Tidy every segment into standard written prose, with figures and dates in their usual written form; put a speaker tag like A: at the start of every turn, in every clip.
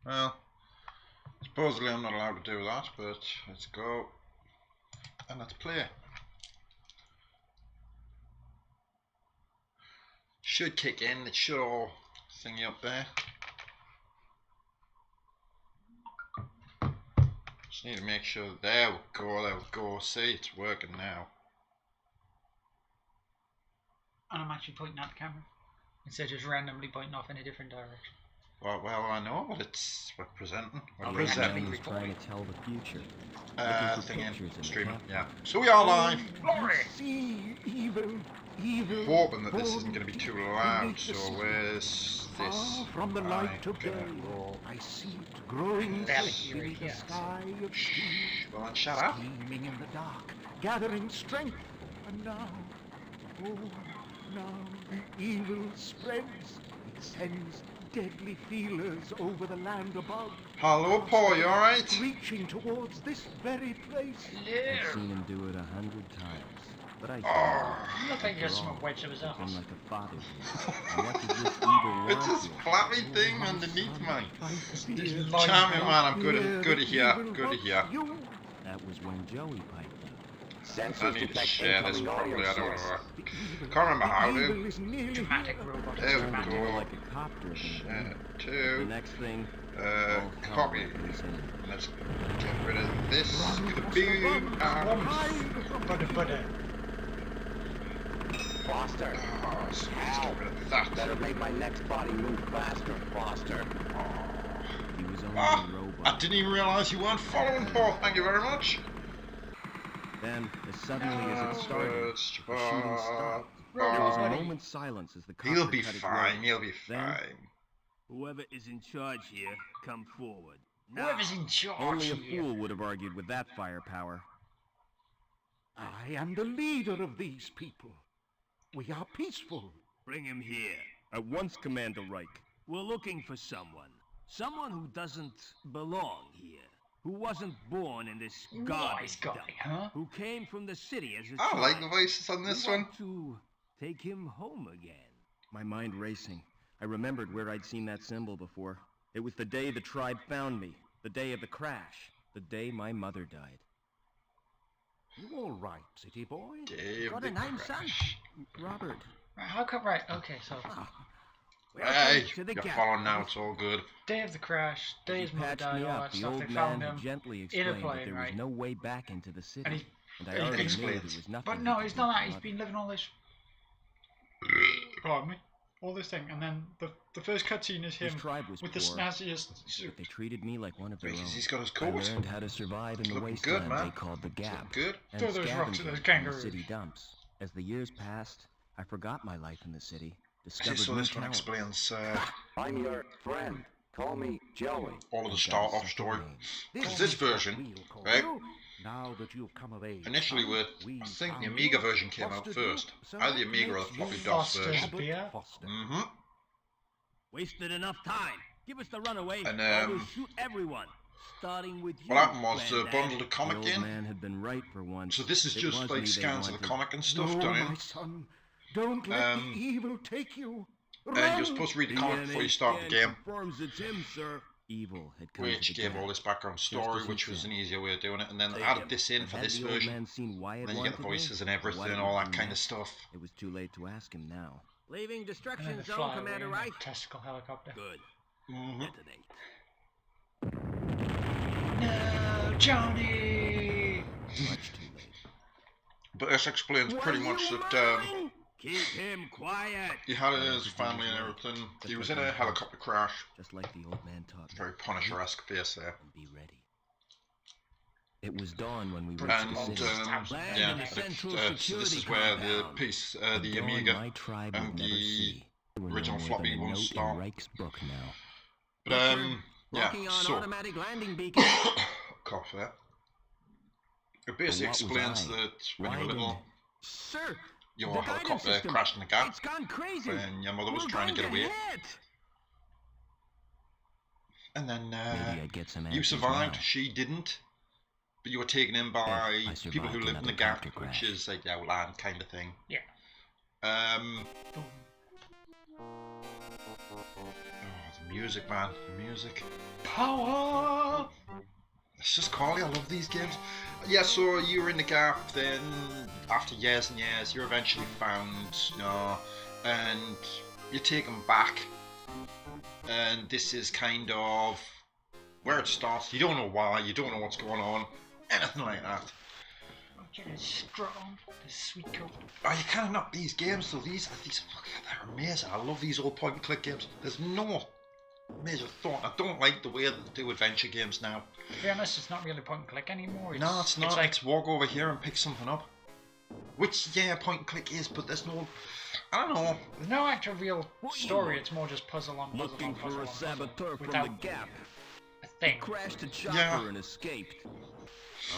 A: Well, supposedly I'm not allowed to do that, but let's go and let's play. Should kick in, it should all thingy up there. Just need to make sure, there we go, see, it's working now.
B: And I'm actually pointing at the camera instead of just randomly pointing off in a different direction.
A: Well, I know, but we're presenting. We're
C: presenting. Is trying to tell the future.
A: Streaming, yeah. So we are live.
B: Glory!
D: See evil.
A: Hoping that this isn't going to be too loud. So where's this?
D: From the light of day, I see it growing thick in the sky of steel.
A: Well, then shut up.
D: Gleaming in the dark, gathering strength, and now, oh, now the evil spreads. It sends deadly feelers over the land above.
A: Hello, Paul, you alright?
D: Reaching towards this very place.
C: I've seen him do it 100 times, but I
B: You look like you got some wedge of his ass.
C: like a father here. And what does this evil want
A: It's this
C: here?
A: flappy thing underneath me.
B: Lying
A: Charming
B: down.
A: man, I'm good to hear.
C: That was when Joey piped up.
A: I need to share this properly, I don't know. Can't remember how to.
B: Dramatic robot.
A: There we
B: Dramatic.
A: go.
C: Like a copter.
A: Share
C: The
A: to.
C: next thing,
A: Copy. Let's get rid of this. Kaboom.
B: Butter.
E: Foster,
A: Oh, so let's get rid of that.
E: better make my next body move faster, Foster.
C: he was only
A: Ah,
C: a robot.
A: I didn't even realise you weren't following, Paul. Thank you very much.
C: Then, as suddenly as it started, the shooting stopped. There was a moment's silence as the copter
A: He'll be
C: cut his
A: fine.
C: way.
A: He'll be
C: Then-
A: fine.
F: Whoever is in charge here, come forward. Now.
B: Whoever's in charge
C: Only a
B: here.
C: fool would have argued with that firepower.
D: I am the leader of these people. We are peaceful.
F: Bring him here.
C: At once, Commander Reich.
F: We're looking for someone. Someone who doesn't belong here. Who wasn't born in this
B: Nice
F: garbage
B: guy,
F: dump.
B: huh?
F: Who came from the city as a
A: I
F: child.
A: like the voices on this
F: We
A: one.
F: want to take him home again.
C: My mind racing. I remembered where I'd seen that symbol before. It was the day the tribe found me. The day of the crash. The day my mother died.
D: You all right, city boy?
A: Dave
F: Got
A: the
F: a name, son?
A: Crash.
C: Robert.
B: Right, how come? Right, okay, so
F: Welcome
A: Hey,
F: to the
A: you're
F: gap.
A: following now. It's all good.
B: day of the crash, day
C: As
B: his
C: he
B: mother
C: patched
B: died,
C: me
B: all
C: up,
B: that
C: the
B: stuff. They
C: old
B: found
C: man
B: him.
C: had gently
B: in a
C: explained that
B: plane,
C: there
B: right?
C: was no way back into the city.
B: And he-
C: and I
B: he
C: already knew
A: explains.
C: there was nothing.
B: But
C: he
B: no,
C: could
B: he's
C: do
B: not
C: for
B: that. He's
C: mother.
B: been living all this. Pardon me. All this thing, and then the first cutscene is
C: His
B: him
C: tribe was
B: with the
C: poor,
B: snazziest
C: but
B: suit.
C: they treated me like one of their own.
A: Because he's got his
C: I
A: coat.
C: learned how to survive in the
A: Looking
C: wasteland
A: good, man.
C: they called the Gap.
A: Good.
C: And
B: Throw those rocks at those
C: scavenging in the
B: kangaroos.
C: city dumps. As the years passed, I forgot my life in the city.
A: Okay,
C: Discovered
A: so
C: new
A: this one
C: talents.
A: explains
E: I'm your friend. Call me Joey.
A: all of the
C: Got a
A: start-off
C: simple
A: story.
C: name.
A: Because
D: is
A: this
D: what
A: version,
D: we'll call
A: right,
D: you. Now that you've come of age,
A: initially with,
D: we
A: I think the
D: found
A: Amiga
D: you,
A: version came out
D: fostered you,
A: first.
D: so
A: Either the
D: that
A: Amiga or the
D: makes
A: floppy
D: you
A: DOS
B: Foster.
A: version.
D: Robert
B: Yeah.
D: Foster.
A: Mm-hmm.
F: Wasted enough time. Give us the runaway,
A: And,
F: or we'll shoot everyone. Starting with you.
A: What happened was
F: Granddad.
A: bundled a
C: The
A: comic
C: old
A: in.
C: man had been right for once.
A: So this is
C: It
A: just
C: was
A: like
C: me they
A: scans of the
C: wanted.
A: comic and stuff
D: No,
A: done
D: my
A: in.
D: son, don't let
A: Um,
D: the evil take you.
A: And
D: Run!
A: you're supposed to read the comic before you
F: DNA
A: start the
F: scan
A: game,
F: confirms it's him, sir.
C: Evil had come
A: which
C: to the
A: gave
C: Gap.
A: all this background story,
C: as he
A: which was
C: said.
A: an easier way of doing it, and then
F: Take
A: added
F: him.
A: this in for
C: Had
A: this
C: the old
A: version.
C: man seen why it
A: And then you get the
C: wanted me,
A: voices and
C: or
A: everything
C: what it
A: and all
C: would
A: that
C: do
A: kind of
C: next?
A: stuff.
C: It was too late to ask him now.
F: Leaving
B: And then
F: destruction
B: the
F: zone,
B: fly
F: Commander
B: away in
F: Reich.
B: a testicle helicopter.
F: Good.
A: Mm-hmm.
F: Detonate.
B: No, Johnny!
C: Much too late.
A: But this explains pretty much that
F: Keep him quiet.
A: he had his family and everything. He was in a helicopter crash.
C: Just like the old man taught me.
A: Very Punisher-esque face there.
C: And be ready. It was dawn when we reached
A: And
C: the city.
F: Land
A: yeah,
F: in the central
A: so this
F: security
A: is where the
F: compound.
A: piece,
C: A
A: the
C: dawn
A: Amiga
C: my tribe
A: and
C: would never
A: the
C: see. They were no
A: original
C: more
A: floppy
C: than a
A: ones
C: note
A: start.
C: in Reich's book now.
A: But yeah,
F: Locking on
A: so
F: automatic landing beacon.
A: cough there. It basically
C: What was
A: explains
C: I?
A: that when you
C: Why
A: were
C: did-
A: little,
F: Sir,
A: your
F: the guidance
A: helicopter
F: system,
A: crashed in the gap,
F: it's gone crazy.
A: and your mother was
F: We're
A: trying to
F: going
A: get away.
F: hit.
A: And then
C: Maybe I'd get some
A: you
C: answers
A: survived.
C: now.
A: She didn't. But you were taken in by
C: I
A: people who
C: survived
A: lived in the
C: another
A: gap,
C: copter
A: which
C: crash.
A: is like the outland kind of thing.
B: Yeah.
A: Oh, the music, man. Music.
B: Power!
A: It's just Carly, I love these games. Yeah, so you were in the gap, then after years and years, you're eventually found, you know, and you're taken back. And this is kind of where it starts. You don't know why, you don't know what's going on, anything like that.
B: It's strong, this sweet coat.
A: Oh, you can't knock these games though. These they're amazing. I love these old point and click games. There's no major thought. I don't like the way that they do adventure games now.
B: To be honest, it's not really point and click anymore.
A: No, it's not.
B: It's like,
A: It's walk over here and pick something up. Which, yeah, point and click is, but there's no... I don't know.
B: there's no actual real story, it's more just puzzle on puzzle
C: Looking
B: on puzzle
C: for
B: on
C: a
B: puzzle.
C: saboteur from
B: Without
C: the Gap.
B: a thing.
C: Crashed a chopper
A: Yeah.
C: and escaped.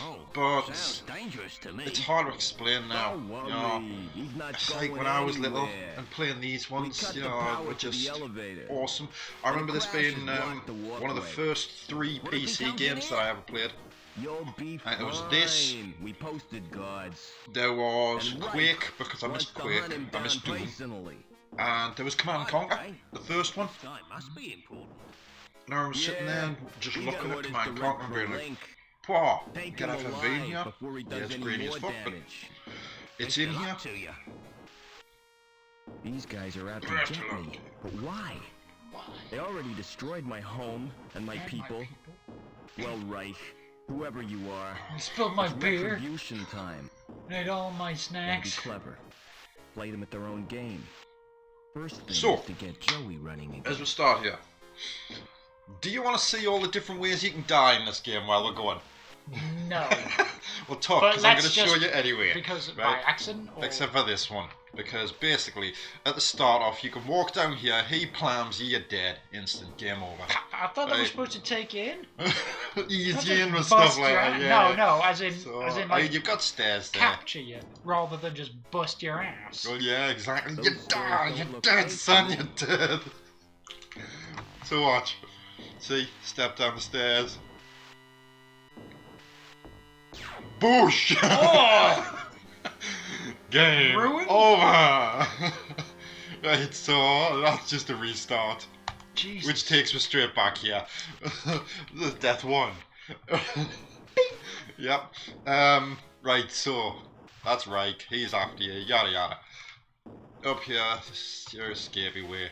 F: Oh,
A: But
F: sounds dangerous to me.
A: it's hard to explain now.
C: Don't worry,
A: You know,
C: he's not
A: it's
C: going
A: like when I was little
C: anywhere.
A: and playing these
C: We
A: ones,
C: cut
A: you
C: the
A: know,
C: power
A: were
C: to the
A: just
C: elevator.
A: awesome. I remember this
C: crash
A: being
C: has blocked the
A: one of the
C: walkway.
A: first 3
F: What if he
A: PC
F: comes
A: games
F: in
A: that I ever played.
C: You'll be
A: And
C: fine.
A: it was this.
C: We posted guards.
A: There was
C: And Reich
A: Quake, because I
C: wants
A: missed
C: to
A: Quake,
C: hunt him
A: I
C: down
A: missed Doom.
C: personally.
A: And there was Command and Conquer,
F: Okay.
A: the first one.
F: This guy must be important.
A: And I remember sitting there and just
C: he got
A: looking at
C: orders
A: Command and
C: direct
A: Conquer and
C: from
A: being like,
C: Link.
A: "Wow,
C: Take
A: get
C: him
A: FMV in
C: alive
A: here?
C: before he
A: Yeah,
C: does
A: it's
C: any
A: grainy as
C: more
A: fuck, but
C: damage.
A: it's
F: Best
A: in
F: of
A: here."
F: luck to you.
C: These guys are out to
A: Best
C: get
A: of luck.
C: me. But why? They already destroyed my home and my people. Well, Reich, whoever you are,
B: I spilled my
C: it's
B: beer,
C: retribution time.
B: and ate all my
C: Gotta be
B: snacks.
C: clever. Play them at their own game. First thing
A: So,
C: is to get Joey running again.
A: As we start here, do you want to see all the different ways you can die in this game while we're going?
B: No.
A: We'll talk,
B: But
A: because I'm going to
B: let's
A: show
B: just-
A: you anyway.
B: Because by
A: right?
B: accident or...
A: Except for this one. Because basically, at the start off, you can walk down here, he plams you, you're dead. Instant, game over.
B: I thought they were
A: Right.
B: supposed to take you in.
A: Ease
B: Not
A: you in
B: just
A: with stuff
B: bust
A: like
B: your
A: that,
B: ass.
A: yeah.
B: No, as in
A: So,
B: like
A: you've got stairs there.
B: capture you, rather than just bust your ass.
A: Well, yeah, exactly.
C: Those
A: You
C: stairs
A: die,
C: don't
A: you're
C: look
A: dead,
C: safe
A: son,
C: to
A: you're
C: me.
A: dead. So watch. See, step down the stairs. Boosh!
B: Oh!
A: Game
B: Ruined?
A: over! Right, so that's just a restart.
B: Jesus.
A: Which takes me straight back here. The death one. Yep. Right, so that's Reich. He's after you. Yada yada. Up here, this is your escapey way.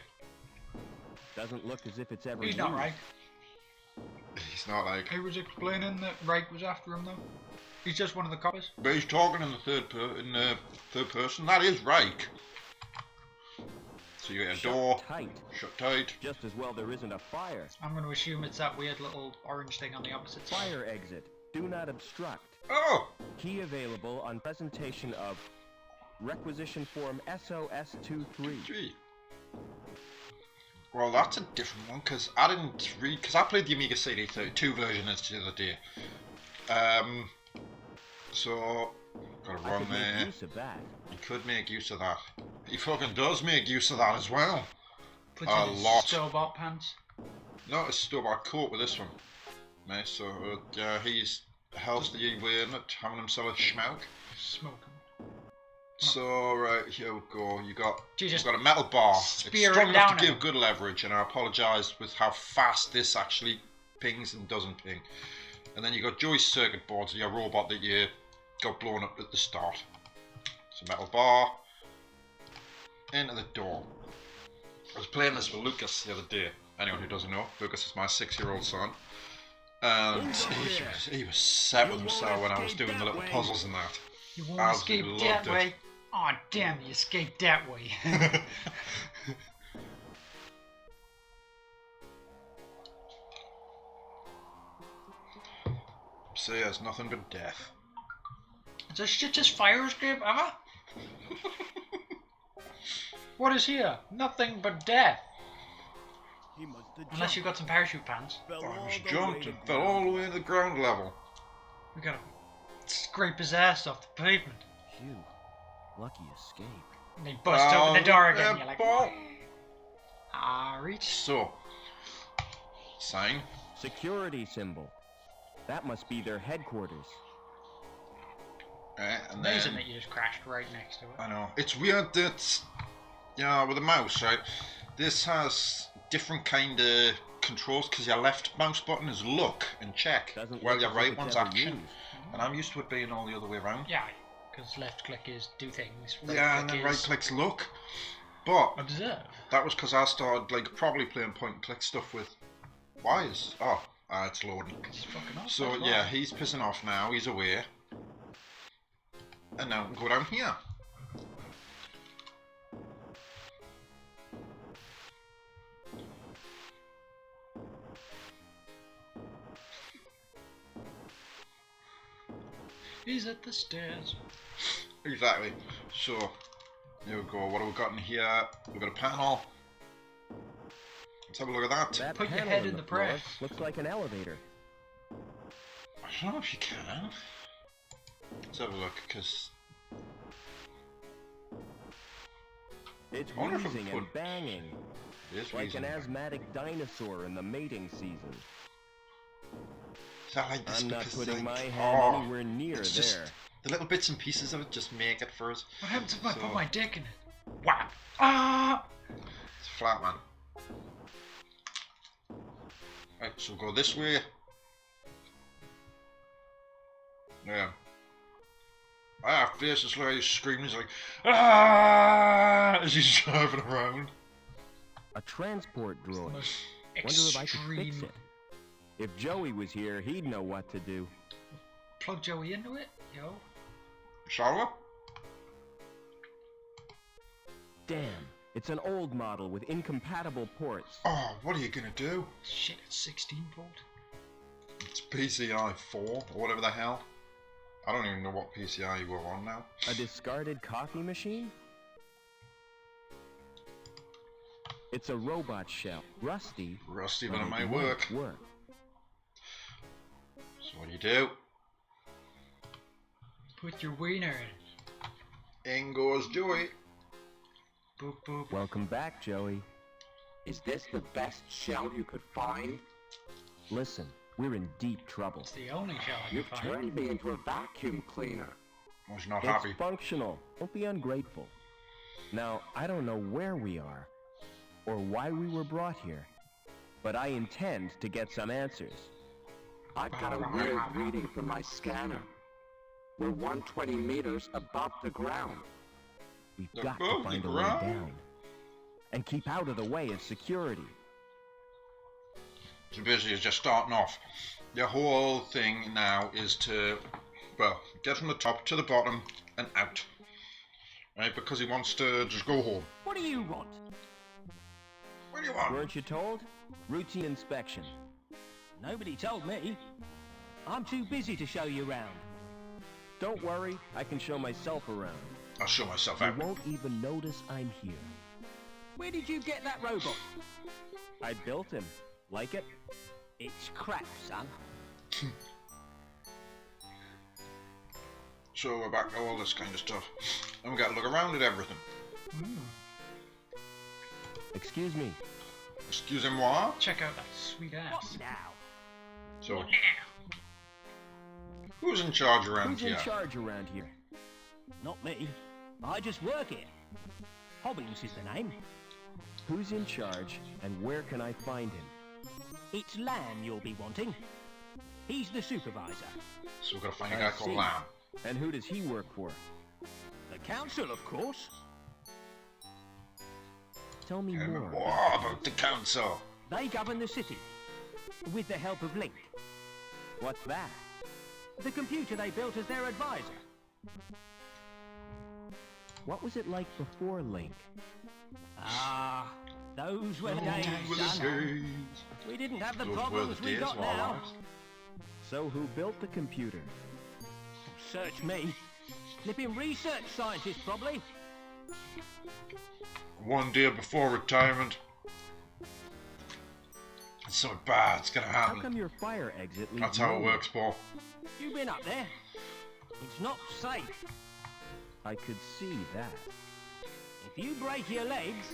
C: Doesn't look as if it's ever
B: He's not
C: used.
B: right.
A: He's not like.
B: He was explaining that Reich was after him though. He's just one of the coppers.
A: But he's talking in the third person. That is Reich. So you get a door.
C: Tight.
A: Shut tight.
C: Just as well there isn't a fire.
B: I'm going to assume it's that weird little orange thing on the opposite side.
C: Fire exit. Do not obstruct.
A: Oh!
C: Key available on presentation of requisition form SOS-23.
A: Gee. Well, that's a different one, because I didn't read, because I played the Amiga CD32 version the other day. So, got a
C: I
A: run
C: could make
A: there.
C: use of that.
A: He could make use of that. He fucking does make use of that as well.
B: Puts
A: A
B: on his
A: lot.
B: store-bought pants.
A: No, it's still about coat with this one. Nice, so he's healthy wearing it, having himself a schmauk.
B: Smoking.
A: So, right, here we go. You've got
B: Jesus.
A: a metal bar. It's
B: Spear
A: strong
B: it
A: enough
B: down
A: to
B: him.
A: give good leverage, and I apologise with how fast this actually pings and doesn't ping. And then you've got Joey's circuit boards, your robot that you got blown up at the start. It's a metal bar. Into the door. I was playing this with Lucas the other day. Anyone who doesn't know, Lucas is my 6-year-old son. And he was set with himself when I was doing the little puzzles and that.
B: You won't
A: Absolutely
B: escape that
A: loved it.
B: way. Oh damn, you escaped that way.
A: So yeah, it's nothing but death.
B: Is this shit just fire escape ever? What is here? Nothing but death.
C: He must have
B: Unless you got some parachute pants.
C: fell
A: Oh,
C: all
A: he was
C: the
A: jumped
C: way
A: and
C: to
A: fell all the way to the ground level.
B: We gotta scrape his ass off the pavement.
C: Phew. Lucky escape.
B: And they bust open the door again. You're like,
A: ball.
B: reach.
A: So, sign.
C: Security symbol. That must be their headquarters.
A: Right, and
B: Amazing
A: then
B: that you just crashed right next to it.
A: I know it's weird that with the mouse, right? This has different kind of controls because your left mouse button is look and check,
C: Doesn't
A: while
C: look
A: your
C: as if
A: right
C: it's
A: one's
C: ever
A: action.
C: used.
A: And I'm used to it being all the other way around.
B: Yeah, because left click is do things.
A: Yeah, and then right click's look. But
B: Observe.
A: that was because I started like probably playing point and click stuff with wires. Oh, it's loading.
B: It's fucking off.
A: So
B: that's
A: yeah,
B: why.
A: he's pissing off now. He's away. And now we can go down here.
B: He's at the stairs.
A: Exactly. So there we go. What have we got in here? We've got a panel. Let's have a look at that.
C: That
B: Put your
C: panel
B: head
C: in
B: in
C: the
B: the
C: floor
B: press.
C: looks like an elevator.
A: I don't know if you can. Let's have a look, because
C: It's
A: I wonder if I
C: wheezing
A: can
C: and banging,
A: it is
C: like
A: reason.
C: an asthmatic dinosaur in the mating season.
A: Is that like this
C: I'm not
A: because,
C: putting
A: like,
C: my hand
A: oh,
C: anywhere near
A: it's
C: there.
A: just the little bits and pieces of it just make it for us.
B: What happens if I
A: So-
B: put my dick in it? Whap! Ah!
A: It's flat, man. Right, so we'll go this way. Yeah. Ah, face is like he's screaming. He's like, ah, as he's driving around.
C: A transport droid.
B: Most
C: Wonder if I could fix
B: extreme.
C: it. If Joey was here, he'd know what to do.
B: Plug Joey into it, yo.
A: Shall we?
C: Damn, it's an old model with incompatible ports.
A: Oh, what are you gonna do?
B: Shit, it's 16 volt.
A: It's PCI 4 or whatever the hell. I don't even know what PCI we're on now.
C: A discarded coffee machine? It's a robot shell, rusty,
A: Rusty,
C: but
A: but it may
C: won't
A: work. So what do you do?
B: Put your wiener in.
A: In goes Joey.
B: Boop boop.
C: Welcome back, Joey.
E: Is this the best shell you could find?
C: Listen, we're in deep trouble.
B: It's the only shell I can
E: You've
B: find.
E: turned me into a vacuum cleaner.
A: I was not
C: It's
A: happy.
C: functional. Don't be ungrateful. Now, I don't know where we are, or why we were brought here, but I intend to get some answers.
E: I've got a weird reading from my scanner. We're 120 meters above the ground.
C: We've
A: They're
C: got to
A: above the
C: find a way
A: ground.
C: down. And keep out of the way of security.
A: So basically, it's just starting off. Your whole thing now is to, well, get from the top to the bottom and out. Right? Because he wants to just go home.
F: What do you want?
A: What do you want?
C: Weren't you told? Routine inspection.
F: Nobody told me. I'm too busy to show you around.
C: Don't worry, I can show myself around.
A: I'll show myself
C: You
A: out.
C: won't even notice I'm here.
F: Where did you get that robot?
C: I built him. Like it?
F: It's crap, son.
A: So we're back to all this kind of stuff. And we got to look around at everything.
C: Excuse me.
A: Excusez-moi.
B: Check out that sweet ass.
F: What now?
A: So, who's in charge around
C: Who's
A: here?
C: in charge around here?
F: Not me. I just work here. Hobbings is the name.
C: Who's in charge, and where can I find him?
F: It's Lamb you'll be wanting. He's the supervisor.
A: So we've got to find a
C: I
A: guy called
C: see.
A: Lamb.
C: And who does he work for?
F: The council, of course.
C: Tell me
A: Tell me
C: more.
A: more about the council.
F: They govern the city. With the help of Link,
C: What's that?
F: the computer they built as their advisor.
C: What was it like before Link?
F: Ah, those were the
A: Those
F: days,
A: were the
F: son.
A: days.
F: We didn't have the
A: Those were
F: problems
A: the
F: we
A: days
F: got
A: of our
F: now.
A: lives.
C: So who built the computer?
F: Search me. Flipping research scientist, probably.
A: One day before retirement. It's so bad, it's gonna
C: How
A: happen.
C: come your fire exit leads
A: That's how it
C: nowhere?
A: works, Paul.
F: You've been up there. It's not safe.
C: I could see that.
F: If you break your legs,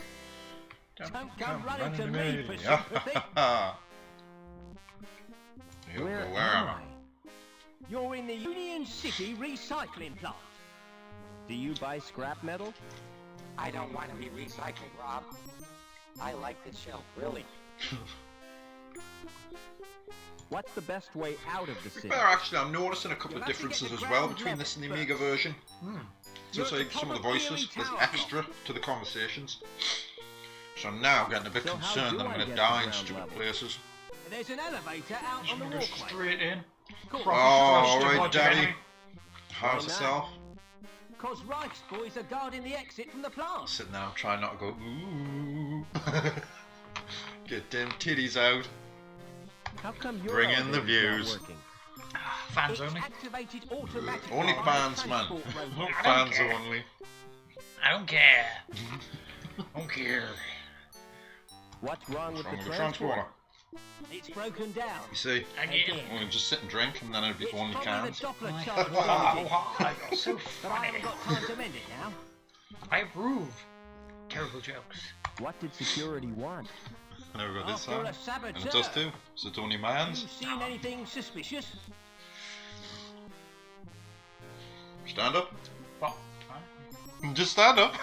F: don't come running to me for
A: Yeah.
F: sympathy.
A: You'll
C: Where
A: go
C: am
A: wherever.
C: I?
F: You're in the Union City recycling plant.
C: Do you buy scrap metal?
E: I don't want to be recycled, Rob. I like the show, really.
C: What's the best way out of the city?
A: Better actually, I'm noticing a couple of differences as well between this and the Amiga version. Just like some of the voices, there's extra to the conversations. So now I'm getting a bit concerned that I'm going to die in stupid places.
F: There's an elevator out on the
B: Go
F: walkway.
B: straight in.
A: Oh, alright, Daddy.
B: Jenny.
A: How's yourself?
F: Cause Reich's boys are guarding the exit from the plant.
A: Sitting there, I'm trying not to go, ooh. Get them titties out.
C: How come your
A: Bring in the
C: elevator's
A: views.
C: not working?
B: Fans
F: It's
B: only.
F: activated automatically.
A: Only
F: by
A: fans,
F: the
A: man.
F: transport robot.
A: Fans
B: care.
A: only.
B: I don't care. Don't care.
C: What's wrong with
A: What's wrong
C: the
A: with the
C: transporter?
A: transporter?
F: It's broken down.
A: You see,
B: Again.
A: I'm going to just sit and drink and then it'll be
F: It's
A: only
F: probably
A: cans.
F: the Doppler
B: Oh,
F: charge.
B: you're so
F: But I
B: funny.
F: haven't got time to mend it now.
B: I approve. Terrible jokes.
C: What did security want?
A: I never got this
F: After
A: song.
F: a
A: And
F: saboteur.
A: it does too. So it's only
F: You
A: man's.
F: seen anything suspicious?
A: Stand up.
B: Well,
A: Just stand up.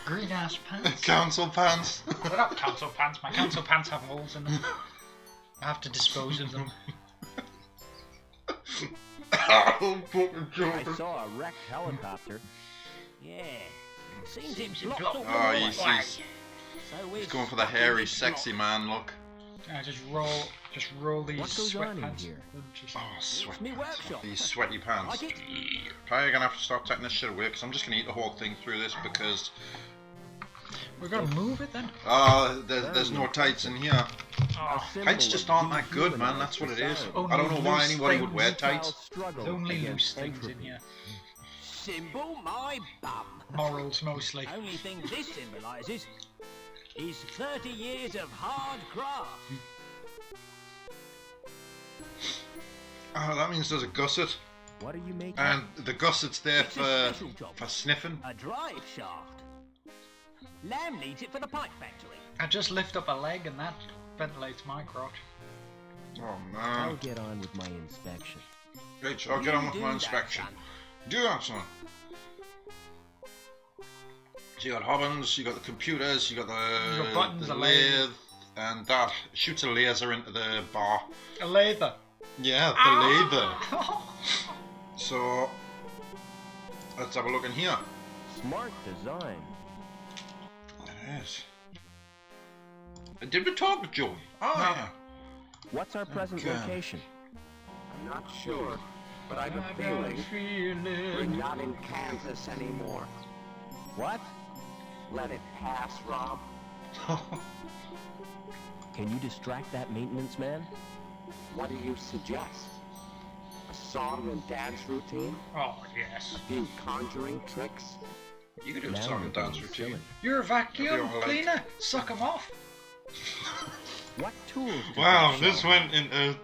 B: green ass pants.
A: Council pants.
B: They're not council pants. My council pants have holes in them. I have to dispose of them.
A: Oh, fucking
C: I
A: joke.
C: saw a wrecked helicopter.
F: Yeah. Seems it
B: Seems it
F: blocked
B: blocked.
F: all the
A: Oh,
F: way.
A: he's
F: So we're
A: he's going for the
F: stuck in
A: hairy,
F: this
A: sexy
F: block.
A: man look.
B: I just roll these
C: What goes on in
B: sweatpants.
C: here?
B: Just-
A: Oh,
F: It's
A: sweat.
F: me workshop.
A: These sweaty pants.
F: Like it?
A: Probably gonna have to start taking this shit away because I'm just gonna eat the whole thing through this because
B: We're gonna move it then.
A: there's no tights in here.
B: Oh,
A: Tights just aren't that good, man. That's what it is.
B: Only
A: I don't know why
B: loose
A: anybody would wear
B: things.
A: tights.
B: there's only loose things in here.
F: Symbol my bum.
B: Morals mostly.
F: Only thing this symbolises is 30 years of hard graft.
A: Oh, that means there's a gusset,
C: What are you making?
A: and the gusset's there
F: It's a special job.
A: for sniffing.
F: A drive shaft. Lamb needs it for the pipe factory.
B: I just lift up a leg and that ventilates my crotch.
A: Oh
C: I'll
A: man.
C: get on with my inspection.
A: Right, so I'll get on with
F: You
A: my
F: do
A: inspection.
F: that, son.
A: Do that, son. So you got Hobbins, you got the computers, you got
B: You got buttons,
A: the
B: a lathe.
A: lathe, and that shoots a laser into the bar.
B: A lather.
A: Yeah, the
B: Ah!
A: So let's have a look in here.
C: Smart design.
A: It is. Did we talk to Joey? Oh
B: No.
A: yeah.
C: What's our present
A: Okay.
C: location?
E: I'm not sure, but I have a feeling we're not in Kansas anymore.
C: What?
E: Let it pass, Rob.
C: Can you distract that maintenance man?
E: What do you suggest? A song and dance routine?
B: Oh yes.
E: A few conjuring tricks?
A: You could do a
C: Now
A: song
C: you're
A: and dance
C: being
A: routine.
C: silly.
B: You're a vacuum
A: That'd be all right.
B: cleaner. Suck 'em off.
C: What tools? did
A: Wow,
C: they
A: this
C: show?
A: went into,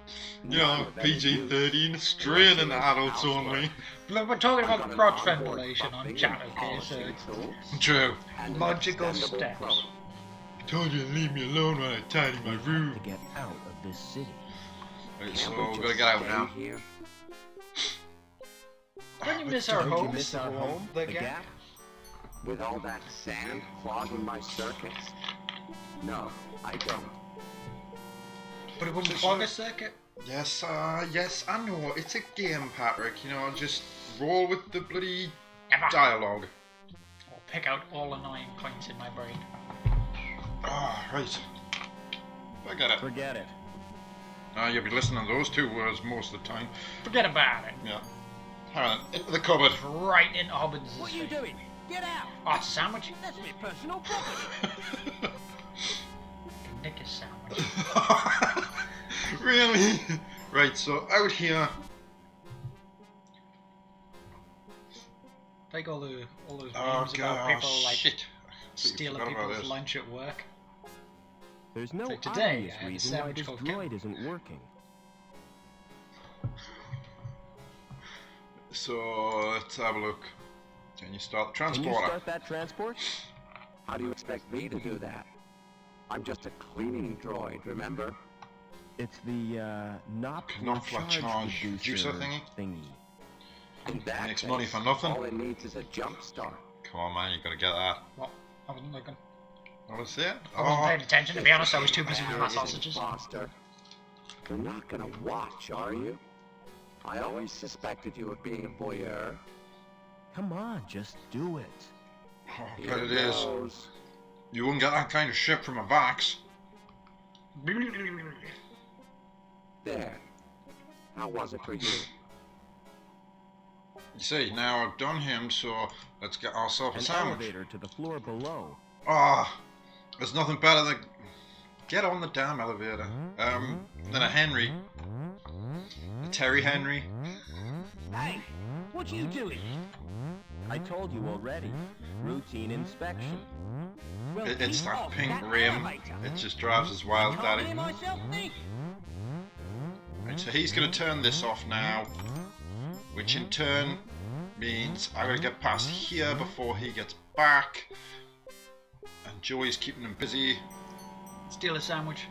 A: you know, PG-13, straight into adults only.
B: Look, we're talking about
E: I've got an
B: crotch
E: onboard
B: ventilation on
E: pumping
B: chat,
E: and
B: okay? So
E: polishing
B: it's
E: tools
A: True.
E: and an
B: logical
E: extendable
B: steps.
E: probe.
A: Told you to leave me alone when I tidy my
C: To
A: room.
C: get out of this city.
A: Right, so
E: Can't we
A: we're
E: just
A: gonna get out
E: stay
A: now.
E: here?
B: don't you miss our
C: Don't you
B: home?
C: miss our home?
B: The
C: The
B: gap?
C: gap?
E: With all that sand clogging my circuits? No, I don't.
B: But it wouldn't clog a circuit.
A: Yes, yes, I know. It's a game, Patrick. You know, just roll with the bloody
B: Never.
A: dialogue.
B: Or pick out all annoying points in my brain.
A: Ah, right. I get it.
C: Forget it.
A: You'll be listening to those two words most of the time.
B: Forget about it.
A: Yeah. Alright, into the cupboard.
B: Right in Hobbins'
F: What are you
B: face.
F: doing? Get out!
B: Oh, it's a sandwich.
F: That's my personal property.
B: Nick is sandwich.
A: Really? Right, so out here.
B: Like all those memes
A: Oh
B: about
A: god,
B: people like
A: shit.
B: stealing
A: Forgot about
B: people's
A: this.
B: lunch at work.
C: There's no
B: So today,
C: obvious
B: I had a
C: reason why
B: sandwich
C: this
B: called
C: droid isn't working.
A: So let's have a look. Can you start the
C: Can you
A: transporter?
C: start that transport?
E: How do you expect me to do that? I'm just a cleaning droid, remember?
C: It's the
A: Knopfler charge juicer thingy?
E: In that
A: Makes
E: case,
A: money for nothing.
E: all it needs is a jump start.
A: Come on, man, you gotta get that.
B: What? I wasn't looking.
A: What was that?
B: I wasn't paying attention, to be honest. I was too busy with my sausages.
E: Foster. You're not gonna watch, are you? I always suspected you of being a voyeur.
C: Come on, just do it.
A: Oh,
E: Here
A: but it is.
E: goes.
A: You wouldn't get that kind of shit from a Vax.
E: There. How was it for you?
A: You see, now I've done him, so let's get ourselves a
C: An
A: sandwich.
C: elevator to the floor below.
A: Ah, there's nothing better than get on the damn elevator. Than a Henry, a Terry Henry.
F: Hey, what are you doing?
C: I told you already. Routine inspection.
F: Well,
A: It's
F: keep
A: that
F: off
A: pink
F: that
A: rim.
F: elevator.
A: It just drives us wild,
F: Can't
A: Daddy.
F: hear myself think.
A: Right, so he's gonna turn this off now, which in turn means I gotta get past here before he gets back. And Joey's keeping him busy.
B: Steal a sandwich.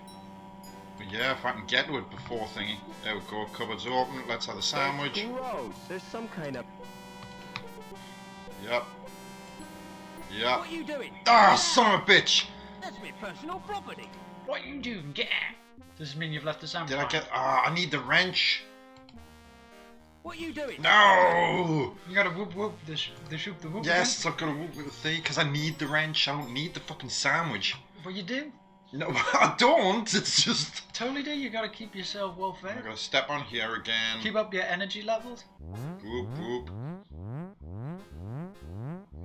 A: But yeah, if I can get to it before thingy. There we go, cupboard's open, let's have the sandwich.
C: Gross. There's some kind of...
A: Yep. Yep.
F: What are you doing?
A: Ah, son of a bitch!
F: That's my personal property.
B: What you doing? Get out. Does this mean you've left the sandwich?
A: Did I get... I need the wrench.
F: What are you doing?
A: No!
B: You gotta whoop whoop the shoop the whoop.
A: Yes, I've got to whoop with the thing, because I need the wrench. I don't need the fucking sandwich.
B: Again. What you do?
A: No, I don't. It's just...
B: Totally do. You gotta keep yourself well
A: I
B: fed.
A: gotta step on here again.
B: Keep up your energy levels.
A: Whoop, whoop.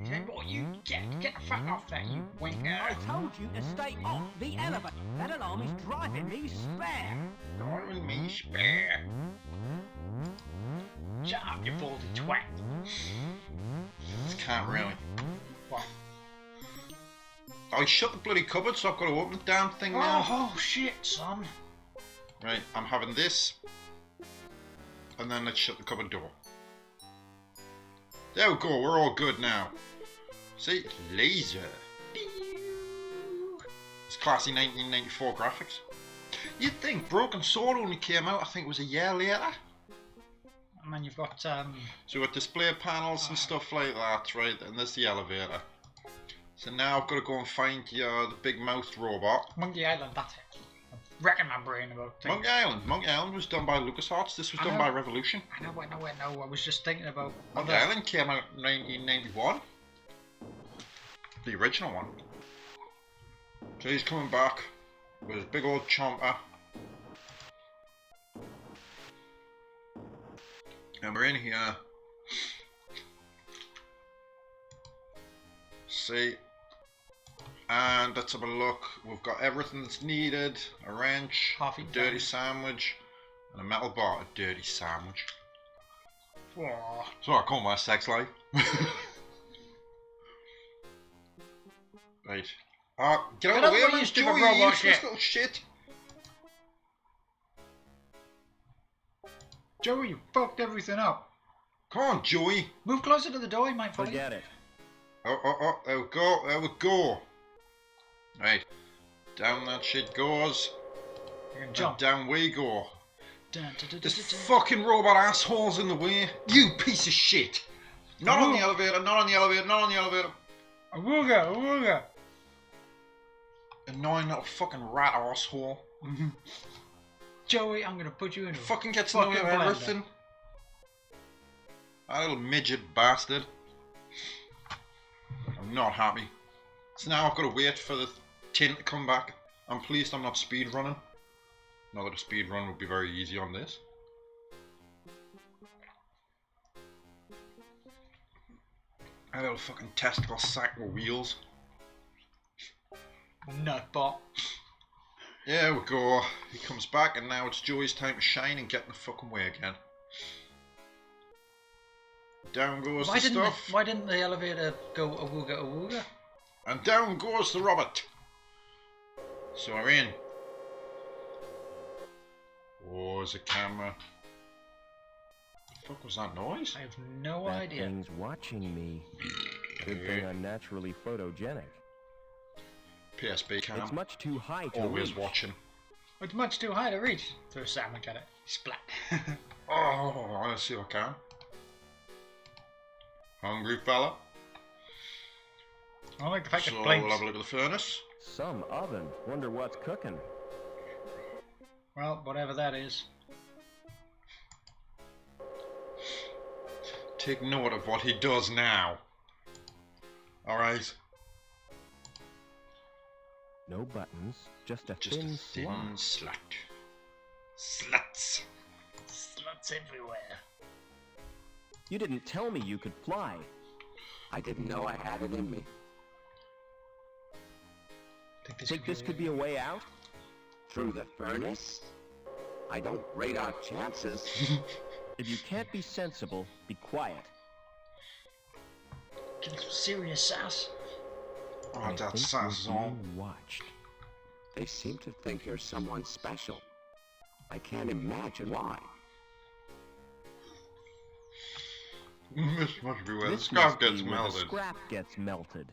B: Say, what you get the fuck off there, you winker.
F: I told you to stay off the elevator. That alarm is driving me spare.
A: Driving me spare.
B: Shut up, you baldy twat.
A: Just can't really.
B: What?
A: I shut the bloody cupboard, so I've got to open the damn thing now.
B: Oh shit, son.
A: Right, I'm having this. And then let's shut the cupboard door. There we go, we're all good now. See? Laser. It's classy 1994 graphics. You'd think Broken Sword only came out, I think it was a year later.
B: And then you've got
A: So we've got display panels and stuff like that, right? And there's the elevator. So now I've got to go and find the big mouthed robot.
B: Monkey Island. That's it. I'm wrecking my brain about things.
A: Monkey Island. Monkey Island was done by LucasArts. This was
B: I
A: done
B: know.
A: by Revolution.
B: I know. I was just thinking about
A: Monkey Island came out in 1991. The original one. So he's coming back with his big old chomper. And we're in here. See. And let's have a look. We've got everything that's needed. A wrench,
B: Coffee,
A: a dirty sandwich, and a metal bar. A dirty sandwich.
B: Oh,
A: That's what I call my sex life. Right. Get out of the way,
B: with
A: man.
B: your stupid
A: Joey,
B: robot
A: you useless
B: shit.
A: little shit.
B: Joey, you fucked everything up.
A: Come on, Joey.
B: Move closer to the door, you might fall.
C: Forget it.
A: Oh, there we go, there we go. Right. Down that shit goes.
B: You can
A: And
B: jump.
A: down we go.
B: Dun, dun, dun,
A: This
B: dun, dun.
A: fucking robot asshole's in the way. You piece of shit. Not on the elevator, not on the elevator, not on the elevator.
B: Awooga, awooga.
A: Annoying little fucking rat asshole.
B: Joey, I'm gonna put you in a
A: Fucking gets in the way of
B: fucking blender.
A: everything. That little midget bastard. I'm not happy. So now I've got to wait for the tin to come back. I'm pleased I'm not speed running. Not that a speed run would be very easy on this. A little fucking testicle sack with wheels.
B: Nutbot.
A: There we go. He comes back and now it's Joey's time to shine and get in the fucking way again. Down goes the stuff.
B: Why didn't the elevator go awooga awooga?
A: And down goes the robot. So we're in. Oh, there's a camera. The fuck was that noise?
B: I have no
C: That
B: idea.
C: thing's watching me. Good thing I'm naturally photogenic.
A: PSP cam.
C: It's much too high to
A: Always
C: reach.
A: watching.
B: It's much too high to reach. Throw a sandwich at it. Splat.
A: Oh, let's see if I can. Hungry fella.
B: I like the fact
A: So
B: it
A: we'll
B: blinks.
A: have a look at the furnace.
C: Some oven. Wonder what's cooking.
B: Well, whatever that is.
A: Take note of what he does now. Alright.
C: No buttons, just a
A: Just
C: thin
A: a thin
C: slot.
A: slat. Sluts.
B: Sluts everywhere.
C: You didn't tell me you could fly.
E: I didn't know I had it in me.
C: Think this could be a way out?
E: Through the furnace? I don't rate our chances.
C: If you can't be sensible, be quiet.
B: Give some serious sass.
A: Oh,
C: I
A: that
C: think
A: sass is
C: we're
A: on.
C: being watched.
E: They seem to think you're someone special. I can't imagine why.
A: This must be where the
C: This
A: scrap
C: must be
A: gets
C: where the
A: melted.
C: scrap gets melted.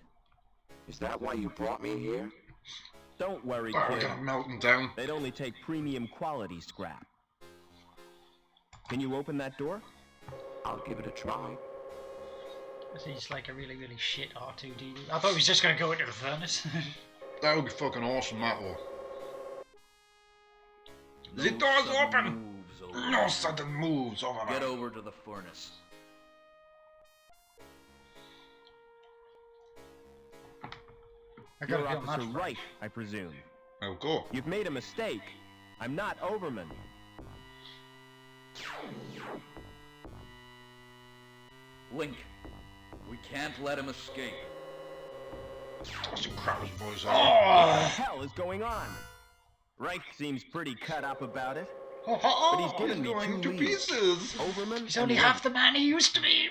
E: Is that why you brought me here?
C: Don't worry,
A: Oh, we're
C: kid.
A: gonna melting down.
C: They'd only take premium quality scrap. Can you open that door?
E: I'll give it a try.
B: He's like a really, really shit R2D2. I thought he was just going to go into the furnace.
A: That would be fucking awesome, that would. The
G: No
A: door's
G: sudden
A: open!
G: moves over
A: No
G: there.
A: sudden moves over
G: Get
A: there.
G: over to the furnace.
B: I got
C: You're
B: a feeling
C: Officer
B: that's
C: Wright, I presume.
A: Oh, go.
C: You've made a mistake. I'm not Overman.
G: Link, we can't let him escape.
A: That's some crap his voice
C: What the
A: out.
C: hell is going on? Wright seems pretty cut up about it.
B: Oh,
C: But he's given me
A: Going
C: two
A: to
C: leads.
A: pieces.
C: Overman
B: he's only
C: and
B: half the man he used to be.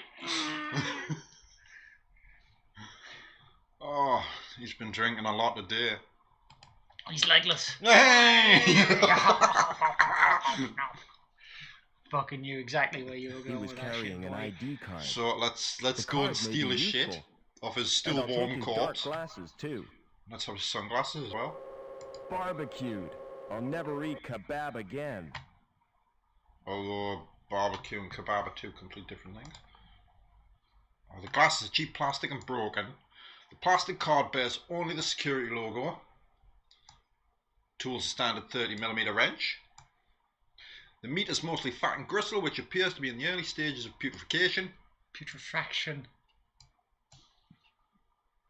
A: Oh, he's been drinking a lot today.
B: He's legless.
A: Hey!
B: Fucking knew exactly where you were
C: He
B: going
C: was
B: with that shit,
C: carrying an
B: boy.
C: ID card.
A: So let's
C: The
A: go and
C: card may
A: steal
C: be
A: his shit
C: useful.
A: off his
C: And
A: still
C: I'll take
A: warm
C: his dark
A: corpse.
C: glasses too.
A: Let's have his sunglasses as well.
C: Barbecued. I'll never eat kebab again.
A: Although barbecue and kebab are two complete different things. Oh, the glasses are cheap plastic and broken. The plastic card bears only the security logo. Tools a standard 30mm wrench. The meat is mostly fat and gristle, which appears to be in the early stages of putrefaction.
B: Putrefaction.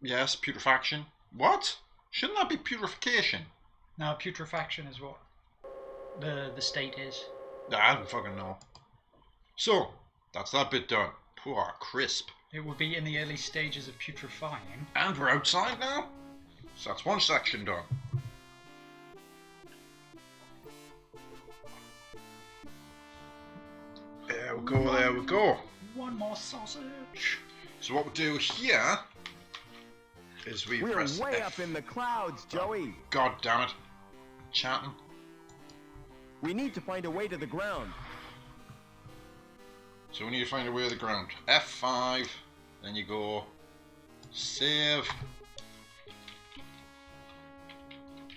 A: Yes, putrefaction. What? Shouldn't that be putrefaction?
B: No, putrefaction is what the state is.
A: I don't fucking know. So, that's that bit done. Poor crisp.
B: It would be in the early stages of putrefying.
A: And we're outside now. So that's one section done. There we go, there we go.
B: One more sausage.
A: So what we do here is we
C: We're
A: press
C: way
A: F.
C: up in the clouds, Joey.
A: God damn it. Chatting.
C: We need to find a way to the ground.
A: So we need to find a way to the ground. F5, then you go save.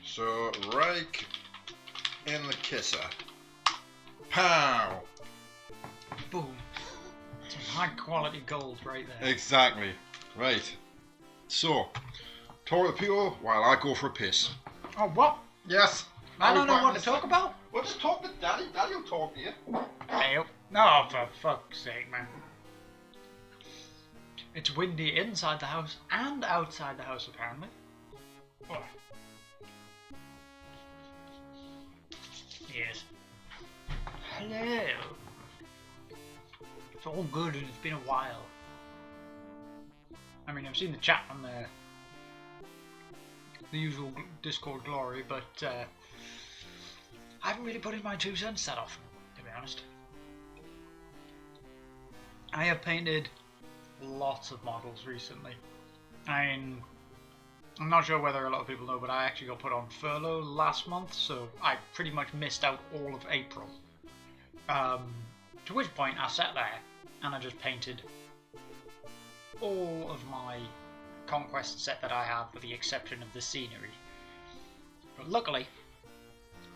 A: So right in the kisser. Pow!
B: Boom. Some high quality gold right there.
A: Exactly. Right. So, talk to the people while I go for a piss.
B: Oh, what?
A: Yes.
B: I don't know what to talk about.
A: Well, just talk to Daddy. Daddy will talk to you.
B: Hey, no, for fuck's sake, man. It's windy inside the house and outside the house, apparently. What? Yes. Hello. It's all good and it's been a while. I mean, I've seen the chat on the usual Discord glory, but I haven't really put in my 2 cents that often, to be honest. I have painted lots of models recently. I mean, I'm not sure whether a lot of people know, but I actually got put on furlough last month, so I pretty much missed out all of April. To which point I sat there and I just painted all of my conquest set that I have, with the exception of the scenery. But luckily,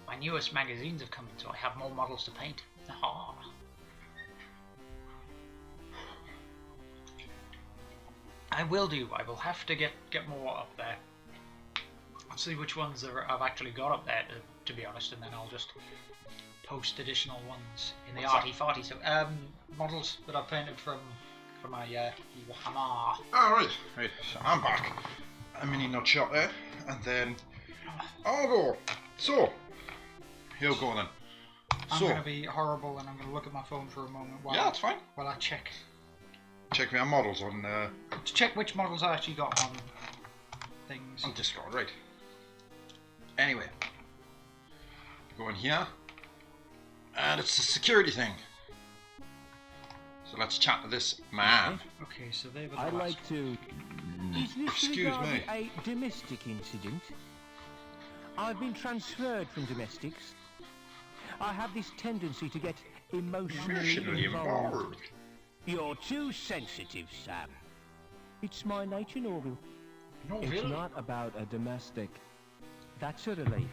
B: my newest magazines have come in, so I have more models to paint. Aha. I will do. I will have to get more up there. I'll see which ones I've actually got up there, to be honest, and then I'll just post additional ones in the arty-farty. So, models that I've painted from my Warhammer.
A: Oh, right. So I'm back. A mini nut shot there, and then I'll go. So, here we go then.
B: I'm going to be horrible, and I'm going to look at my phone for a moment while,
A: yeah, that's fine.
B: While I check
A: my models on...
B: to check which models I actually got on things.
A: On Discord, right. Anyway. Go in here. And it's the security thing. So let's chat to this man.
B: Okay, so they were the
C: I'd
B: last
C: like to... Is this
A: Excuse
C: regarding
A: me.
C: a domestic incident? I've been transferred from domestics. I have this tendency to get emotionally involved.
F: You're too sensitive, Sam.
C: It's my nature, Norville. It's not about a domestic. That's a relief.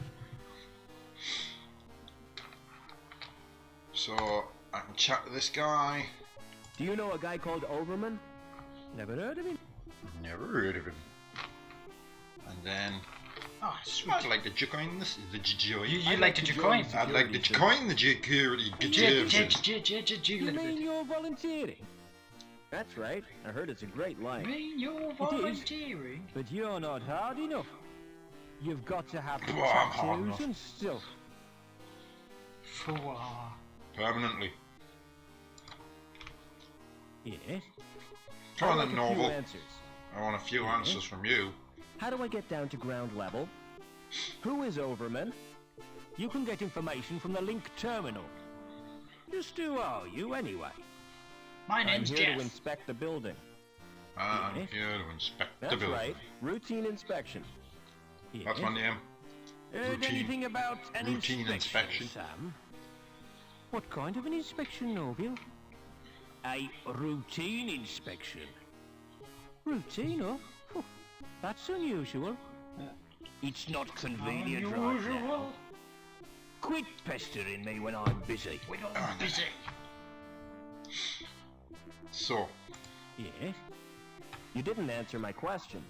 A: So, I can chat to this guy.
C: Do you know a guy called Overman? Never heard of him.
A: Never heard of him. And then...
B: Oh, sweet.
A: I'd like to join this.
B: You'd like to join?
A: I'd like to join the security.
C: You mean you're volunteering? That's right. I heard it's a great line.
B: You mean you're volunteering?
C: But you're not hard enough. You've got to have the
A: I'm hard
C: tattoos
A: enough.
C: and stuff.
B: For what?
A: Permanently.
C: Yes.
A: Come on
C: I'd
A: then,
C: like a few
A: Norval.
C: answers.
A: I want a few answers from you.
C: How do I get down to ground level? Who is Overman?
F: You can get information from the link terminal. Just who are you, anyway?
B: My name's
C: I'm here
B: Jeff.
C: to inspect the building.
A: I'm
C: Yes.
A: here to inspect
C: That's
A: the building.
C: right. Routine inspection.
A: That's my name.
F: Heard
A: Routine-
F: anything about an
A: routine inspection.
F: Sam?
C: What kind of an inspection, Norville?
F: A routine inspection.
C: Routine, oh? Phew, that's unusual.
F: It's not convenient right now. Quit pestering me when I'm busy.
B: We're not busy.
A: So,
C: Yes? You didn't answer my question.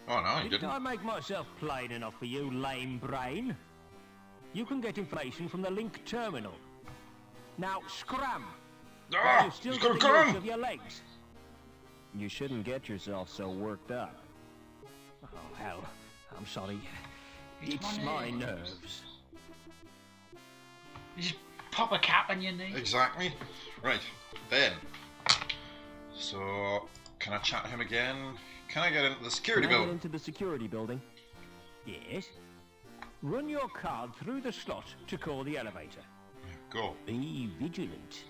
A: oh no, you
F: Didn't
A: didn't.
F: I make myself plain enough for you, lame brain? You can get information from the link terminal. Now, scram! While
A: Ah,
F: you've still
A: he's
F: got
A: gonna
F: the use
A: come!
F: of your legs.
C: You shouldn't get yourself so worked up.
F: Oh, hell. I'm sorry.
B: It's
F: It's
B: my
F: my
B: nerves.
F: nerves.
B: You just pop a cap on your knee.
A: Exactly. Right, then. So, can I chat to him again? Can I get into the security
C: Can I get
A: building?
C: into the security building?
F: Yes? Run your card through the slot to call the elevator.
A: Go.
C: Be vigilant.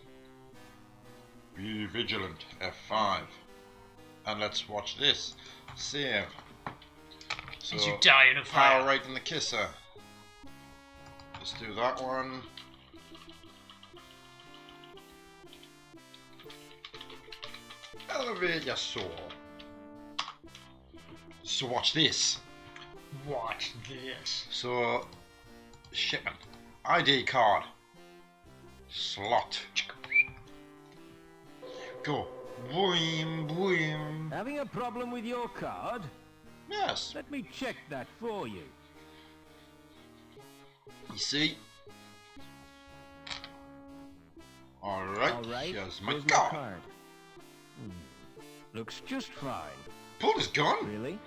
A: Be vigilant. F5. And let's watch this. Save. So,
B: As you die in a
A: power
B: fire.
A: right in the kisser. Let's do that one. Elevate your soul. So watch this.
B: Watch this.
A: So, shipment. ID card. Slot. Go. Boom, boom.
F: Having a problem with your card?
A: Yes.
F: Let me check that for you.
A: You see? Alright.
C: All right.
A: Here's my
C: Here's
A: card.
C: my card.
F: Looks just fine.
A: Pulled his gun.
C: Really?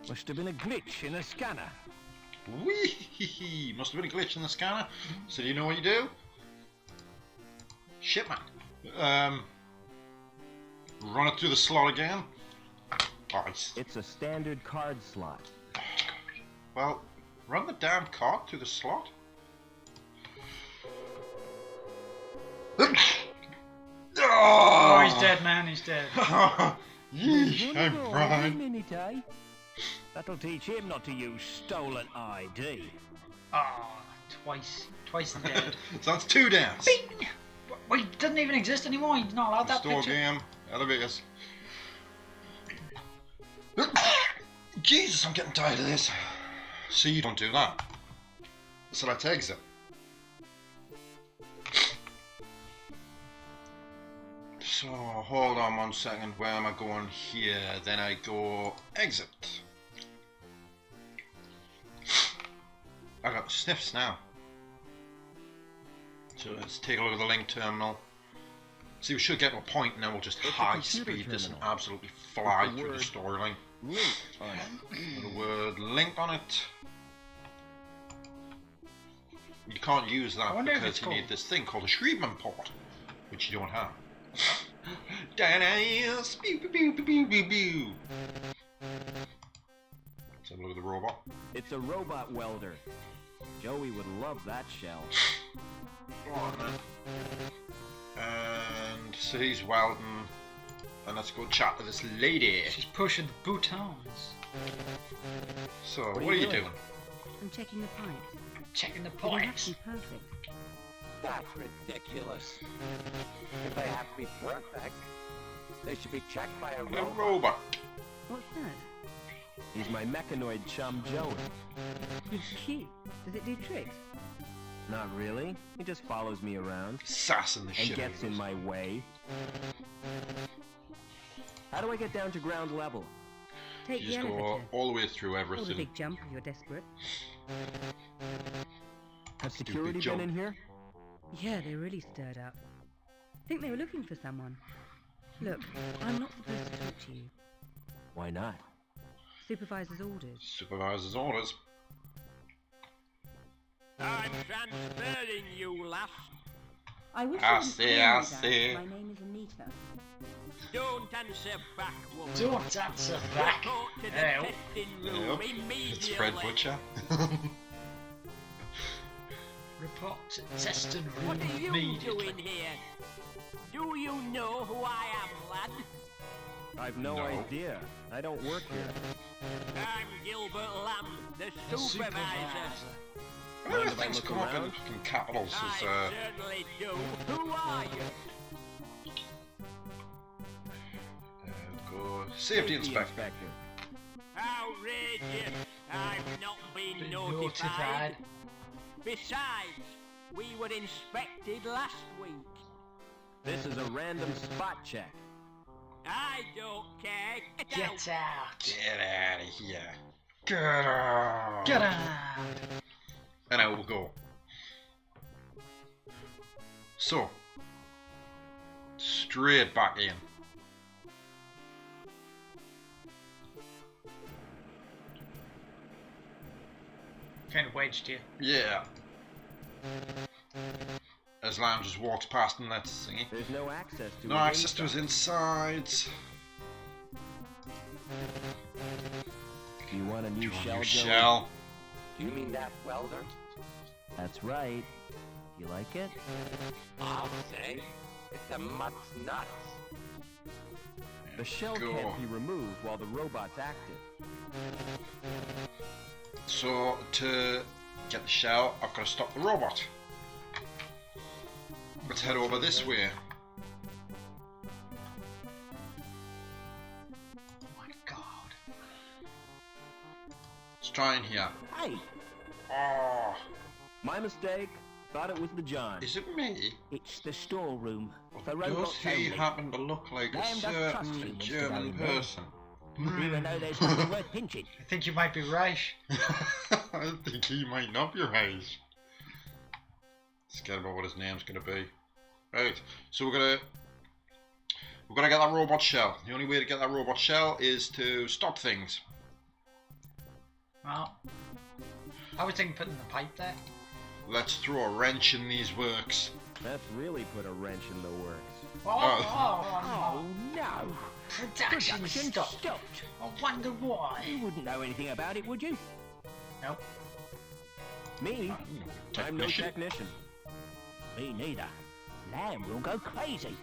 F: Must have been a glitch in a scanner.
A: Wee. Must have been a glitch in the scanner. So do you know what you do? Shipment. Run it through the slot again. Alright.
C: It's a standard card slot.
A: Well, run the damn card through the slot.
B: Oh, he's dead, man. He's dead.
A: Yeesh, I'm
C: Every
A: fried.
C: minute, eh?
F: That'll teach him not to use stolen ID.
B: Oh, twice dead.
A: So that's two downs.
B: Bing! Well, he doesn't even exist anymore. He's not allowed that
A: Restore
B: picture.
A: game. Elevators. Jesus, I'm getting tired of this. See, you don't do that. So let's exit. So, hold on 1 second. Where am I going here? Then I go exit. I got sniffs now. So let's take a look at the link terminal. See, we should get to a point now. We'll just
C: It's a
A: high
C: computer
A: speed this and
C: terminal.
A: absolutely fly
C: With the
A: through the
C: word
A: storyline.
C: Link on it.
A: With the word link on it. You can't use
B: I
A: that
B: wonder if
A: because
B: it's
A: you need
B: called-
A: this thing called a Shriebman port, which you don't have. Let's have a look at the robot.
C: It's a robot welder. Joey would love that shell.
A: Go on then. And so he's welding. And let's go chat to this lady.
B: She's pushing the boutons.
A: So,
C: What are
A: what are
C: you
A: you
C: doing?
A: doing?
H: I'm checking the pipes.
B: Checking the
H: They don't have
B: points.
H: to be perfect.
E: That's ridiculous. If they have to be perfect, they should be checked by a
A: A
E: robot.
A: robot.
H: What's that?
C: He's my mechanoid chum Joey.
H: It's cute. Does it do tricks?
C: Not really. He just follows me around
A: Sassing the
C: and
A: shit out
C: gets
A: of
C: in
A: us.
C: my way. How do I get down to ground level?
H: Take
A: You
H: the
A: just go
H: elevator.
A: all the way through
H: Or the
A: everything.
H: big jump if you're desperate.
C: Has
A: Stupid
C: security
A: jump.
C: been in here?
H: Yeah, they really stirred up. Think they were looking for someone. Look, I'm not supposed to talk to you.
C: Why not?
H: Supervisor's orders.
A: Supervisor's orders.
F: I'm transferring you, lass.
H: I wish
A: I
H: you wouldn't
A: see,
H: call me
A: I
H: that.
A: see.
H: My name is Anita.
F: Don't answer back, woman.
B: Don't answer back.
F: Report to the
B: Hell.
F: testing room
A: Yep.
F: immediately.
A: It's Fred Butcher.
B: Report to testing room
F: What are you
B: immediately.
F: doing here? Do you know who I am, lad?
C: I've no
A: No.
C: idea. I don't work here.
F: I'm Gilbert Lamb, the
B: The
F: supervisor.
A: Why do
C: Mind if I
A: things
C: look
A: come up in
C: around?
A: fucking capitals
F: I
A: as
F: certainly do. Who are you?
A: go safety inspector.
F: Outrageous! I've not been
B: Been
F: notified.
B: notified.
F: Besides, we were inspected last week.
C: This is a random spot check.
F: I don't care. Get out.
B: Get out.
A: Get out of here. Get out.
B: Get out.
A: And out we go. So, straight back in.
B: Kind of wedged you.
A: Yeah. As Lamb just walks past and lets us thingy.
C: There's no access to
A: No
C: his
A: access to his insides.
C: You want a new shell,
A: New
C: Joey?
A: shell.
E: Do you mean that welder?
C: That's right. You like it?
E: I'll say. It's a mutt's nuts.
C: The shell
A: Go.
C: can't be removed while the robot's active.
A: So, to get the shell, I've got to stop the robot. Let's head over this way.
B: Oh my god.
A: Let's try in here.
C: Hey,
A: Oh,
C: my mistake. Thought it was the John.
A: is it me?
F: It's the storeroom for
A: Does
F: robots
A: he
F: only.
A: happen to look like a
F: Lamb does trust
A: certain
F: humans to go
A: German
F: in there.
A: person?
F: Even though there's nothing worth pinching.
B: I think you might be right.
A: I think he might not be right. Scared about what his name's gonna be. Right, so we're gonna get that robot shell. The only way to get that robot shell is to stop things.
B: Well, I was thinking putting the pipe there.
A: Let's throw a wrench in these works.
C: That's really put a wrench in the works.
F: Oh no!
B: Production stopped.
F: stopped.
B: I wonder why.
F: You wouldn't know anything about it, would you?
B: Nope.
C: Me? I'm no
A: Technician.
C: technician.
F: Me neither. Lamb will go crazy.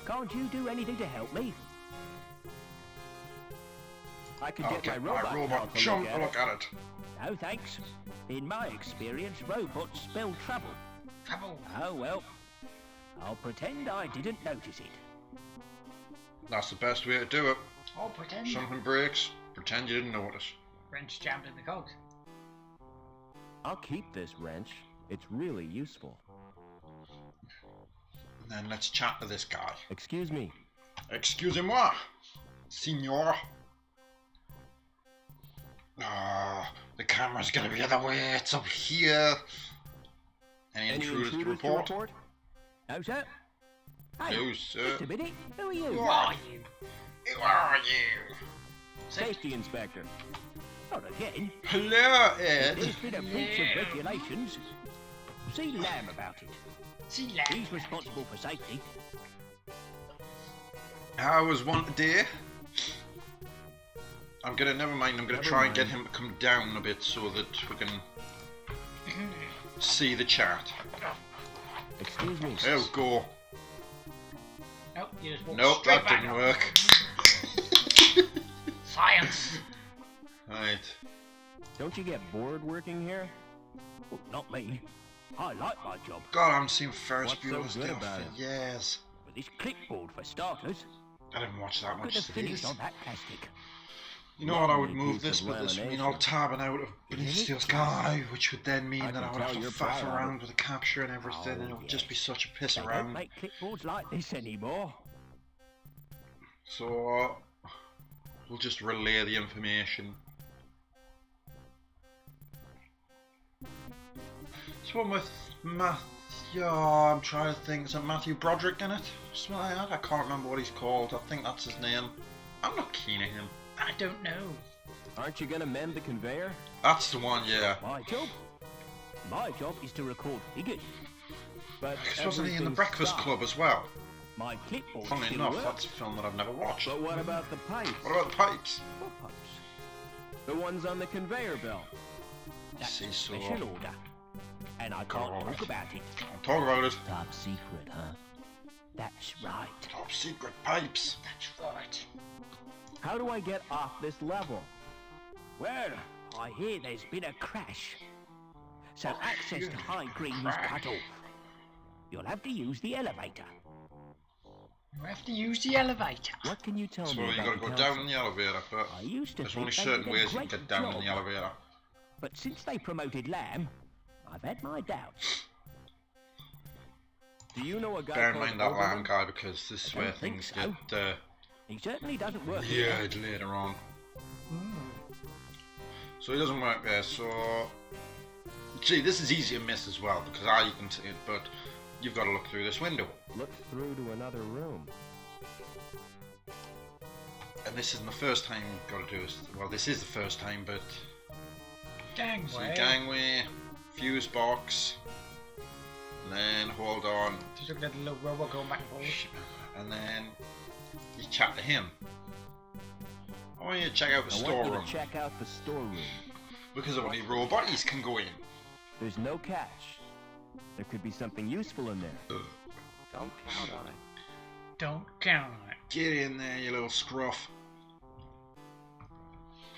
F: Can't you do anything to help me?
C: I could
A: I'll
C: get
A: get
C: my
A: my
C: robot, pal
A: robot
C: to
A: chum
C: look
A: to
C: at
A: look
C: it.
A: at it.
F: No thanks. In my experience, robots spell trouble.
B: Trouble.
F: Oh well. I'll pretend I didn't notice it.
A: That's the best way to do it.
B: Oh, pretend.
A: Something breaks, pretend you didn't notice.
B: Wrench jammed in the cogs.
C: I'll keep this wrench. It's really useful.
A: And then let's chat to this guy.
C: Excuse me.
A: Excusez-moi, signor. Ah, the camera's gonna be the other way. It's up here. Any intruders to report?
F: No, sir. Hey,
A: No, sir.
F: just a minute. Who are you?
B: Who are you?
A: Who are you?
C: Safety inspector.
F: Not again.
A: Hello, Ed.
F: There's been a breach of regulations. See Lamb about it.
B: See, lad.
F: He's responsible for safety.
A: How was one today? Never mind, I'm gonna try and get him to come down a bit so that we can see the chat.
C: Excuse me.
A: Oh, go.
B: Nope, you just walk
A: Nope,
B: straight
A: that
B: back
A: didn't
B: up.
A: work.
B: Science.
A: Right.
C: Don't you get bored working here?
F: Oh, not me. I like my job.
A: God, I haven't seen Ferris
C: What's so
A: Bueller's
C: good
A: Day
C: about
A: Off
C: it?
A: for years.
F: With this clipboard for starters.
A: I didn't watch that
F: Could
A: much
F: have
A: series.
F: finished on that plastic.
A: You know what, I would
C: Lovely
A: move
C: piece
A: this,
C: of
A: but this would mean
C: lamination.
A: I'll tabbing out of Beneath
F: Isn't
A: Steel
F: it?
A: Sky, which would then mean
C: I
A: that I
C: can
A: would
C: tell
A: have to
C: you're
A: faff
C: proud of
A: around
C: it.
A: with the capture and everything, and it would just be such a piss
F: They don't
A: around.
F: make clipboards like this anymore.
A: So, we'll just relay the information. So one with Matthew, I'm trying to think, is it Matthew Broderick in it? Something like that? I can't remember what he's called, I think that's his name. I'm not keen on him.
B: I don't know.
C: Aren't you gonna mend the conveyor?
A: That's the one, yeah.
F: My job? My job is to record figures.
C: But
A: Because wasn't he in the
C: everything's
A: Breakfast
C: stopped.
A: Club as well?
F: My clipboard
A: Funnily
F: still
A: enough,
F: works.
A: that's a film that I've never watched.
C: But what about the pipes?
A: What about the pipes?
F: What pipes?
C: The ones on the conveyor belt.
F: That's
A: See,
F: a
A: so-
F: special order. And I can't talk about it.
A: I'll talk about it.
F: Top secret, huh? That's right.
A: Top secret pipes.
B: That's right.
C: How do I get off this level?
F: Well, I hear there's been a crash. So access to High Green was cut off. You'll have to use the elevator.
B: You have to use the elevator.
C: What can you tell
A: So
C: me
A: you
C: about
A: gotta
C: the
A: go
C: council?
A: down in the elevator, but
F: I used to
A: there's
F: think
A: only
F: they
A: certain
F: did a
A: ways you can
F: great
A: get down in
F: job.
A: the elevator.
F: But since they promoted Lamb, I've had my doubts.
C: Do you know a guy
A: Bear in
C: called
A: mind that
C: Oberman?
A: lamb guy, because this is
F: I
A: where
F: don't think
A: things
F: so.
A: get
F: He certainly doesn't work here.
A: weird later on. So he doesn't work there, so... See, this is easy to miss as well, because you can see it, but you've got to look through this window.
C: Look through to another room.
A: And this isn't the first time you've got to do this. Well, this is the first time, but... So
B: Gangway.
A: gangway, fuse box, and then, hold on,
B: Just looking at the little robot going back and forth.
A: and then you chat to him. I want you to check out the
C: I want you
A: storeroom,
C: to check out the storeroom.
A: because only roboties can go in.
C: There's no catch. There could be something useful in there.
E: Don't count on it.
B: Don't count on it.
A: Get in there, you little scruff.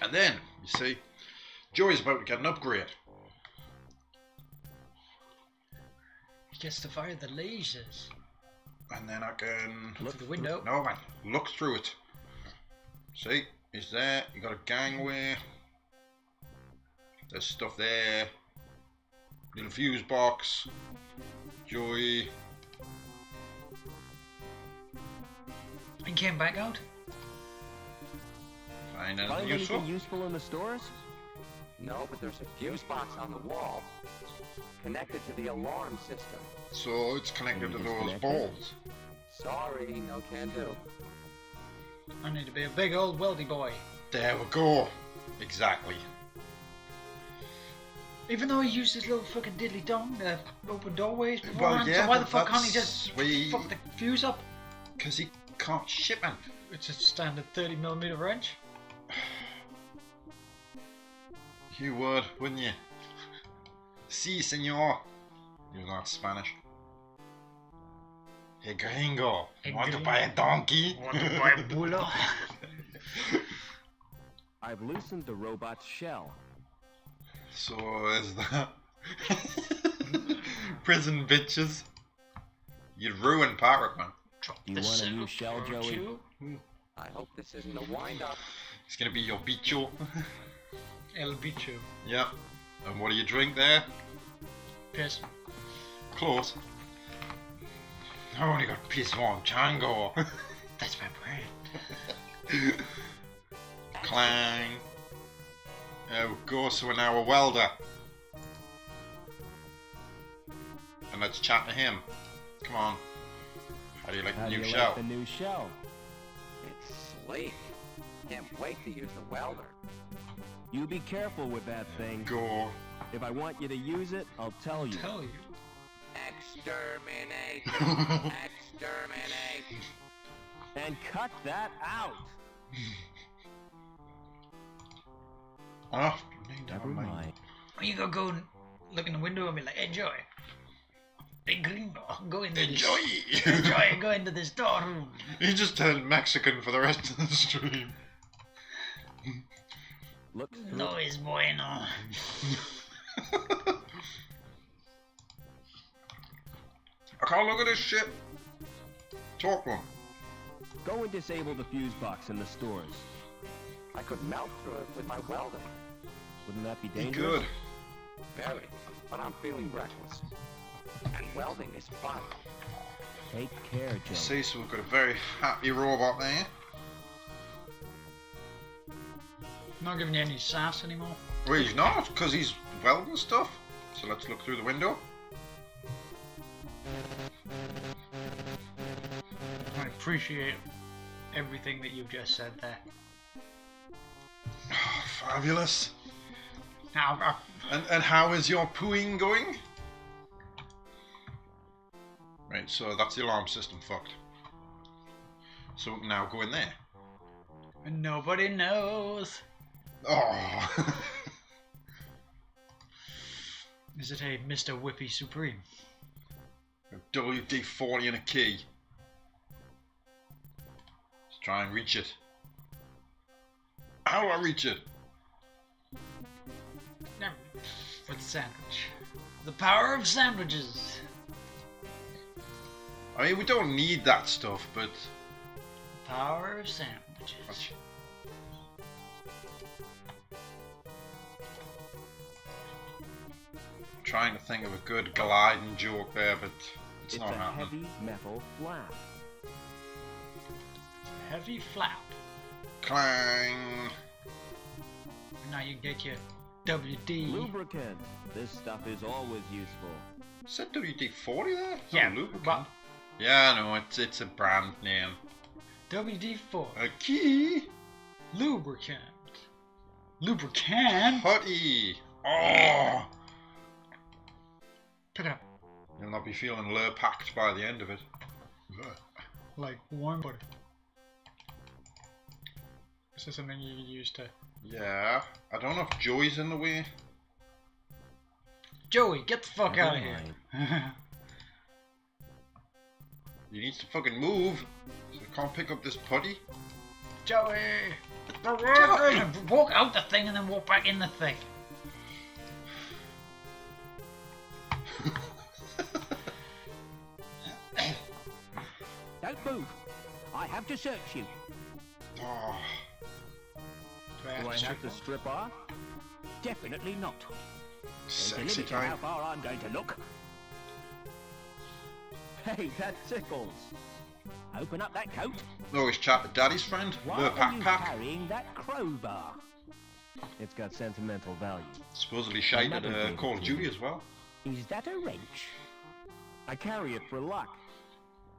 A: And then, you see, Joey's about to get an upgrade.
B: He gets to fire the lasers.
A: And then I can...
B: Look through the window.
A: No, man, look through it. See, he's there, you got a gangway. There's stuff there. Little fuse box. Joey.
B: And came back out.
A: Find anything
C: Find
A: useful?
C: anything useful in the stores?
E: No, but there's a fuse box on the wall. Connected to the alarm system.
A: So it's connected to
C: Can you
A: those
C: disconnect it?
A: balls.
E: Sorry, no can do.
B: I need to be a big old weldy boy.
A: There we go. Exactly.
B: Even though he used his little fucking diddly dong to open doorways
A: Well,
B: beforehand,
A: yeah,
B: so why the
A: but
B: fuck can't he
A: that's
B: just
A: we-
B: fuck the fuse up?
A: Because he can't ship man.
B: It's a standard 30mm wrench.
A: You would, wouldn't you? Si, senor. You're not Spanish. Hey, gringo.
B: Hey,
A: Want to
B: gringo.
A: buy a donkey?
B: Want to buy a bulla?
C: I've loosened the robot's shell.
A: So is that prison bitches? You'd ruin Parrot, man.
C: Do you want a new shell, Joey?
E: I hope this isn't a wind-up.
A: It's gonna be your bicho.
B: El bicho.
A: Yep. And what do you drink there?
B: Piss.
A: Close. I've only got piece one Django.
B: That's my brand.
A: Clang. There we go, so we're now a welder. And let's chat to him. Come on. How do you like
C: How
A: the
C: do
A: new
C: you
A: shell?
C: like the new shell?
E: It's sleek. Can't wait to use the welder.
C: You be careful with that thing.
A: Go.
C: If I want you to use it, I'll tell you.
B: Tell you.
E: Exterminate! Exterminate!
C: And cut that out.
A: Oh,
C: Never mind.
B: You gotta go and look in the window and be like, enjoy. Big gringo, go into
A: Enjoy.
B: this. Enjoy, go into the storeroom.
A: He just turned Mexican for the rest of the stream.
C: Look through.
B: No es bueno.
A: I can't look at this shit. Talk to him.
C: Go and disable the fuse box in the stores.
E: I could melt through it with my welder.
C: Wouldn't that be
A: Be
C: dangerous?
A: good.
E: Very, but I'm feeling reckless. And welding is fun.
C: Take care, Joe.
A: See, so we've got a very happy robot there.
B: Not giving you any sass anymore.
A: Well, he's not, because he's welding stuff. So let's look through the window.
B: I appreciate everything that you've just said there.
A: Oh, fabulous.
B: Now,
A: And how is your pooing going? Right, so that's the alarm system fucked. So we can now go in there.
B: nobody knows.
A: Oh.
B: Is it a Mr. Whippy Supreme?
A: A WD-40 and a key. Let's try and reach it. How do I reach it?
B: For the sandwich. The power of sandwiches.
A: I mean, we don't need that stuff, but...
B: Power of sandwiches.
A: I'm trying to think of a good gliding joke there, but it's
C: It's
A: not
C: a
A: happening.
C: heavy metal flap.
B: Heavy flap.
A: Clang!
B: Now you get your WD.
C: Lubricant. This stuff is always useful.
A: Said WD-40 there? It's
B: Yeah,
A: not a lubricant.
B: but
A: Yeah, I know, it's a brand name.
B: WD-4.
A: A key!
B: Lubricant. Lubricant?
A: Putty! Oh!
B: Pick it up.
A: You'll not be feeling lure-packed by the end of it.
B: Like warm butter. Is this something you use to...
A: Yeah, I don't know if Joey's in the way.
B: Joey, get the fuck out of
C: Never
B: here.
A: He needs to fucking move. So I can't pick up this putty.
B: Joey! Walk out the thing and then walk back in the thing.
F: Don't move. I have to search you.
A: Oh,
C: Do I have to strip off?
F: Definitely not. There's a
A: sexy
F: limit to how
A: time.
F: far I'm going to look.
C: Hey, that tickles.
F: Open up that coat.
A: No, he's chat to Daddy's friend.
F: Why
A: Lure
F: are you
A: pack.
F: carrying that crowbar?
C: It's got sentimental value.
A: Supposedly shite at
C: Another
A: Call of
C: thing.
A: Duty as well.
F: Is that a wrench?
C: I carry it for luck.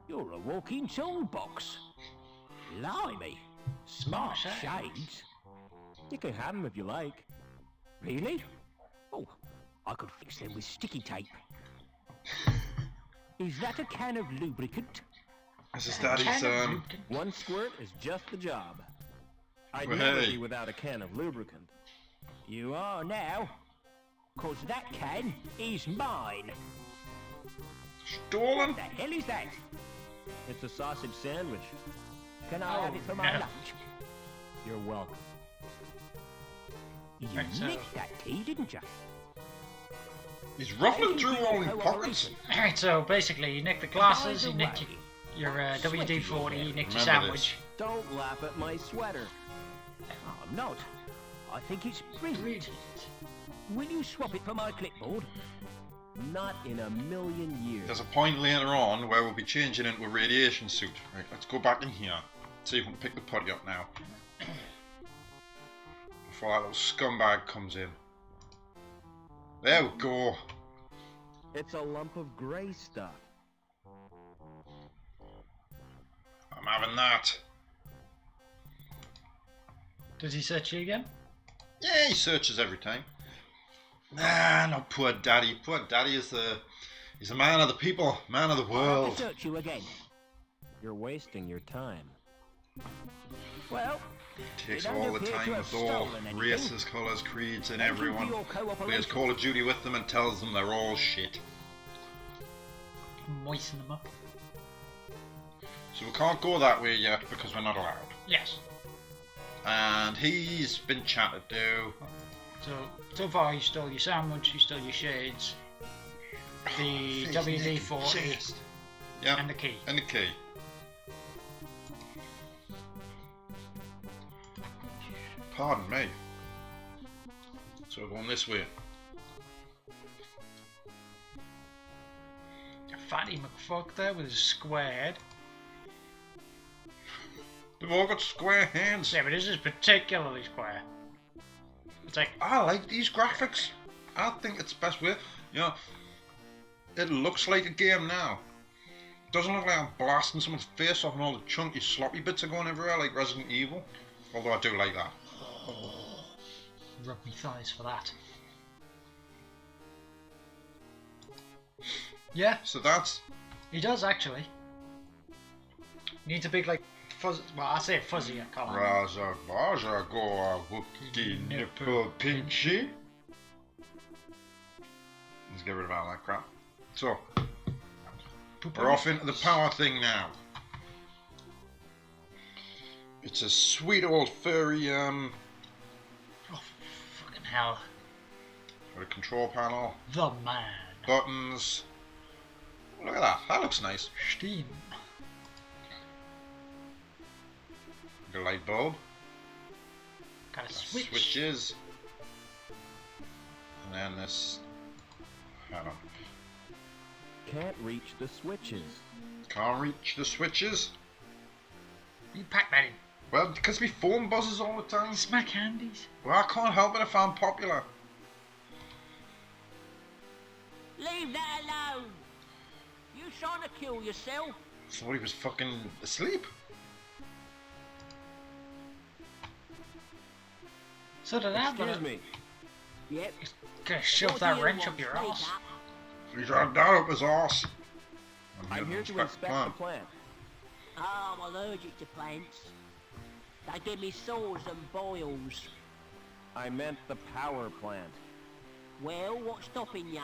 F: You're a walking toolbox. Blimey. Smart shades.
C: You can have them if you like.
F: Really? Oh, I could fix them with sticky tape. Is that a can of lubricant?
A: This is Daddy's,
C: One squirt is just the job. I'd
A: Well,
C: never
A: hey.
C: be without a can of lubricant.
F: You are now. 'Cause that can is mine.
A: stolen.
F: What the hell is that?
C: It's a sausage sandwich.
F: Can I have it for my
B: no.
F: lunch?
C: You're welcome.
F: You
B: Right, so-
F: nicked that tea, didn't you?
A: He's ruffling through all his pockets.
B: Alright, so basically, you nick the glasses,
F: By
B: you
F: the
B: nick
F: way,
B: your WD-40, you nicked your
A: Remember
B: sandwich.
C: Don't laugh at my sweater.
F: I'm not. I think it's brilliant.
B: Brilliant.
F: Will you swap it for my clipboard?
C: Not in a million years.
A: There's a point later on where we'll be changing into a radiation suit. Right, let's go back in here. See if we can pick the putty up now. Before that little scumbag comes in. There we go.
C: It's a lump of grey stuff.
A: I'm having that.
B: Does he search you again?
A: Yeah, he searches every time. Nah, not poor daddy. Poor daddy is he's a man of the people, man of the
F: I'll
A: world.
F: search you again.
C: You're wasting your time.
F: Well,
A: Takes
F: you don't
A: all the
F: appear to
A: time
F: have
A: with all
F: stolen anything.
A: races, colours, creeds, and
F: Thank you for
A: everyone.
F: your
A: Plays
F: cooperation.
A: Call of Duty with them and tells them they're all shit.
B: Moisten them up.
A: So we can't go that way yet because we're not allowed.
B: Yes.
A: And he's been chatted to.
B: So far you stole your sandwich, you stole your shades, the WD-40,
A: Yeah,
B: and the key.
A: and the key. Pardon me. So we're going this way.
B: Fatty McFuck there with his square head.
A: They've all got square hands.
B: Yeah, but this is particularly square. It's like,
A: I like these graphics. I think it's the best way. You know, it looks like a game now. Doesn't look like I'm blasting someone's face off and all the chunky sloppy bits are going everywhere like Resident Evil. Although I do like that.
B: rub me thighs for that. Yeah,
A: So that's...
B: he does actually. Needs a big like fuzz. Well, I say fuzzy. I can't.
A: Raza Baja Goa Wookie Nipple Pinchy. Let's get rid of all that crap. So, we're off into the power thing now. It's a sweet old furry,
B: Oh, fucking hell.
A: got a control panel,
B: The man.
A: buttons. Look at that, that looks nice.
B: Steam.
A: The light bulb,
B: Got a switch.
A: switches, and then this. Hang on.
C: Can't reach the switches.
A: Can't reach the switches.
B: You pack that in.
A: Well, because my phone buzzes all the time.
B: Smack handies.
A: Well, I can't help it if I'm popular.
F: Leave that alone. You trying to kill yourself?
A: Thought he was fucking asleep.
B: So did I, but
C: Excuse me.
F: Yep.
B: gonna shove that wrench up your ass.
A: He's right down up his arse.
C: I'm here to inspect the plant.
F: Oh, I'm allergic to plants. They give me sores and boils.
C: I meant the power plant.
F: Well, what's stopping ya?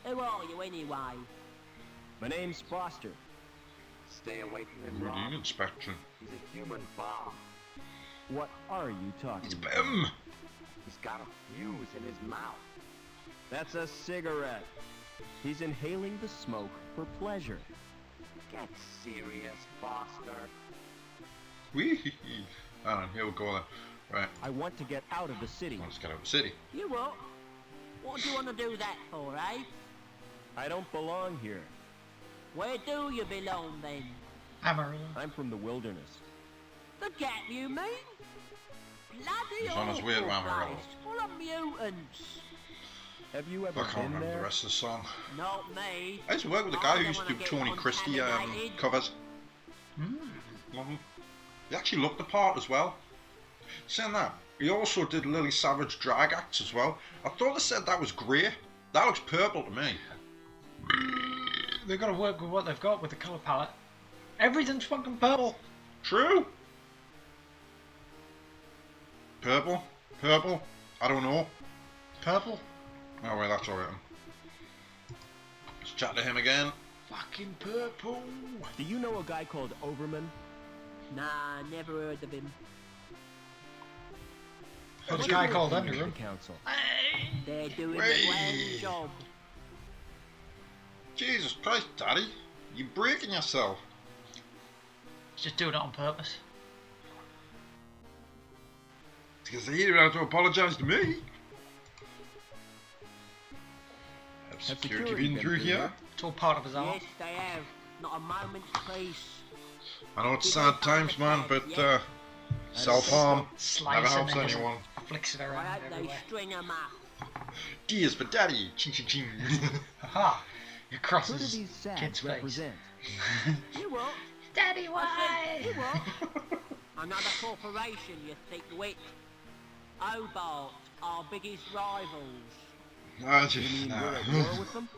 F: Who are you anyway?
C: My name's Foster.
E: Stay away from him,
A: Routine
E: Rob.
A: inspection.
E: He's a human bomb.
C: What are you talking
A: It's
C: about?
A: Bim.
E: He's got a fuse in his mouth.
C: That's a cigarette. He's inhaling the smoke for pleasure.
E: Get serious, Foster.
A: Wee. Hang on, here we go then. Right,
C: I want to get out of the city.
A: let's get out of the city.
F: You what? What do you want to do that for, eh?
C: I don't belong here.
F: Where do you belong then?
B: Amarillo.
C: I'm from the wilderness.
F: The gap, you mean? Bloody
A: He's on his way to
F: awful
A: Amarillo.
F: place, full of mutants.
C: Have you
A: I
C: ever
A: can't
C: been
A: remember the
C: there?
A: rest of the song.
F: Not me.
A: I used to work with a guy who used to do Tony Christie covers. He actually looked the part as well. Saying that, he also did Lily Savage drag acts as well. I thought they said that was grey. That looks purple to me.
B: They've got to work with what they've got with the colour palette. Everything's fucking purple.
A: True. Purple? Purple? I don't know.
B: Purple?
A: Oh well, that's alright. Let's chat to him again.
B: Fucking purple.
C: Do you know a guy called Overman?
F: Nah, never heard of him.
B: What's
A: How's
B: the guy
A: it-
B: called
C: The
B: Underground?
C: council.
F: They're doing
A: Hey.
F: a grand job.
A: Jesus Christ, Daddy. You're breaking yourself.
B: Just doing it on purpose.
A: Because you don't have to apologise to me. Have
C: Has
A: security
C: security
A: been
C: been
A: through
C: through
A: here?
C: here?
B: It's all part of his art.
F: Yes, they have. Not a moment's peace.
A: I know it's
F: Did
A: sad
F: they find
A: times,
F: the
A: man,
F: fed
A: but
F: yet?
A: self-harm never
B: Slice
A: helps
B: and then
A: anyone.
B: just flicks it
F: I
B: around
F: hope they
B: everywhere.
F: string 'em up.
A: D is for daddy. Ching ching ching.
B: Haha! It
C: Who do
B: crosses
C: these sads
B: kid's face.
C: represent?
F: You what?
B: Daddy,
F: I said, you
B: why?
F: what? Another corporation, you thick wit. Hobart, our biggest rivals.
A: Ah,
C: You
A: just,
C: mean
A: nah.
C: we're at war with them?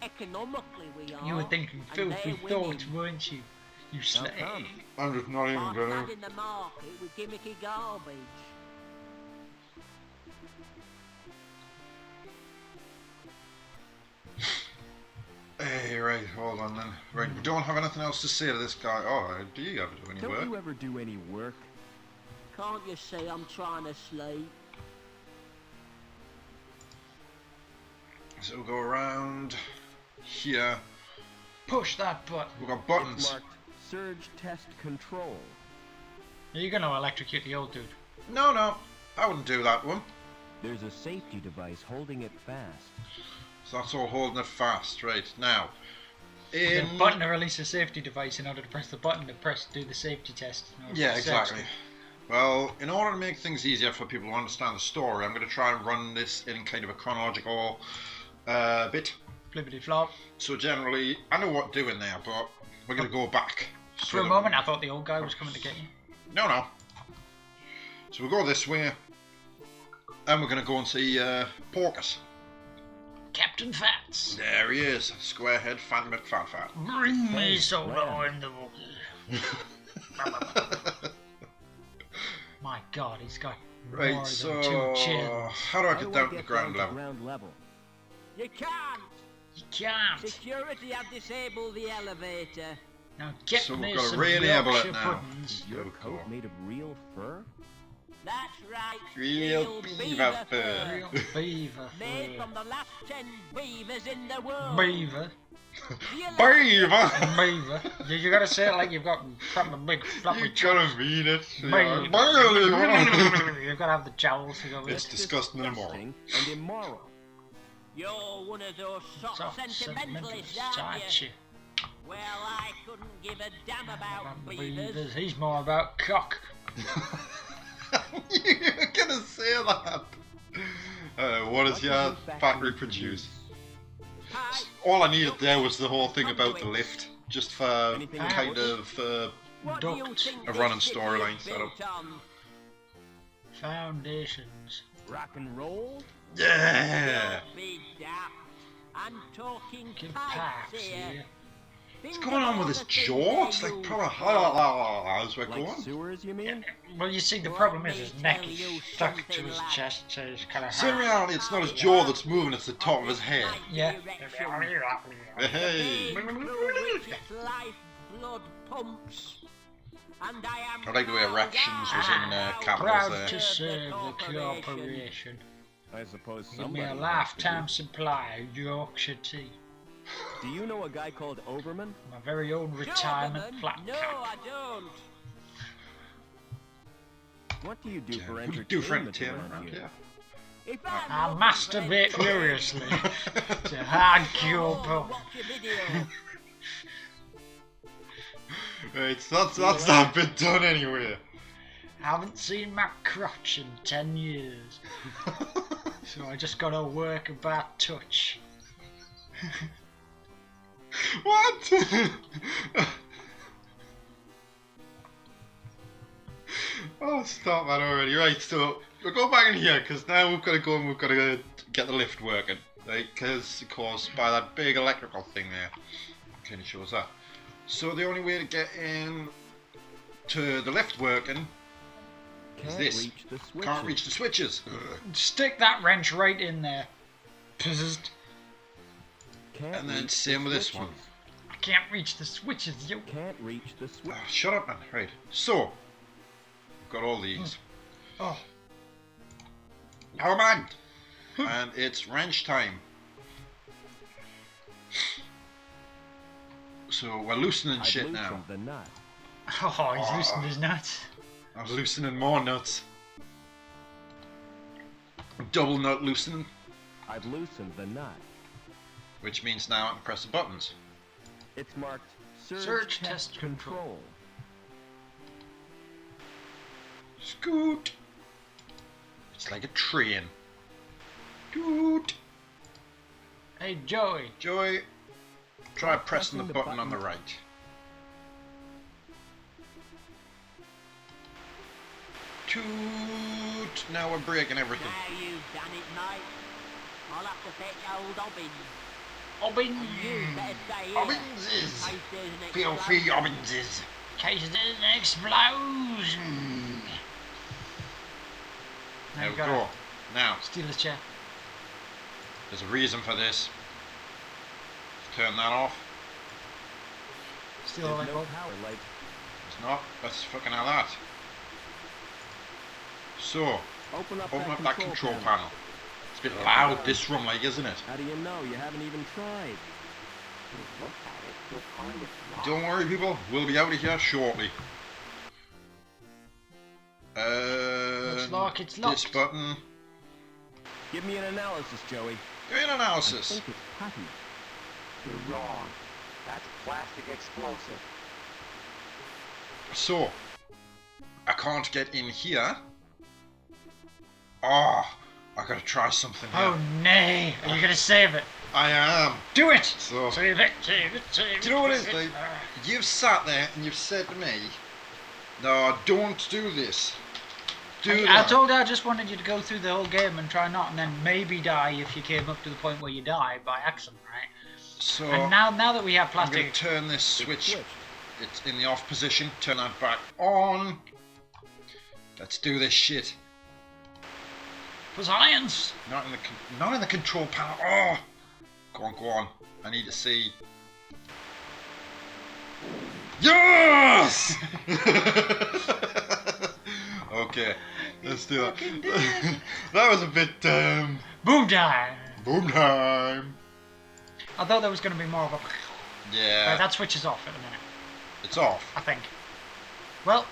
F: Economically, we are.
B: You were thinking
F: and
B: filthy
F: they're winning.
B: thoughts, weren't you? You
C: How
B: slave.
C: come?
A: I'm just not even
F: By
A: gonna.
F: flooding the market with gimmicky garbage.
A: Hey, right, hold on then. Right, we don't have anything else to say to this guy. Oh, do you ever do any
C: Don't
A: work?
C: you ever do any work?
F: Can't you see I'm trying to sleep?
A: So we'll go around here.
B: Push that button.
A: We've got
C: It's
A: buttons.
C: marked Surge Test Control.
B: Are you gonna electrocute the old dude?
A: No, no, I wouldn't do that one.
C: There's a safety device holding it fast.
A: So that's all holding it fast. Right, now.
B: The
A: In...
B: button to release a safety device in order to press the button to do the safety test. in order
A: Yeah,
B: to
A: exactly.
B: search
A: Well, in order to make things easier for people to understand the story, I'm going to try and run this in kind of a chronological bit.
B: it. Flippity flop.
A: So generally, I know what to do in there, but we're going to go back. So
B: For a
A: that-
B: moment, I thought the old guy was coming to get you.
A: No, no. So we'll go this way, and we're going to go and see Porkus.
B: Captain Fats.
A: There he is, squarehead Phantom McFatfat.
B: Bring me
C: Thanks,
B: soda
C: Ram.
B: in the water. My God, he's got more
A: Right,
B: than
A: so
B: 2 chins.
A: how do I
C: How
A: get
C: do I
A: down to the ground level?
C: ground level?
F: You can't!
B: You can't.
F: Security have disabled the elevator.
B: Now get
A: So we've
B: me
A: got to
B: some
A: re-enable it
B: Yorkshire
A: now.
B: puddings.
C: Is your coat made of real fur?
F: That's right.
A: Real beaver fur.
B: Real beaver
F: Made
B: fur.
F: from the last 10 beavers in the world.
B: Beaver.
F: The
A: Beaver!
B: Beaver. You gotta say it like you've got proper big floppy
A: You gotta mean it.
B: Beaver.
A: Beaver.
B: You've gotta have the jowls to go with
A: It's
B: it.
A: disgusting and immoral.
C: And immoral.
F: You're one of those soft
B: So
F: sentimentalists,
B: sentimentalist,
F: aren't
B: aren't
F: you?
B: you?
F: Well, I couldn't give a damn about
B: About the
F: beavers.
B: beavers. He's more about cock.
A: You're gonna say that. What does your factory produce?
F: Hi,
A: All I needed there was the whole thing about the lift, just for
C: Anything
A: kind
C: else?
A: of
F: what do you
B: duct.
F: think
A: A
F: this
A: running
F: city
A: storyline
F: is
A: set up.
F: built on?
B: Foundations.
C: Rock and roll?
A: yeah.
F: Don't be daft. I'm talking
B: Give
F: pipes
B: pipes
F: here.
B: here.
A: What's
F: Think
A: going
F: of
A: on with
F: all
A: his
F: the things
A: jaw? It's
F: they
A: like
F: use
A: proper
F: for.
A: as we're
C: Like
A: going.
C: sewers, you mean?
B: Well, you see, the
F: Let
B: problem
F: me
B: is his neck
F: tell
B: is
F: you
B: stuck to
F: something,
B: his
F: lad.
B: chest, so he's kind of
A: So in reality, it's not his jaw that's moving; it's the top of his head.
B: Yeah.
A: Hey.
F: Vein through which its lifeblood pumps. And I am
A: I like the way
F: proud
A: erections was in
F: I
A: capitals
B: Proud
A: there.
B: to serve the
F: corporation.
B: corporation.
C: I suppose
B: Give me
C: somebody
B: a
C: has to
B: lifetime supply of Yorkshire tea.
C: Do you know a guy called Overman?
B: My very own retirement
F: Doberman?
B: flat
F: No,
B: cap.
F: I don't.
C: What do you do
A: Yeah,
C: for
A: what do you
C: entertainment
A: do for entertainment
C: around
A: around
C: here?
A: here?
F: If I'm
B: I
F: looking
B: masturbate
F: for
B: furiously
F: entertainment,
B: to
F: I'll
B: hardcore porn.
F: watch a video.
A: Right, so that's that bit done anyway.
B: Haven't seen my crotch in 10 years, so I just gotta work about touch.
A: What? Oh, stop that already. Right, so we'll go back in here because now we've got to go and we've got to get the lift working. Right, because of course by that big electrical thing there, kind of shows that. So the only way to get in to the lift working is this.
C: Reach the switches.
A: Can't reach the switches.
B: Stick that wrench right in there. Pizzed.
C: Can't
A: And then
C: reach
A: same
C: the
A: with this one.
C: switches.
B: I can't reach the switches, yo.
C: Can't reach the switch.
A: Oh, shut up, man. Right. So, got all these.
B: Oh,
A: Oh man! And it's wrench time. So we're loosening
C: I've
A: shit now.
C: loosened the nut.
B: oh, he's loosened his nuts.
A: I'm loosening more nuts. Double nut loosening.
C: I've loosened the nut.
A: which means now I can press the buttons.
C: It's marked
B: Surge test control.
A: Scoot. It's like a train. Doot.
B: Hey, Joey.
A: Joy, try pressing the button on the right. Toot. Now we're breaking everything.
F: Now you've done it, mate. I'll have to fetch old Obbins.
B: Obbins.
F: You better stay here.
A: Obbinses.
F: In case there's an
A: Feel
F: explosion.
A: free, Obbinses.
B: In case there's an explosion. Now
A: There
B: you
A: we
B: gotta
A: go. Now,
B: steal his chair.
A: there's a reason for this. Turn that off.
B: Steal the light
C: no
B: bulb.
C: power, like
A: It's not. Let's fucking have that. So,
C: open up
A: open
C: that
A: up that control panel. It's a bit loud, this room, like, isn't it?
C: How do you know? You haven't even tried.
E: Look at it, you'll find it.
A: Don't worry, people. We'll be out of here shortly.
B: Looks like it's locked.
A: This button.
C: Give me an analysis, Joey.
A: Do an
C: I
A: analysis.
C: think it's putty.
E: You're wrong. That's plastic explosive.
A: So, I can't get in here. Oh, I gotta try something here.
B: Oh, nay. Are you going to save it?
A: I am.
B: Do it!
A: So,
B: Save it, save it, save it.
A: do you know what it is,
B: save
A: like?
B: Ah.
A: You've sat there and you've said to me, no, don't do this. Do
B: I
A: that.
B: told you I just wanted you to go through the whole game and try not, and then maybe die if you came up to the point where you die by accident, right?
A: So,
B: And now that we have
A: I'm going
B: plastic,
A: to turn this switch.
C: Switched.
A: It's in the off position. Turn that back on. Let's do this shit.
B: for science.
A: Not in the control panel. Oh, go on. I need to see. Yes. Okay, let's do that. That was a bit
B: Boom time.
A: boom time.
B: I thought there was going to be more of a.
A: Yeah,
B: That switches off in a minute,
A: it's off.
B: I think. Well,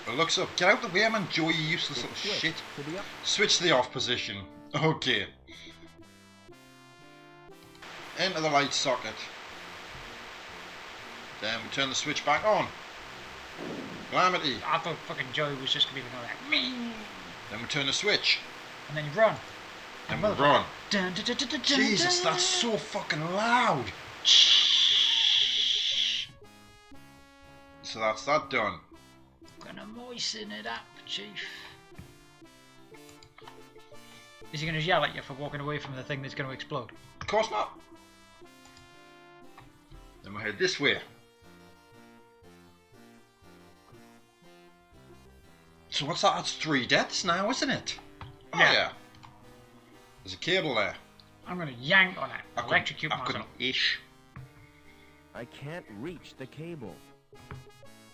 A: It looks up. Get out the way, man, Joey, you useless little
C: Switch
A: shit.
C: to the up.
A: Switch to the off position. Okay. Enter the light socket. Then we turn the switch back on. Calamity.
B: I thought fucking Joey was just going to be going like, me,
A: Then we turn the switch.
B: and then you run.
A: Then we run.
B: Dun, dun, dun, dun, dun,
A: Jesus,
B: dun.
A: that's so fucking loud. So that's that done.
B: Gonna moisten it up, Chief. Is he gonna yell at you for walking away from the thing that's gonna explode?
A: Of course not. Then we head this way. So what's that? That's 3 deaths now, isn't it? Oh
B: Yeah.
A: yeah. There's a cable there.
B: I'm gonna yank on it.
A: I
B: Electrocute
A: couldn't
B: myself.
A: ish.
C: I can't reach the cable.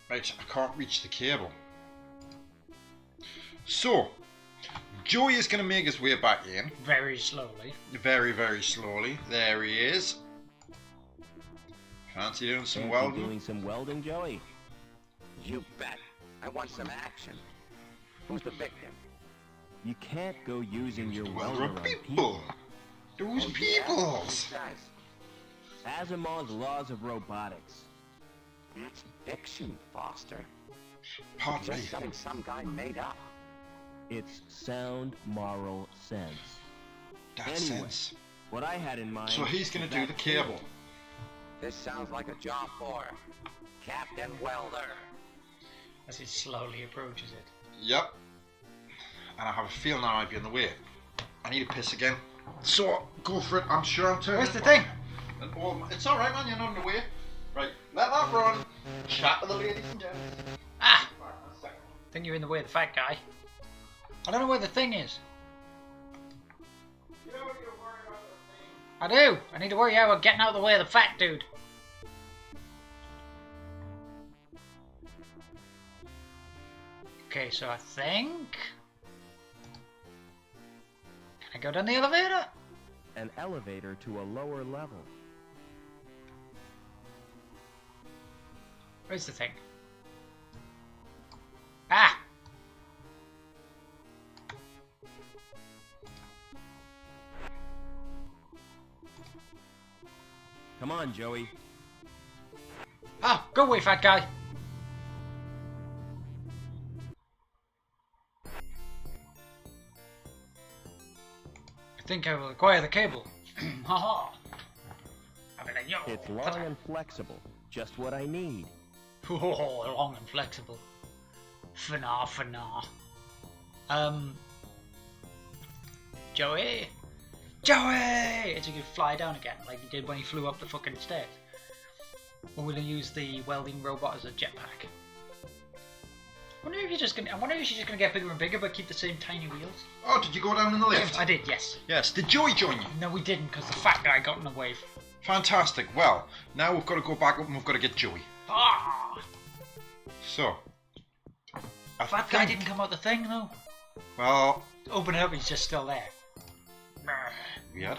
A: Right, I can't reach the cable. So, Joey is going to make his way back in.
B: Very slowly.
A: Very, very slowly. There he is. Fancy doing some
C: Fancy
A: welding?
C: doing some welding, Joey?
E: You bet. I want some action. Who's the victim?
C: You can't go using your
A: Well,
C: welder
A: there
C: on
A: are
C: people.
A: people. Those
E: Oh, yeah?
A: peoples.
E: Guys,
C: Asimov's laws of robotics.
E: that's fiction, Foster.
A: Pardon me.
E: Just something some guy made up.
C: It's sound moral sense.
A: That
C: Anyway.
A: sense.
C: What I had in mind.
A: So he's going
C: was
A: to do
C: that
A: the cable.
E: This sounds like a job for Captain Welder.
B: As he slowly approaches it.
A: Yep. And I have a feeling I might be in the way. I need a piss again. So, go for it. I'm sure I'm turning.
B: Where's the thing?
A: And it's alright, man. You're not in the way. Right, let that run. Chat with the ladies and gents.
B: Ah!
A: Right, one second.
B: Think you're in the way of the fat guy. I don't know where the thing is.
A: You don't need to worry about the thing.
B: I do! I need to worry about getting out of the way of the fat dude. Okay, so I think... Can I go down the elevator?
C: An elevator to a lower level.
B: Where's the thing? Ah!
C: Come on, Joey.
B: Ah, go away, fat guy. I think I will acquire the cable. Haha. I mean, yo.
C: It's long and flexible. Just what I need.
B: Oh, long and flexible. Fana. Joey! It's a good fly down again, like he did when he flew up the fucking stairs. Or will he use the welding robot as a jetpack? I wonder if she's just gonna get bigger and bigger but keep the same tiny wheels.
A: Oh, did you go down in the lift?
B: I did, yes.
A: Yes. Did Joey join you?
B: No, we didn't, because the fat guy got in the way.
A: Fantastic. Well, now we've got to go back up and we've got to get Joey.
B: Ah!
A: So.
B: Fat guy didn't come out the thing, though.
A: Well.
B: Open it up, he's just still there.
A: Weird.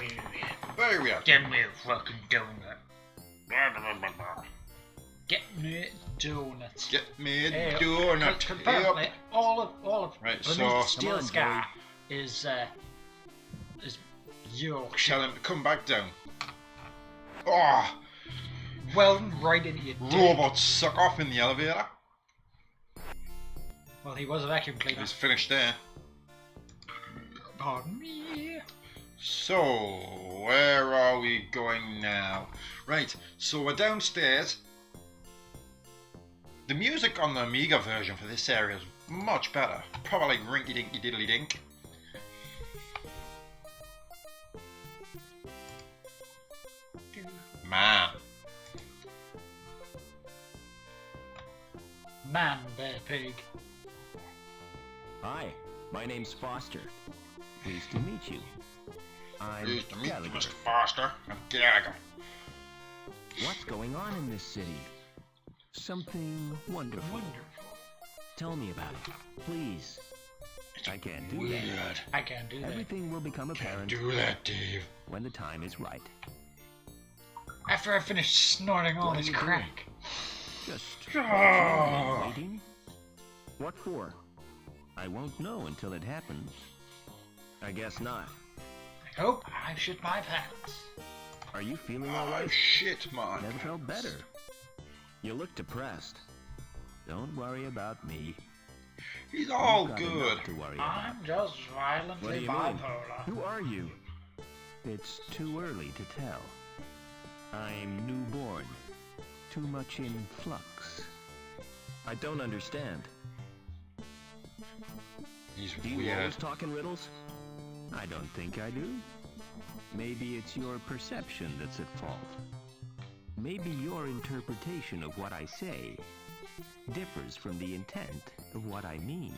A: Very weird.
B: Get me a fucking donut. Get me a donut.
A: Get me a donut.
B: Apparently, all of
A: right,
B: beneath
A: so
B: Steel Sky is Yorkshire.
A: Tell him to come back down. Oh,
B: Well, right into your dick.
A: robots suck off in the elevator.
B: Well, he was a vacuum cleaner.
A: He's finished there.
B: Pardon me.
A: So, where are we going now? Right, so we're downstairs. The music on the Amiga version for this area is much better. Probably like Rinky Dinky Diddly Dink. Man.
B: Man, bear, pig.
C: Hi, my name's Foster. Pleased to meet you. I'm
A: Pleased to meet you,
C: Gallagher.
A: Mr. Foster. I'm Gallagher.
C: What's going on in this city? Something wonderful. Tell me about it, please. I can't do that.
A: Weird.
B: I can't do that.
C: Everything will become apparent
A: Do that, Dave.
C: when the time is right.
B: After I finish snorting all
C: What are
B: this
C: you
B: crack.
C: Just
A: Ah.
C: waiting. What for? I won't know until it happens. I guess not.
B: I hope I shit my pants.
C: Are you feeling all
A: Oh,
C: right?
A: shit, man.
C: Never felt better. You look depressed. Don't worry about me.
A: He's all
C: You've got
A: good.
C: enough to worry about.
B: I'm just
C: What do
B: violently
C: you mean?
B: bipolar.
C: Who are you? It's too early to tell. I'm newborn. Too much in flux. I don't understand.
A: He's
C: Do you
A: weird.
C: always talk in riddles? I don't think I do. Maybe it's your perception that's at fault. Maybe your interpretation of what I say differs from the intent of what I mean.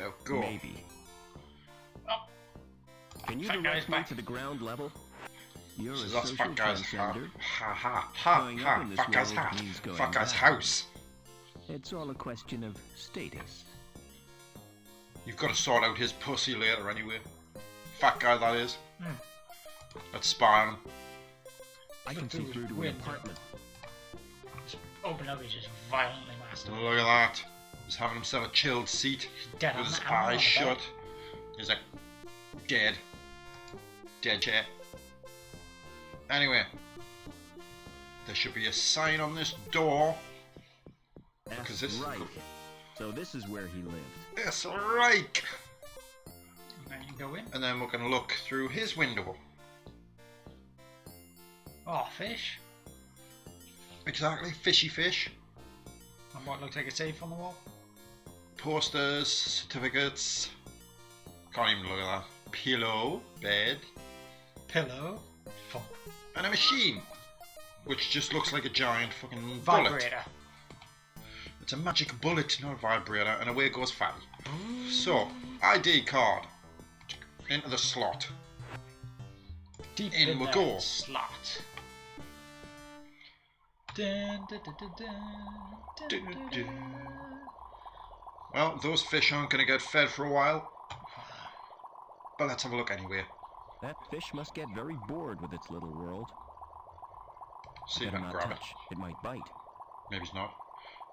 A: Oh, go.
C: Maybe.
B: Oh.
C: Can you
B: Fat
C: direct
B: guy's
C: me
B: back.
C: to the ground level? You're
A: So
C: a
A: that's
C: social
A: fat guy's ha
C: transcender.
A: ha.
C: Going up in this
A: Fat guy's
C: world
A: hat.
C: means going
A: Fat guy's
C: down.
A: house.
C: It's all a question of status.
A: You've got to sort out his pussy later anyway. Fat guy that is.
B: Hmm.
A: Let's spy on him.
C: I can see
B: Through
C: through to an
B: window.
C: apartment.
B: Open up, he's just violently masturbating.
A: Look at that. He's having himself a chilled seat
B: Dead
A: with
B: on
A: his
B: the- on the
A: eyes
B: bed.
A: shut. He's like dead. Dead chair. Anyway. There should be a sign on this door.
C: That's
A: this-
C: right. So this is where he lived.
A: That's right.
B: And then you go in.
A: And then we can look through his window.
B: Oh, fish.
A: Exactly. Fishy fish.
B: And what looks like a safe on the wall.
A: Posters, certificates. Can't even look at that. Pillow, bed,
B: Pillow. Funk.
A: and a machine, which just looks like a giant fucking bullet.
B: Vibrator.
A: It's a magic bullet, not a vibrator, and away goes Fatty. So, ID card into the slot.
B: Deep
A: In
B: in
A: we
B: the
A: go.
B: slot. Dun, dun, dun, dun, dun, dun, dun, dun.
A: Well, those fish aren't going to get fed for a while, but let's have a look anyway.
C: That fish must get very bored with its little world.
A: See if I
C: Better
A: can
C: not
A: grab it.
C: touch. It might bite.
A: Maybe it's not.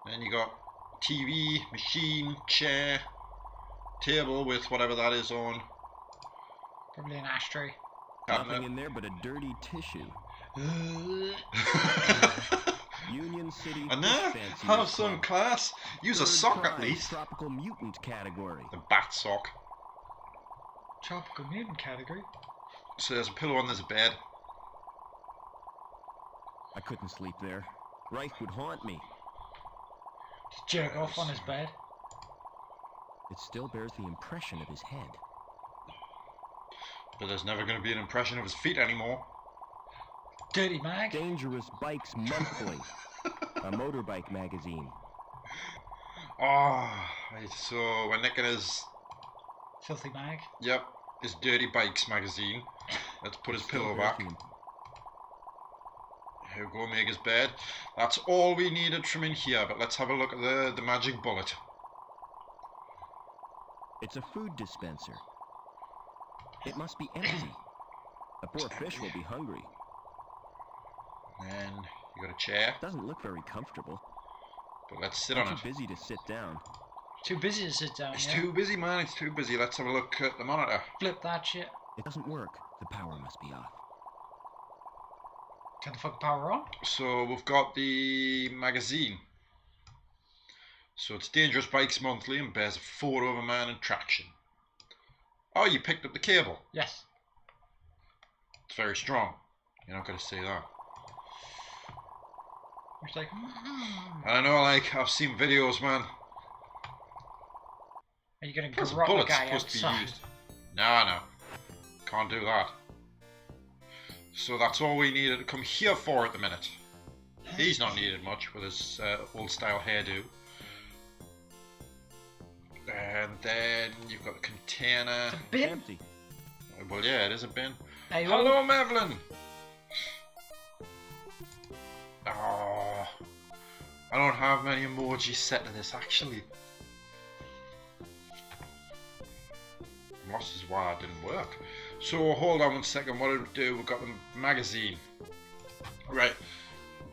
A: Then you got TV, machine, chair, table with whatever that is on.
B: Probably an ashtray.
C: Nothing
A: Cabinet.
C: in there but a dirty tissue. Union City.
A: And
C: Fish
A: there,
C: Fanciers
A: have some
C: Club.
A: class. Use a
C: Third
A: sock at
C: prize,
A: least.
C: Tropical mutant category.
A: The bat sock.
B: Tropical mutant category.
A: So there's a pillow and there's a bed.
C: I couldn't sleep there. Rife would haunt me.
B: Just jerk off on his bed.
C: It still bears the impression of his head.
A: But there's never going to be an impression of his feet anymore.
B: Dirty mag.
C: Dangerous Bikes Monthly, a motorbike magazine.
A: Oh, right, so we're nicking his,
B: Filthy mag.
A: yep, his Dirty Bikes magazine. Let's put his
C: Still
A: pillow
C: bears
A: back.
C: the
A: Here we go, make his bed. That's all we needed from in here, but let's have a look at the magic bullet.
C: It's a food dispenser. It must be empty. The poor fish will be hungry.
A: And you got a chair,
C: Doesn't look very comfortable.
A: but let's sit on
C: I'm
A: it.
C: too busy to sit down.
B: Too busy to sit down.
A: It's
B: Yeah?
A: too busy, man, it's too busy. Let's have a look at the monitor.
B: Flip that shit.
C: It doesn't work. The power must be off.
B: Turn the fucking power on.
A: So we've got the magazine. So it's Dangerous Bikes Monthly and bears a photo of a man in traction. Oh, you picked up the cable.
B: Yes.
A: It's very strong. You're not going to say that.
B: It's like.
A: And I know, like, I've seen videos, man.
B: Are you gonna
A: Because
B: garrot the
A: bullets
B: guy
A: supposed to be
B: outside?
A: used. No. Can't do that. So that's all we needed to come here for at the minute. He's not needed much with his old style hairdo. And then you've got the container.
B: It's a bin.
C: Empty.
A: Well, yeah, it is a bin.
B: Hey,
A: Hello, Mevlin! Oh, I don't have many emojis set to this, actually. Lost is why it didn't work. So, hold on one second, what did we do? We've got the magazine. Right,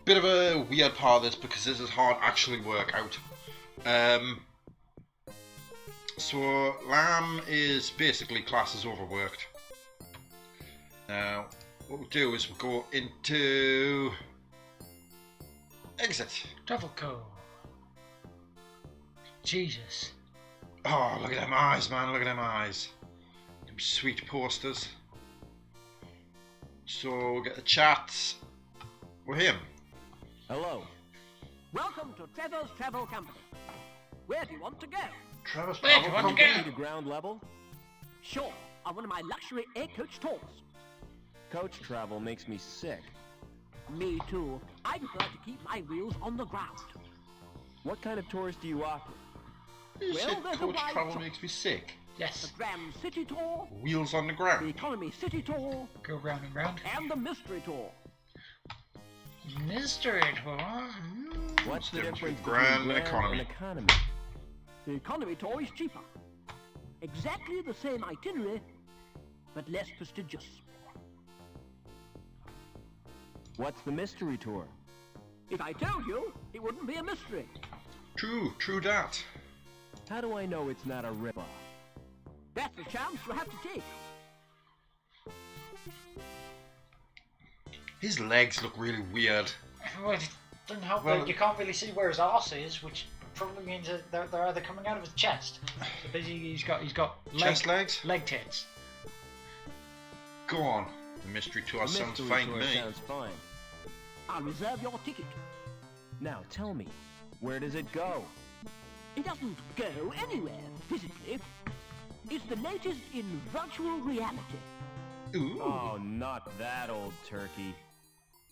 A: bit of a weird part of this because this is hard to actually work out. So, Lamb is basically classed as overworked. Now, what we'll do is we'll go into exit.
B: Travel code. Jesus.
A: Oh, look at them eyes, man, look at them eyes. Them sweet posters. So, we'll get the chat with him.
F: Hello. Welcome to Trevor's Travel Company. Where do you want to go?
A: Travis,
B: Where do you want to go?
C: To ground level?
F: Sure, on one of my luxury air coach tours.
C: Coach travel makes me sick.
F: Me too. I prefer to keep my wheels on the ground.
C: What kind of tours do you offer?
A: You
F: Well,
A: said
F: there's a
A: coach
F: wide
A: travel
F: choice.
A: makes me sick.
F: The
B: Yes.
F: Grand City Tour,
A: Wheels on the
F: the
A: ground.
F: Economy City Tour,
B: Go round and round.
F: and the Mystery Tour.
B: Mystery tour.
C: What's the
A: difference
C: difference
A: between grand
C: between
A: and
C: grand
A: economy?
C: and economy?
F: The Economy Tour is cheaper. Exactly the same itinerary, but less prestigious.
C: What's the mystery tour?
F: If I told you, it wouldn't be a mystery.
A: True that.
C: How do I know it's not a ripoff?
F: That's the chance you have to take.
A: His legs look really weird.
B: Well, it doesn't help
A: Well-
B: that you can't really see where his arse is, which probably means that they're either coming out of his chest. So basically, he's got
A: Chest legs?
B: leg tits.
A: Go on. The mystery tour
C: The
A: sounds
C: mystery
A: fine to
C: tour
A: me.
C: sounds fine.
F: I'll reserve your ticket.
C: Now tell me, where does it go?
F: It doesn't go anywhere physically. It's the latest in virtual reality.
A: Ooh.
C: Oh, not that old turkey.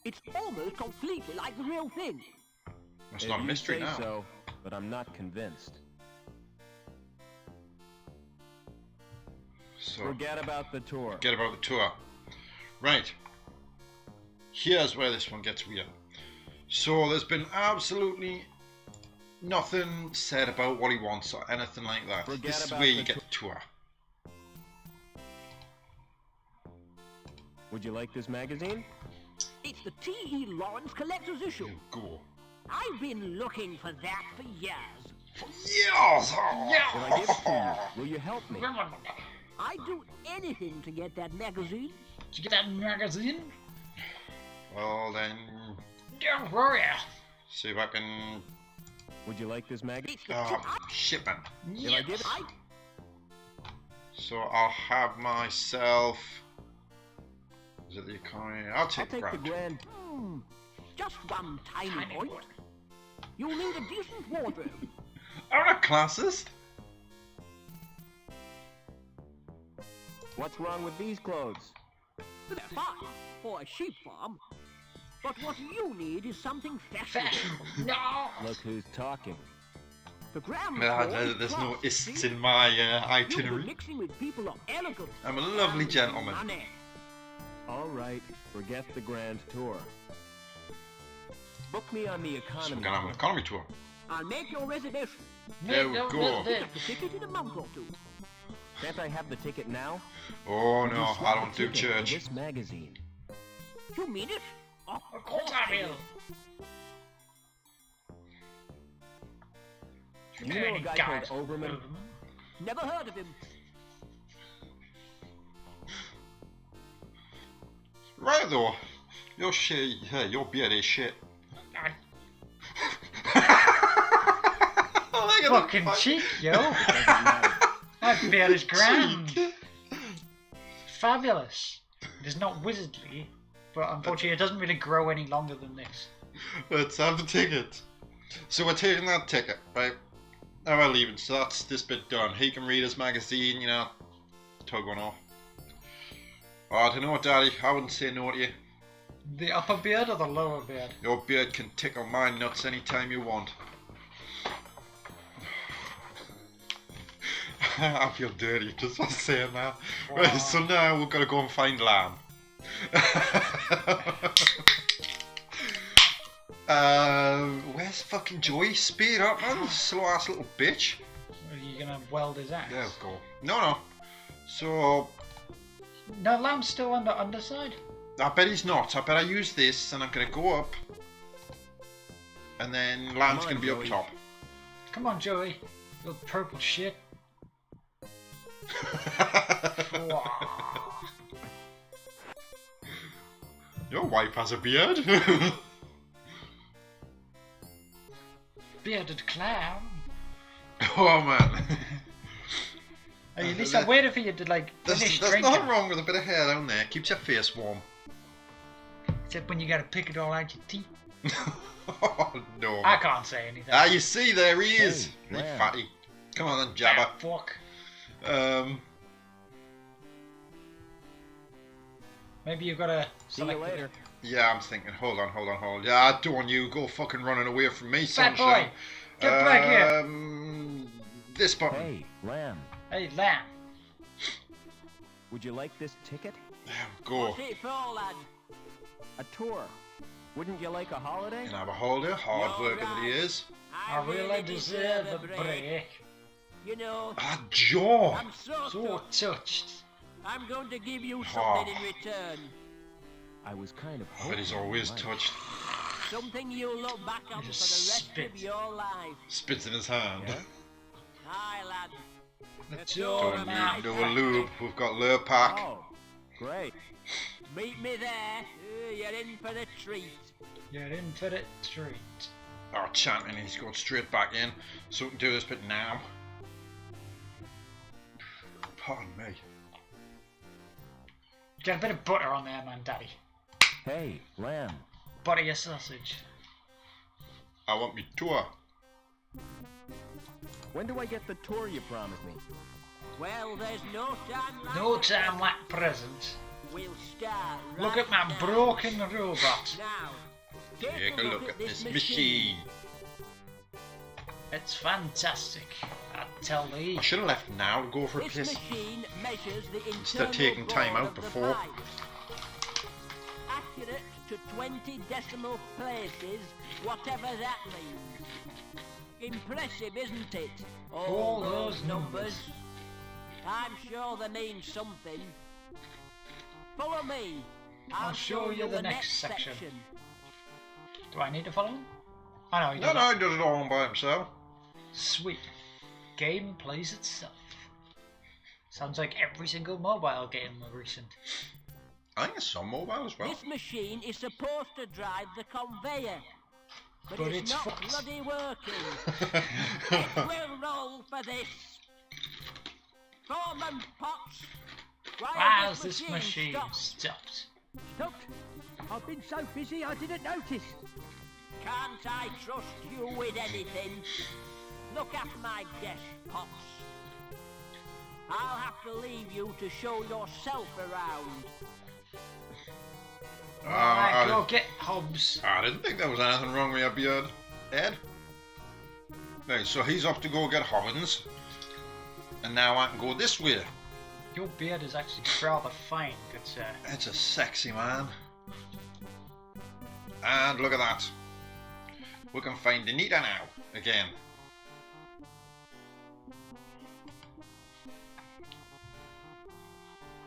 F: It's almost completely like the real thing.
A: It's
C: If
A: not a
C: you
A: mystery
C: say
A: now.
C: so, but I'm not convinced.
A: So,
C: Forget about the tour.
A: forget about the tour. Right. Here's where this one gets weird. So there's been absolutely nothing said about what he wants or anything like that.
C: Forget
A: This is
C: about
A: where
C: the
A: you get the tour.
C: Would you like this magazine?
F: It's the T.E. Lawrence Collector's Issue.
A: You go.
F: I've been looking for that for years.
A: Yes!
C: If I give it to you, will you help me?
F: I'd do anything to get that magazine.
B: Did you get that magazine?
A: Well then,
B: Don't worry.
A: see if I can.
F: Would you like this magazine?
A: Oh, shit, man.
F: If I give it,
A: So I'll have myself. Is it the economy? I'll
F: I'll
A: take the
F: take the
A: grand.
F: grand. Just one tiny point. You'll need a decent wardrobe.
A: I'm not classist.
F: What's wrong with these clothes?
I: They're fine for a sheep farm. But what you need is something fashionable.
B: No.
F: Look who's talking.
I: The grammar
A: There's no ists in my itinerary.
I: mixing with people of elegance.
A: I'm a lovely
I: and
A: gentleman.
I: money.
F: All right, forget the grand tour. Book me on the
A: So
F: economy.
A: we're gonna have an economy tour.
I: I'll make your reservation.
A: There we go.
I: Get the ticket in a month or two.
F: Can't I have the ticket now?
A: Oh
F: You
A: no,
F: swap
A: I
F: the
A: don't do
F: ticket for
A: church.
F: This magazine.
I: You mean it?
B: Of course I will.
F: You know a guy called Overman?
I: Never heard of him.
A: Right though, your shit, your beard is shit. Look at
B: Fucking
A: the
B: cheek, yo. That beard is grand.
A: cheek.
B: Fabulous. It is not wizardly, but unfortunately it doesn't really grow any longer than this.
A: Let's have the ticket. So we're taking that ticket, right? Now we're leaving, so that's this bit done. He can read his magazine, you know, tug one off. Oh, I don't know, Daddy, I wouldn't say no to you.
B: The upper beard or the lower beard?
A: Your beard can tickle my nuts anytime you want. I feel dirty just for saying that.
B: Wow.
A: Right, so now we've got to go and find lamb. Where's fucking Joey? Speed up, man, slow ass little bitch.
B: Are you gonna weld his axe?
A: There we go. No. So,
B: No, lamb's still on the underside.
A: I bet he's not. I bet I use this and I'm going to go up. And then lamb's going to be up top.
B: Come on, Joey. Little purple shit.
A: Your wife has a beard.
B: Bearded clown.
A: Oh man.
B: Hey, at least I waited for you to like finish
A: There's
B: drinking.
A: nothing wrong with a bit of hair down there. Keeps your face warm.
B: Except when you gotta pick it all out your teeth.
A: Oh no.
B: I can't say anything.
A: Ah, you see, there he is.
F: Hey,
A: Hey,
F: Lamb.
A: fatty. Come on then, Jabba.
B: Ah, fuck. Maybe you've gotta
F: See you
B: select it.
F: later.
A: Yeah, I'm thinking. Hold on. Yeah, don't you go fucking running away from me,
B: Fat
A: sunshine.
B: boy, get back here.
A: This button.
F: Hey, Lamb.
B: Hey, lamb.
F: Would you like this ticket?
A: There we go.
I: What's it for, lad?
F: A tour. Wouldn't you like a holiday?
A: Can I have a holiday? Hard
I: You're
A: working that he
I: right.
A: is.
B: I really deserve a break.
I: You know,
A: Ah, jaw.
I: I'm so
B: So
I: touched.
B: touched.
I: I'm going to give you something in return.
F: I was kind of
A: I
F: hoping
A: bet he's always
F: you might.
A: touched.
I: Something you'll look back on for the
B: Just
I: rest
B: spit.
I: of your life.
A: Spits in his hand.
F: Yeah?
I: Aye, lad.
B: That's
A: Don't
B: your man.
A: need no lube. We've got lure pack.
F: Oh, great.
I: Meet me there. You're in for the treat.
B: You're in for the treat.
A: Oh, champion, he's going straight back in. So we can do this bit now. Pardon me.
B: Get a bit of butter on there, man, daddy.
F: Hey, Lamb.
B: Butter your sausage.
A: I want me tour.
F: When do I get the tour you promised me?
I: Well, there's no time like
B: No
I: the
B: time
I: present.
B: like present.
I: We'll start
B: Look
I: right
B: at my
I: now.
B: broken robot.
I: Now,
A: Take a look at this machine.
B: It's fantastic. I tell thee.
A: I should have left now to go for a
I: This
A: piss.
I: machine measures the
A: Instead of
I: internal
A: taking time
I: bore
A: out
I: of the
A: before.
I: pipe. Accurate to 20 decimal places, whatever that means. Impressive, isn't it?
B: All those numbers.
I: I'm sure they mean something. Follow me.
B: I'll show you the next section. Do I need to follow him? I know he
A: No,
B: doesn't.
A: no, he does it all by himself.
B: Sweet. Game plays itself. Sounds like every single mobile game of recent.
A: I think it's some mobile as well.
I: This machine is supposed to drive the conveyor. But
B: But
I: it's
B: it's
I: not
B: fucked.
I: bloody working. It will roll for this. Foreman Potts. Why
B: Why
I: has
B: has this machine stopped?
F: Stopped. I've been so busy I didn't notice.
I: Can't I trust you with anything? Look at my desk, Potts. I'll have to leave you to show yourself around.
B: Alright, go get Hobbs.
A: I didn't think there was anything wrong with your beard, Ed. Right, so he's off to go get Hobbins. And now I can go this way.
B: Your beard is actually rather fine, good sir.
A: It's a sexy man. And look at that. We can find Anita now, again.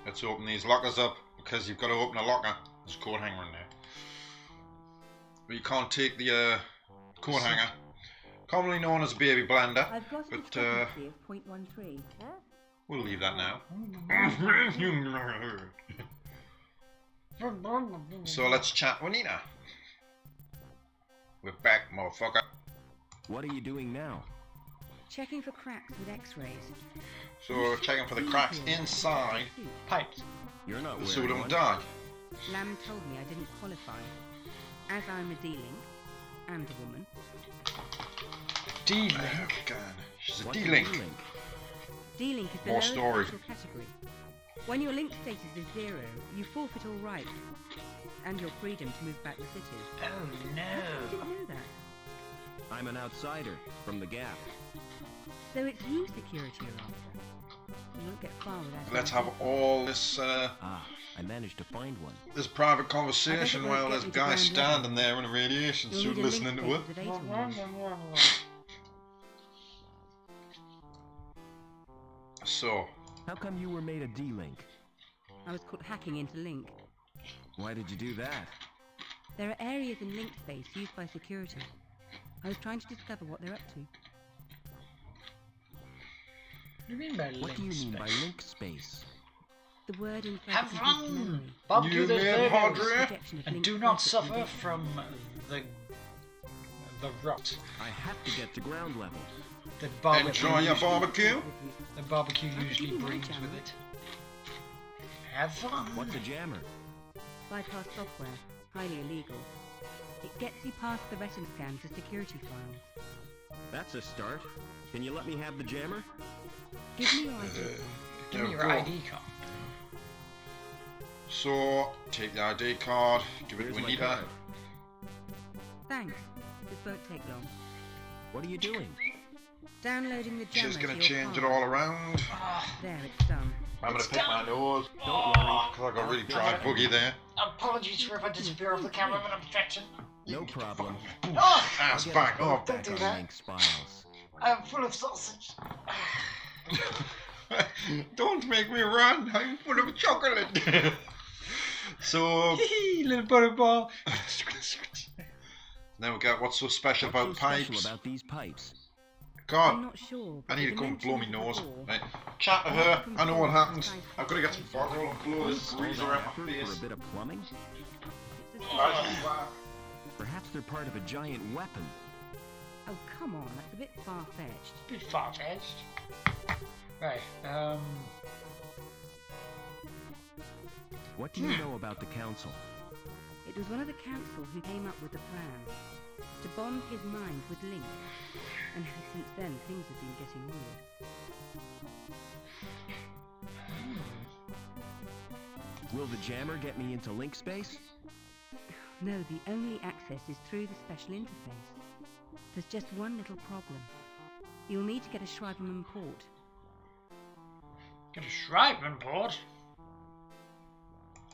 A: Let's open these lockers up, because you've got to open a locker. There's a coat hanger in there. But you can't take the coat hanger, commonly known as a baby blender,
H: I've got a
A: but
H: discrepancy of 0.13.
A: we'll leave that now. So let's chat with Nina. We're back, motherfucker.
C: What are you doing now?
H: Checking for cracks with x-rays.
A: So we're checking for the cracks inside,
B: Pipes.
C: You're not
A: so we
C: wearing
A: don't
C: one.
A: die.
H: Lamb told me I didn't qualify. As I'm a D-Link and a woman.
B: D-Link.
A: God, she's a
C: What's a
A: D-Link.
C: D-Link?
H: D-Link is the
A: More
H: lowest
A: story.
H: social category. When your link status is 0, you forfeit all rights and your freedom to move back the city.
B: Oh
H: I
B: no.
H: didn't know that.
C: I'm an outsider from the Gap.
H: So it's you security you're after. You won't get far without.
A: Let's have all this
C: Ah, I managed to find one.
A: this private conversation
H: won't
A: while
H: get
A: there's
H: you to
A: guy
H: ground
A: standing there in a radiation
H: You'll
A: suit
H: need a link
A: listening to it.
H: status of 8 or more.
A: So,
C: How come you were made a D-Link?
H: I was caught hacking into Link.
C: Why did you do that?
H: There are areas in Link space used by security. I was trying to discover what they're up to.
B: What do you mean by
C: What do you
B: link
C: mean by
B: space?
C: link space?
H: The word in
B: Have
H: focus
B: fun!
H: memory.
B: Bob,
A: You
B: do those
A: man,
B: burgers.
A: Padre.
H: Projection of
B: And
H: Link
B: do not
H: focus
B: suffer
H: condition.
B: from the rot.
C: I have to get to ground level.
B: The barbecue.
A: enjoy your barbecue.
B: The barbecue
H: I could
B: usually
H: give you my
B: brings
H: jammer.
B: with it. Have fun.
C: What's a jammer?
H: Bypass software. Highly illegal. It gets you past the retina scan for security files.
C: That's a start. Can you let me have the jammer?
H: Give me your ID.
B: Give
A: There
B: me
A: we
B: your
A: go.
B: ID card.
A: So, take the ID card, give it
C: Here's
A: to
C: my
A: Anita.
C: card.
H: Thanks. This won't take long.
C: What are you doing?
H: Downloading the jammer
A: She's gonna
H: to your
A: change it
H: card.
A: all around.
H: There, it's done.
A: I'm gonna
B: It's
A: pick my
B: done.
A: nose.
C: Don't worry.
A: Cause I got a really dry boogie there.
B: Apologies for if I disappear off the camera when I'm stretching.
C: No problem.
B: Oh,
A: Ass
C: I'll get
A: back
C: us both
A: up.
C: back
B: do
C: on
B: that.
C: Link's files.
B: I'm full of sausage.
A: Don't make me run. I'm full of chocolate. So
B: Little butterball.
A: then we got what's so special
C: What's so
A: about
C: special
A: pipes.
C: about these pipes?
H: I'm
A: God,
H: not sure.
A: I
H: but
A: need
H: the
A: to go and blow my
H: dimensions
A: nose.
H: of the ball-
A: Right. Chat to her. I know what happens. I've got to get some bottle and blow this
C: All
A: breeze
C: that
A: around
C: effort
A: my
C: for a
A: face.
C: bit of plumbing?
H: It's a-
C: Perhaps they're part of a giant weapon.
H: Oh, come on. That's a bit far-fetched.
B: Bit far-fetched. Right,
C: What do you know about the council?
H: It was one of the council who came up with the plan to bond his mind with Link. And since then, things have been getting weird.
C: Will the jammer get me into link space?
H: No, the only access is through the special interface. There's just one little problem. You'll need to get a Schreiberman port.
B: get a Schreiben port.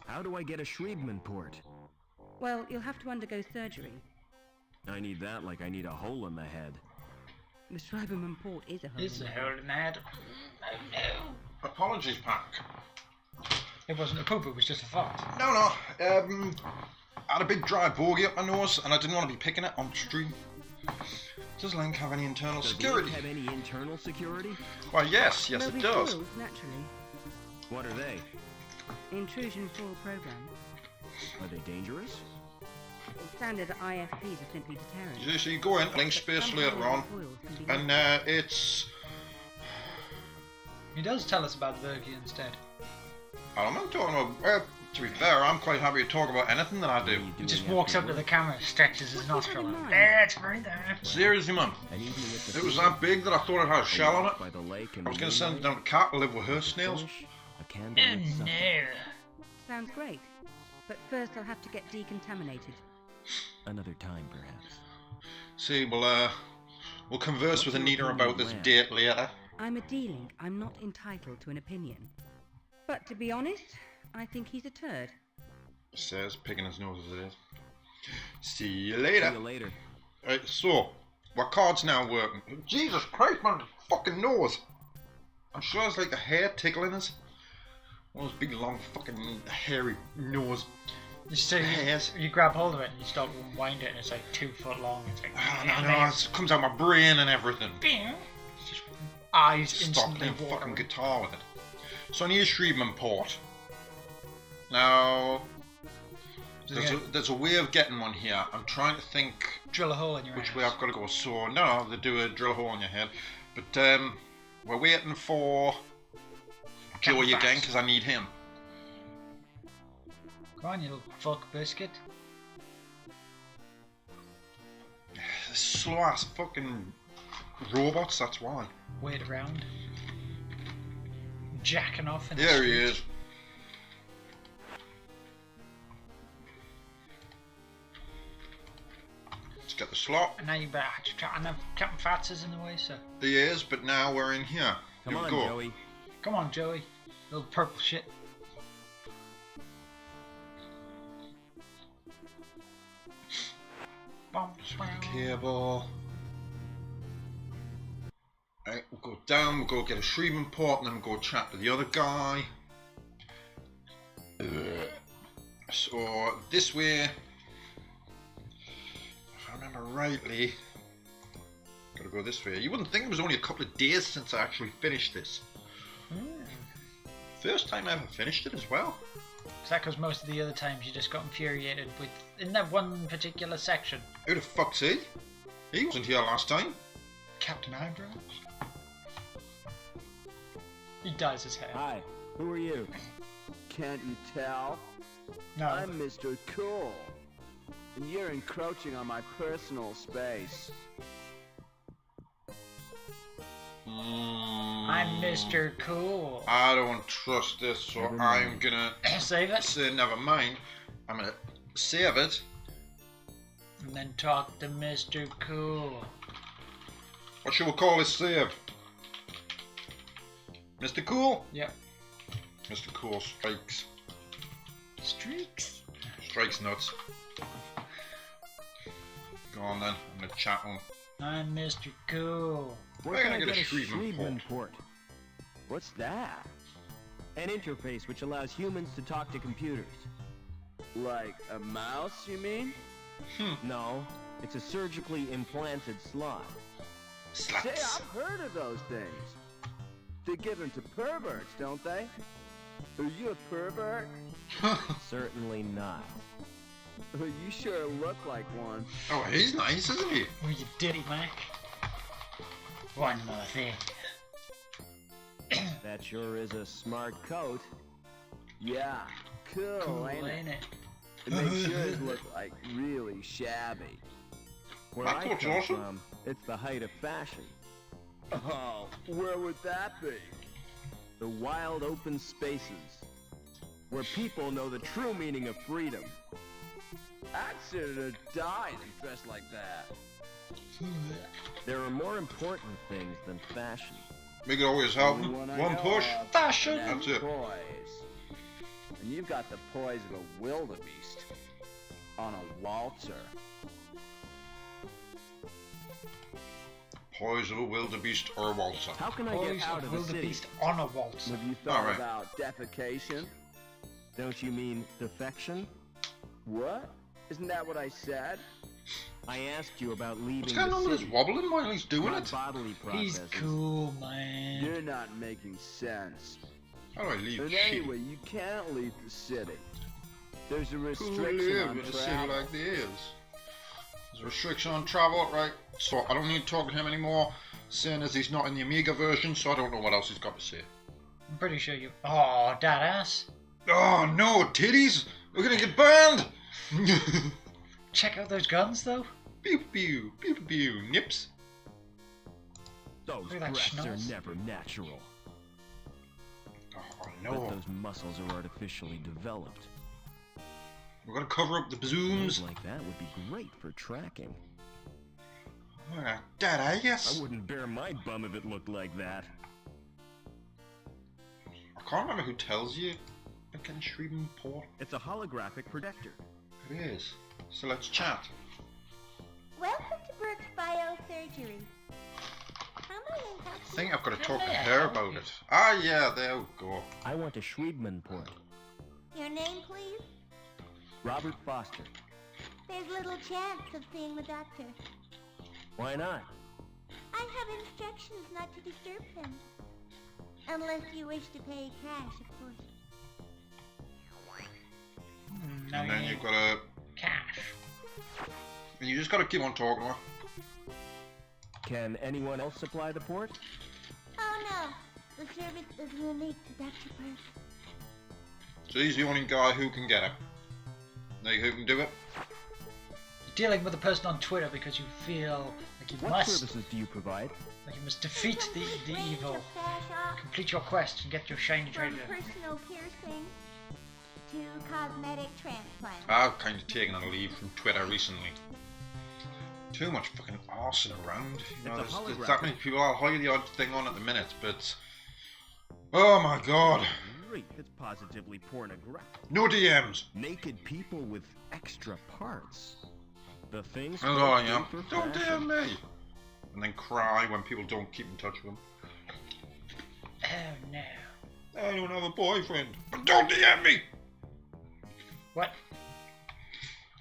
C: How do I get a Schriebman port?
H: Well, you'll have to undergo surgery.
C: I need that like I need a hole in the head.
H: The Schreiberman port is a hole.
B: It's
H: in
B: a
H: the
B: hole in the head. Oh no.
A: Apologies, Pack.
B: It wasn't a poop, it was just a fart.
A: No. I had a big dry bogey up my nose, and I didn't want to be picking it on stream. Does Link have any internal
C: Does
A: security?
C: Link have any internal security?
A: Well, yes,
H: There'll
A: it
H: be
A: does.
H: frills, naturally.
C: What are they?
H: Intrusion full program.
F: Are they dangerous?
H: Standard IFPs are simply deterrent.
A: So you go in, link space later on, and it's...
B: He does tell us about Virgie instead.
A: I'm not talking about... to be fair, I'm quite happy to talk about anything that I do.
B: He just walks up to the camera, stretches his nostril, and there, it's right there.
A: Seriously, man. It was that big that I thought it had a shell on it. I was going to send it down to Cat to live with her snails.
B: No.
H: Sounds great. But first I'll have to get decontaminated.
C: Another time, perhaps.
A: See, we'll converse with Anita about this date later.
H: I'm a D-Link. I'm not entitled to an opinion. But to be honest, I think he's a turd.
A: Says, picking his nose as it is. See you later.
C: See you later.
A: Right, so, my card's now working. Jesus Christ, man, fucking nose. I'm sure it's like a hair tickling us. One of those big, long, fucking hairy nose.
B: You grab hold of it and you start to unwind it, and it's like 2 foot long. It's like,
A: no, it comes out my brain and everything.
B: It's just eyes
A: Stop
B: instantly
A: playing
B: water.
A: fucking guitar with it. So I need a Shrievman port. Now, there's a way of getting one here. I'm trying to think
B: drill a hole in your
A: which
B: ass.
A: way I've got to go. So no, they do a drill a hole in your head. But we're waiting for Joey again because I need him.
B: Come on, you little fuck biscuit.
A: Slow ass fucking robots. That's why.
B: Wait around. Jacking off in the
A: There
B: street.
A: he is. Let's get the slot.
B: And now you better and Captain Fats is in the way, so.
A: He is, but now we're in here.
C: Come
A: Here
C: on,
A: we go.
C: Joey.
B: Come on, Joey. Little purple shit.
A: Cable. Right, we'll go down, we'll go get a Shrievman port, and then we'll go chat to the other guy. So, this way, if I remember rightly, gotta go this way. You wouldn't think it was only a couple of days since I actually finished this. First time I ever finished it as well.
B: Is that because most of the other times you just got infuriated with in that one particular section?
A: Who the fuck's he? He wasn't here last time.
B: Captain Eyebrows? He dyes his hair.
F: Hi, who are you?
J: Can't you tell?
B: No.
J: I'm Mr. Cool. And you're encroaching on my personal space.
B: I'm Mr. Cool.
A: I don't trust this, so I'm gonna
B: Save it.
A: say never mind. I'm gonna save it.
B: And then talk to Mr. Cool.
A: What should we call this save? Mr. Cool?
B: Yep.
A: Mr. Cool strikes.
B: Streaks.
A: Strikes nuts. Go on then, I'm gonna chat on.
B: I'm Mr. Cool.
F: Where can I get a
A: Shrievman
F: Shrievman port? What's that? An interface which allows humans to talk to computers.
J: Like a mouse, you mean?
F: No, it's a surgically implanted slot.
J: Say, I've heard of those things. They give them to perverts, don't they? Are you a pervert?
F: Certainly not.
J: You sure look like one.
A: Oh, he's nice, isn't he?
B: Oh, you diddy Mac. One more thing.
F: That sure is a smart coat.
J: Yeah, cool, ain't it? It makes yours look like really shabby.
F: Where
A: That
F: I
A: looks
F: come
A: awesome.
F: from, it's the height of fashion.
J: Oh, where would that be?
F: The wild open spaces, where people know the true meaning of freedom.
J: I'd sooner die than dress like that.
F: There are more important things than fashion.
A: We could always help him.
J: One I
A: One
J: know
A: push.
J: of,
B: Fashion.
J: and
A: That's it.
J: Poise. And you've got the poise of a wildebeest on a waltzer.
A: Poise of a wildebeest or a waltzer.
F: How can I
B: Boys
F: get out of the city?
B: wildebeest on a waltz.
J: Have you thought
A: Alright.
J: about defecation?
F: Don't you mean defection?
J: What? Isn't that what I said?
F: I asked you about leaving
A: What's going on
F: the
A: with
F: city.
A: this wobbling while he's doing
F: Not
A: it?
F: bodily
B: He's
F: processes.
B: cool, man.
J: You're not making sense.
A: How do I leave?
J: But
A: Shit.
J: anyway, you can't leave the city. There's a
A: Who
J: restriction
A: live
J: on
A: in a city
J: travel.
A: like this? There's a restriction on travel, right? So I don't need to talk to him anymore, seeing as he's not in the Amiga version, so I don't know what else he's got to say.
B: I'm pretty sure you. Oh, dad ass.
A: Oh no, titties! We're gonna get banned!
B: Check out those guns, though.
A: Pew pew, pew pew, nips.
F: Those
B: Look at that
F: breasts are
B: schnoz.
F: never natural.
A: Oh
F: But
A: no.
F: those muscles are artificially developed.
A: We're gonna cover up the
F: Moves
A: zooms.
F: like that would be great for tracking.
A: Dead ass.
F: I wouldn't bear my bum if it looked like that.
A: I can't remember who tells you. Again, Shreveport.
F: It's a holographic projector.
A: It is. So let's chat.
K: Welcome to Burke's Biosurgery. How may I help
A: I
K: you?
A: think I've got to talk to
B: Yeah,
A: her about it. Ah, yeah, there we go.
F: I want a Schriebman port.
K: Your name, please?
F: Robert Foster.
K: There's little chance of seeing the doctor.
F: Why not?
K: I have instructions not to disturb him. Unless you wish to pay cash, of course.
B: No,
A: And then
B: you
A: you've got to...
B: cash.
A: You just got to keep on talking to her.
F: Can anyone else supply the port?
K: Oh no, the service is unique to Dr. Burke.
A: So he's the only guy who can get it. Know who can do it?
B: You're dealing with a person on Twitter because you feel like you
F: What
B: must,
F: services do you provide?
B: like you must defeat the
K: Range
B: evil,
K: of stash off
B: complete your quest, and get your shiny
K: from
B: treasure.
K: personal piercing to cosmetic transplant.
A: I've kind of taken a leave from Twitter recently. Too much fucking arsing around. You know,
F: It's a
A: there's
F: holographic.
A: that many people. I'll hire the odd thing on at the minute, but... Oh my god.
F: Great, it's positively pornographic.
A: No DMs.
F: Naked people with extra parts. The things
A: That's all I
F: folks
A: am.
F: do for
A: Don't
F: fashion.
A: DM me. And then cry when people don't keep in touch with them.
B: Oh no.
A: I don't have a boyfriend. But don't DM me.
B: What?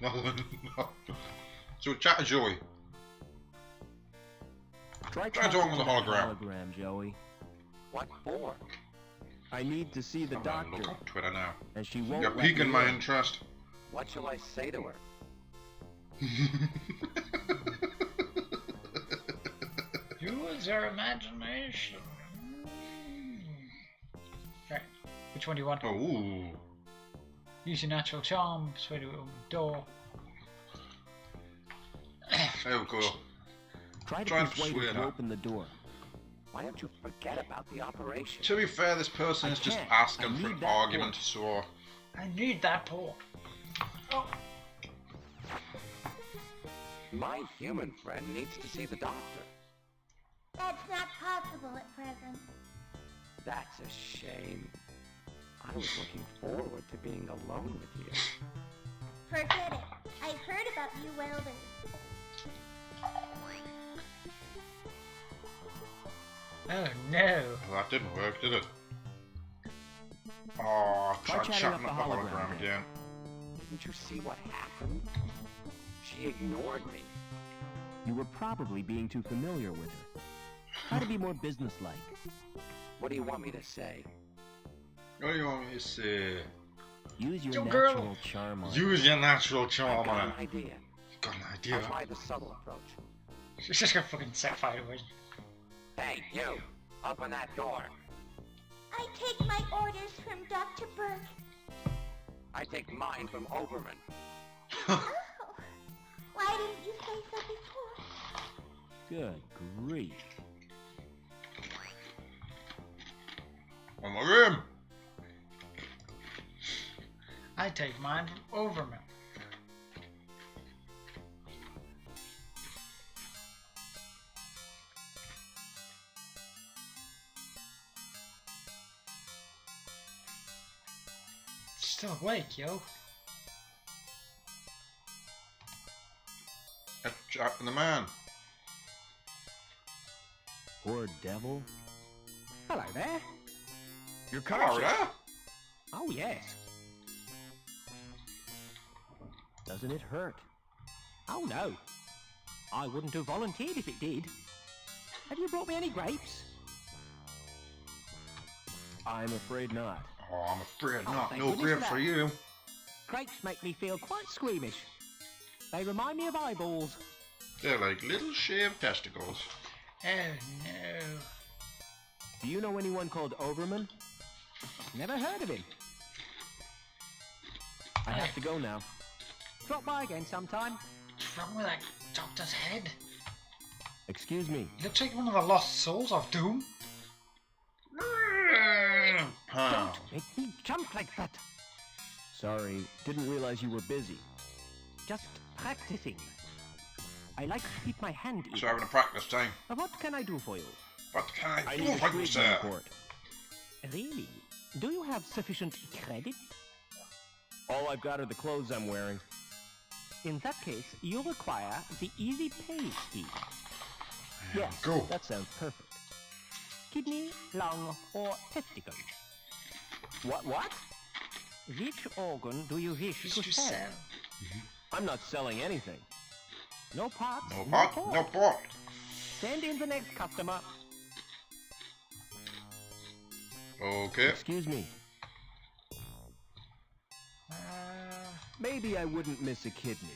A: No. So chat to Joey.
F: Try
A: talking with the
F: to that
A: hologram.
F: hologram, Joey.
E: What for?
F: I need to see the
A: I'm gonna
F: doctor,
A: look on Twitter now.
F: and she won't
A: You're
F: let
A: piquing
F: me
A: my
F: in.
A: interest.
E: What shall I say to her?
B: Use your imagination. Right. Which one do you want?
A: Oh.
B: Use your natural charm, persuade her to open the door.
A: There we go.
F: Try to
A: Try and
F: persuade
A: persuade
F: her to
A: her.
F: open the door.
E: Why don't you forget about the operation?
A: To be fair, this person
F: I
A: is just
F: can't.
A: asking
F: I
A: for
F: need
A: an
F: that
A: argument,
F: port.
A: so...
B: I need that port. Oh.
E: My human friend needs to see the doctor.
K: That's not possible at present.
E: That's a shame. I was looking forward to being alone with you.
K: Forget it. I've heard about you welders.
B: Oh no.
A: Well, that didn't work, did it? Oh, I
F: Try
A: tried
F: chatting
A: chatting
F: up
A: up
F: the
A: the
F: hologram
A: hologram again.
E: Didn't you see what happened? She ignored me.
F: You were probably being too familiar with her. Try to be more businesslike.
E: What do you want me to say?
A: What do you want me to say?
F: Use your
B: Yo,
F: natural
B: girl.
F: charm on her.
A: Use your natural
E: I've
A: charm
E: got
A: on
E: an
A: it.
E: idea.
A: Got an
E: I'll
A: idea.
E: try the subtle approach.
B: She's just gonna fucking set fire to it.
E: Hey, you! Open that door.
K: I take my orders from Dr. Burke.
E: I take mine from Oberman.
K: Oh, why didn't you say so before?
F: Good grief.
A: On my room.
B: I take mine from Overman. Still awake, yo.
A: Jack and the man.
F: Poor devil.
J: Hello there.
F: Your
A: Hello there.
F: Oh, yes. Doesn't it hurt? Oh, no. I wouldn't have volunteered if it did. Have you brought me any grapes? I'm afraid not.
A: Oh, I'm afraid
F: Oh,
A: not.
F: thank
A: No
F: goodness
A: grape
F: for
A: for
F: that.
A: you.
F: Grapes make me feel quite squeamish. They remind me of eyeballs.
A: They're like little shaved testicles.
B: Oh no.
F: Do you know anyone called Overman? Never heard of him. I have to go now. Drop by again sometime.
B: What's wrong with that doctor's head?
F: Excuse me.
B: He looks like one of the lost souls of Doom.
A: Pow.
F: Make me jump like that. Sorry, didn't realize you were busy. Just practicing. I like to keep my hand in.
A: So having a practice time.
F: What can I do for you?
A: What can I do
F: need a
A: for you,
F: treatment
A: sir?
F: report. Really? Do you have sufficient credit? All I've got are the clothes I'm wearing. In that case, you'll require the easy pay scheme. Yes,
A: go.
F: that sounds perfect. Kidney, lung, or testicle? What? Which organ do you wish to sell? I'm not selling anything. No parts,
A: No pot, no pot.
F: Send in the next customer.
A: Okay.
F: Excuse me. Maybe I wouldn't miss a kidney.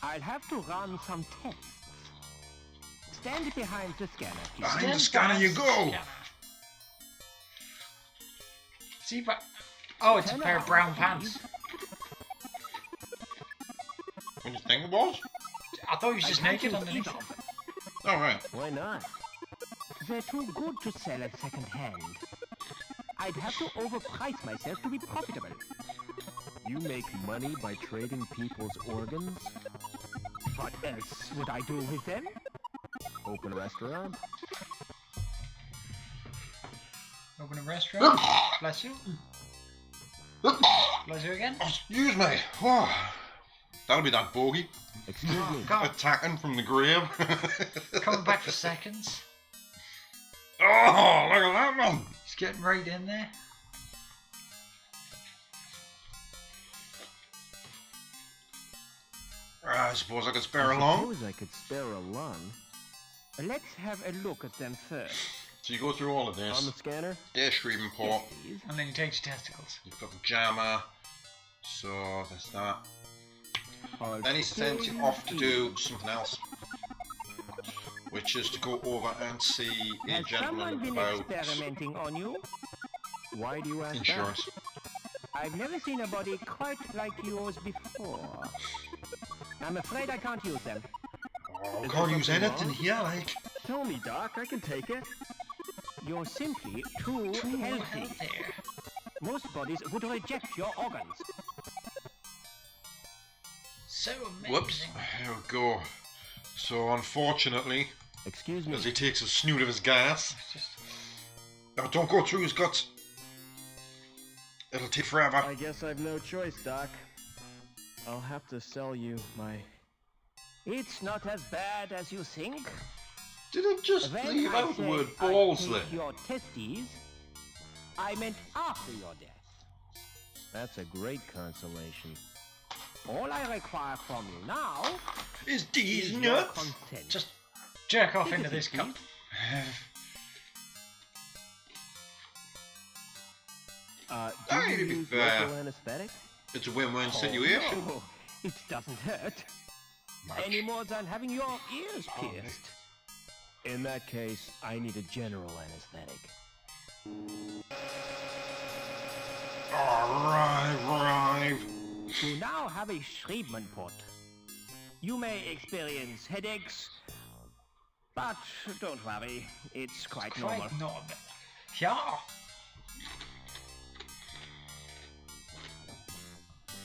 F: I'll have to run some tests. Stand behind the scanner, please.
A: Behind the scanner you go.
B: See, but oh, it's a pair of brown pants.
A: What do you think it was?
B: I thought he was just naked underneath.
A: All right.
F: Why not? They're too good to sell at second hand. I'd have to overprice myself to be profitable. You make money by trading people's organs? What else would I do with them? Open a restaurant?
B: Open a restaurant? Bless you. Bless you again.
A: Excuse me. Oh, that'll be that bogey.
F: Excuse me.
A: Attacking from the grave.
B: Coming back for seconds.
A: Oh, look at that one.
B: He's getting right in there.
A: I suppose I could spare a lung.
F: Suppose I could spare a lung. Let's have a look at them first.
A: So you go through all of
F: On
A: this.
F: the scanner?
A: There's Shreven Port.
B: And then he takes your testicles.
A: You've got the jammer. So there's that. Then he sends you off to do something else. Which is to go over and see a
F: Has someone
A: gentleman
F: been
A: about
F: experimenting on you? Why do you ask
A: insurance.
F: that? I've never seen a body quite like yours before. I'm afraid I can't use them.
A: Oh,
F: Is
A: can't
F: there
A: use
F: something
A: anything
F: wrong?
A: here, like.
F: Tell me, Doc, I can take it. You're simply too healthy. Most bodies would reject your organs.
B: So amazing.
A: Whoops. There we go. So unfortunately,
F: Excuse me.
A: as he takes a snoot of his gas. Oh, don't go through his guts. It'll take forever.
F: I guess I've no choice, Doc. I'll have to sell you my... It's not as bad as you think.
A: Did it just
F: When
A: leave
F: I
A: out the
F: said
A: word
F: I'd
A: balls
F: take
A: then?
F: your testes, I meant after your death. That's a great consolation. All I require from you now
A: Is these
F: is your
A: nuts?
F: consent.
B: Just jerk off
F: Take
B: into
F: a
B: this
F: seat,
B: cup.
F: Do
A: Hey,
F: you
A: to be
F: use
A: fair,
F: local anesthetic?
A: It's a win-win
F: Oh,
A: situation.
F: no, it doesn't hurt.
A: Much.
F: Any more than having your ears pierced. In that case, I need a general anesthetic.
A: Alright.
F: You now have a Schriebman pot. You may experience headaches, but don't worry, it's quite normal.
B: Quite normal. Yeah.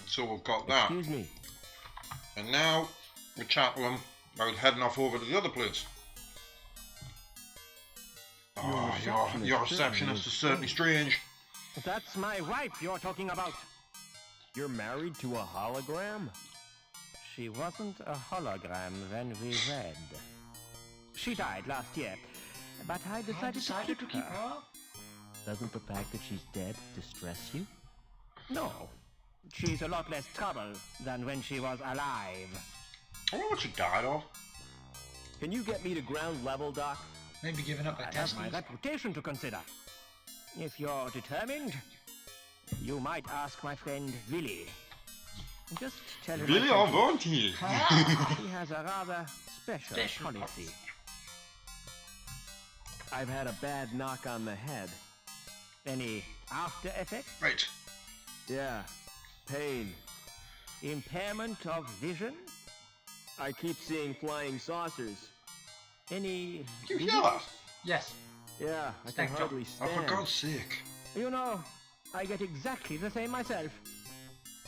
A: So we've got that.
F: Excuse me.
A: And now we chat to him about heading off over to the other place. Oh, your receptionist is certainly strange.
F: That's my wife you're talking about. You're married to a hologram? She wasn't a hologram when we wed. She died last year, but I decided to keep her. Doesn't the fact that she's dead distress you? No. She's a lot less trouble than when she was alive.
A: I wonder what she died of.
F: Can you get me to ground level, Doc?
B: Maybe giving up her
F: I have my
B: testes.
F: reputation to consider. If you're determined, you might ask my friend Willy. Just tell him
A: Willy
F: I sent you.
A: Avanti.
F: He has a rather special policy. I've had a bad knock on the head. Any after effects?
A: Right.
J: Yeah, pain.
F: Impairment of vision?
J: I keep seeing flying saucers.
F: Any...
A: You hear that?
B: Yes.
J: Yeah, I can
B: Thank you.
J: hardly
A: Oh,
J: stand.
A: for God's sake.
F: You know, I get exactly the same myself.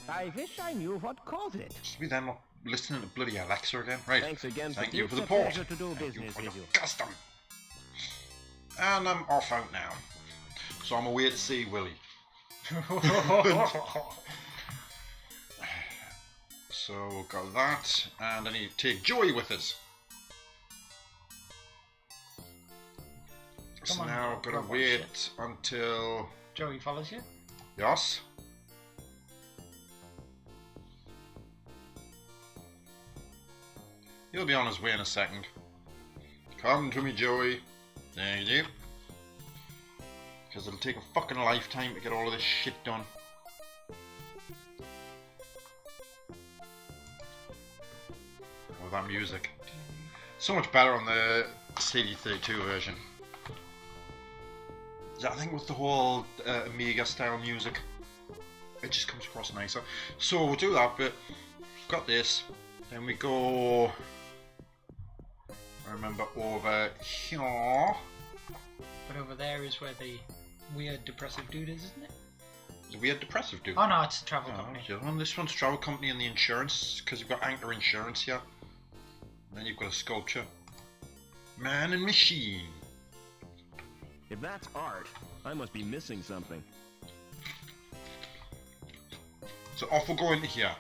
F: I wish I knew what caused it.
A: Just be then not listening to bloody Alexa again. Right.
J: Thanks again
A: Thank
J: for
A: you for the
F: It's a
A: port.
F: pleasure to do
A: Thank you
F: business
A: for
F: with
A: your
F: you.
A: custom. And I'm off out now. So I'm away to see Willy. So we've got that, and I need to take Joey with us. So
B: Come on,
A: now I've got to
B: robot
A: wait
B: shit.
A: until...
B: Joey follows you.
A: Yes? He'll be on his way in a second. Come to me, Joey. Thank you. Because it'll take a fucking lifetime to get all of this shit done. Oh, that music. So much better on the CD32 version. I think with the whole Amiga style music, it just comes across nicer. So we'll do that, but got this. Then we go, I remember, over here.
B: But over there is where the weird depressive dude is, isn't it?
A: It's a weird depressive dude.
B: Oh no, it's a travel
A: No,
B: company.
A: it's the other one. This one's travel company and the insurance, because you've got Anchor Insurance here. And then you've got a sculpture. Man and machine.
J: If that's art, I must be missing something.
A: So off we'll go into here.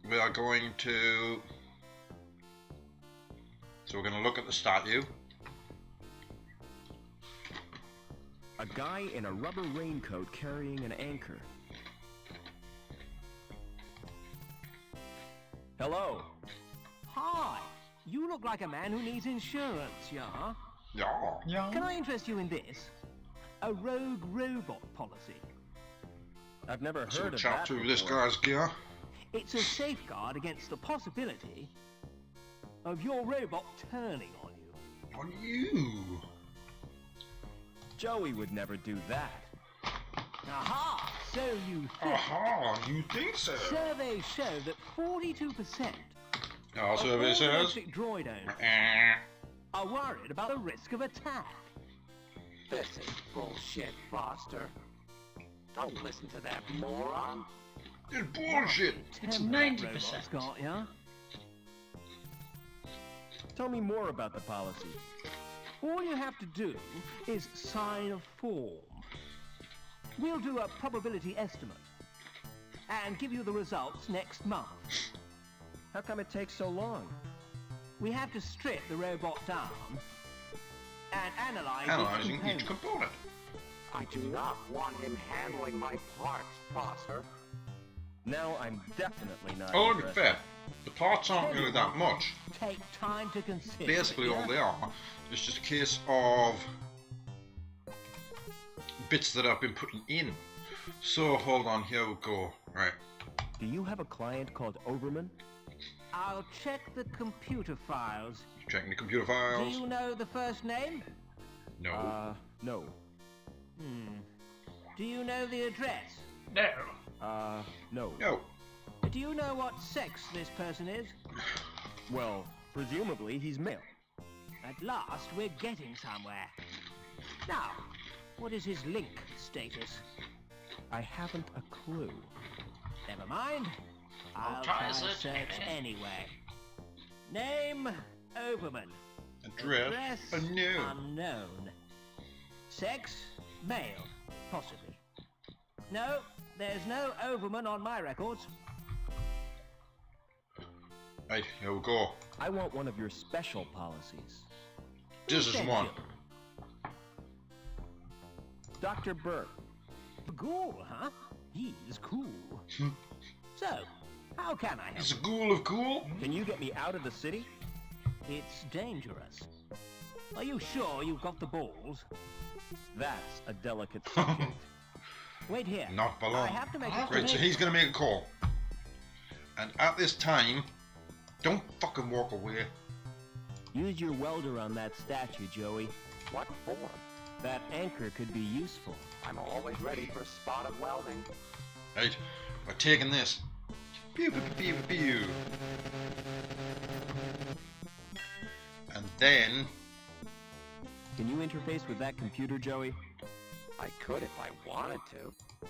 A: We are going to... So we're going to look at the statue.
J: A guy in a rubber raincoat carrying an anchor. Hello.
F: Hi, you look like a man who needs insurance, yeah?
A: Yeah.
F: Can I interest you in this? A rogue robot policy.
J: I've never
A: So
J: heard of
A: chat
J: that
A: through this
J: before.
A: guy's gear.
F: It's a safeguard against the possibility of your robot turning on you.
A: On you.
J: Joey would never do that.
F: Aha! So you think.
A: Aha, you think so?
F: Surveys show that 42%
A: Our
F: of
A: survey
F: all
A: says...
F: domestic droid owners are worried about the risk of attack.
E: This is bullshit, Foster. Don't listen to that moron.
A: It's bullshit.
B: It's
F: Temper
B: 90%.
F: robots got ya.
J: Tell me more about the policy.
F: All you have to do is sign a form. We'll do a probability estimate and give you the results next month.
J: How come it takes so long?
F: We have to strip the robot down and analyze
A: Analyzing
F: its
A: each
F: components.
A: component.
E: I do not want him handling my parts, Foster.
J: Now I'm definitely not
A: Oh, to be
J: interested.
A: fair, the parts aren't really that much.
F: Take time to consider.
A: Basically,
F: it,
A: all
F: yeah?
A: they are is just a case of bits that I've been putting in. So, hold on, here we go. Right.
J: Do you have a client called Overman?
F: I'll check the computer files.
A: Checking the computer
F: Do
A: files.
F: you know the first name?
A: No.
J: No.
F: Do you know the address?
B: No.
J: No.
A: No.
F: Do you know what sex this person is?
J: Well, presumably he's male.
F: At last, we're getting somewhere. Now, what is his link status?
J: I haven't a clue.
F: Never mind. I'll
B: try
F: try
B: a
F: a
B: search
F: search anyway. Name, Overman.
A: Address unknown.
F: Unknown. Sex, male, possibly. No, there's no Overman on my records.
A: Right, here we go.
J: I want one of your special policies.
A: This is
F: Thank
A: one.
F: you.
J: Dr. Burke.
F: Ghoul, huh? He's cool. So, how can I help?
A: It's a ghoul of cool.
J: Can you get me out of the city?
F: It's dangerous. Are you sure you've got the balls? That's a delicate subject. Wait here.
A: Not for long.
F: I have to make a
A: Right, so he's going to make a call. And at this time, don't fucking walk away.
F: Use your welder on that statue, Joey.
E: What for?
F: That anchor could be useful.
E: I'm always ready for spotted welding.
A: Right, we're taking this. Pew, pew, pew, pew, pew. And then...
F: Can you interface with that computer, Joey?
E: I could if I wanted to.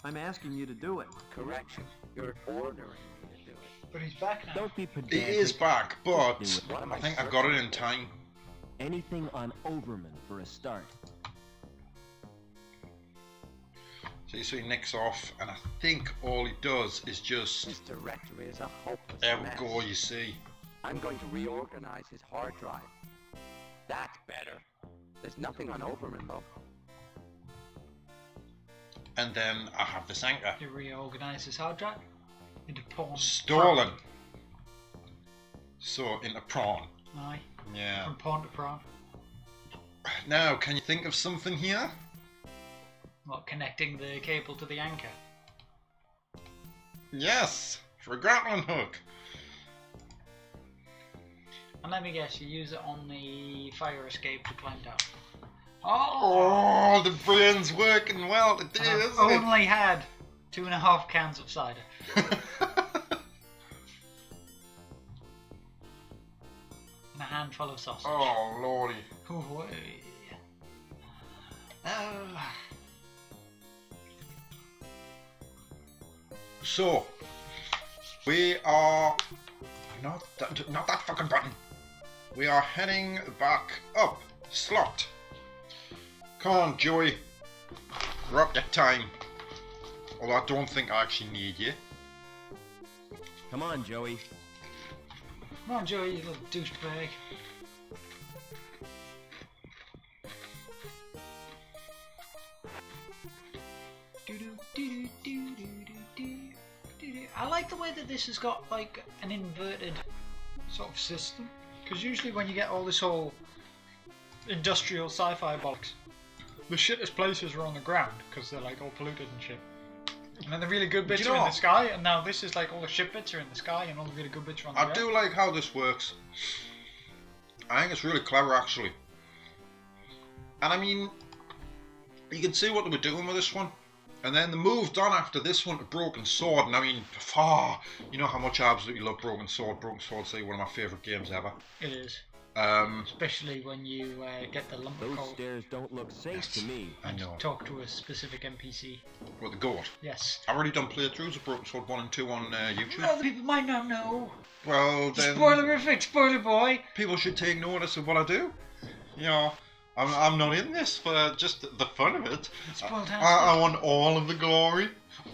J: I'm asking you to do it.
E: Correction. You're ordering me to do it.
B: But he's back now.
F: Don't be
A: It
F: pedantic.
A: is back, but
E: What am
A: I think I got it in time.
F: Anything on Overman for a start.
A: So you see he nicks off, and I think all he does is just...
E: This directory is a hopeless
A: There we
E: mess.
A: go, you see.
E: I'm going to reorganize his hard drive. That's better. There's nothing on Overman, though.
A: And then I have this anchor.
B: He reorganised his hard drive into pawn.
A: Stolen. So, into prawn.
B: Aye.
A: Yeah.
B: From pawn to prawn.
A: Now, can you think of something here?
B: What, connecting the cable to the anchor?
A: Yes! For a grappling hook.
B: And let me guess, you use it on the fire escape to climb down.
A: Oh, the brain's working well today,
B: And
A: isn't
B: I've
A: it?
B: only had 2.5 cans of cider. And a handful of sausage.
A: Oh, lordy.
B: Hoo-wee.
A: So, we are... Not that fucking button. We are heading back up. Slot. Come on, Joey. We're up your time. Although I don't think I actually need you.
F: Come on, Joey.
B: Come on, Joey, you little douchebag. I like the way that this has got like an inverted sort of system, because usually when you get all this whole industrial sci-fi bollocks, the shittest places are on the ground because they're like all polluted and shit. And then the really good bits
A: you know
B: are in the
A: what?
B: sky, and now this is like all the shit bits are in the sky, and all the really good bits are on the
A: I
B: ground.
A: do like how this works. I think it's really clever, actually. And I mean, you can see what they were doing with this one. And then they moved on after this one to Broken Sword. And I mean, you know how much I absolutely love Broken Sword. Broken Sword's like one of my favourite games ever.
B: It is.
A: Um,
B: Especially when you get the lump of
F: Those
B: coal
F: stairs don't look safe to me.
A: I know.
B: talk to a specific NPC.
A: What, the goat?
B: Yes.
A: I've already done playthroughs of Broken Sword 1 and 2 on YouTube.
B: Other people might not know.
A: Well, then...
B: Spoilerific, spoiler boy!
A: People should take notice of what I do. You know, I'm not in this for just the fun of it. I want all of the glory.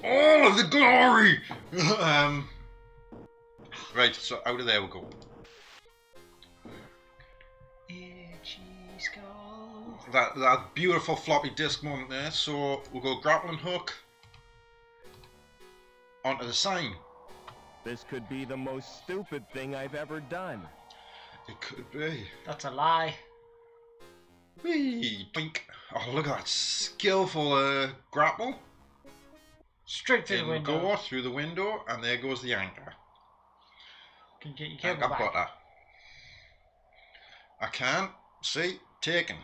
A: All of the glory! Right, so out of there we go.
B: Itchy skull.
A: That beautiful floppy disk moment there. So we'll go grappling hook onto the sign.
F: This could be the most stupid thing I've ever done.
A: It could be.
B: That's a lie.
A: Whee! Doink. Oh, look at that skillful grapple.
B: Straight through the
A: In
B: window.
A: go through the window, and there goes the anchor.
B: Can you get your cable
A: Anchor
B: back?
A: butter. I can see taken.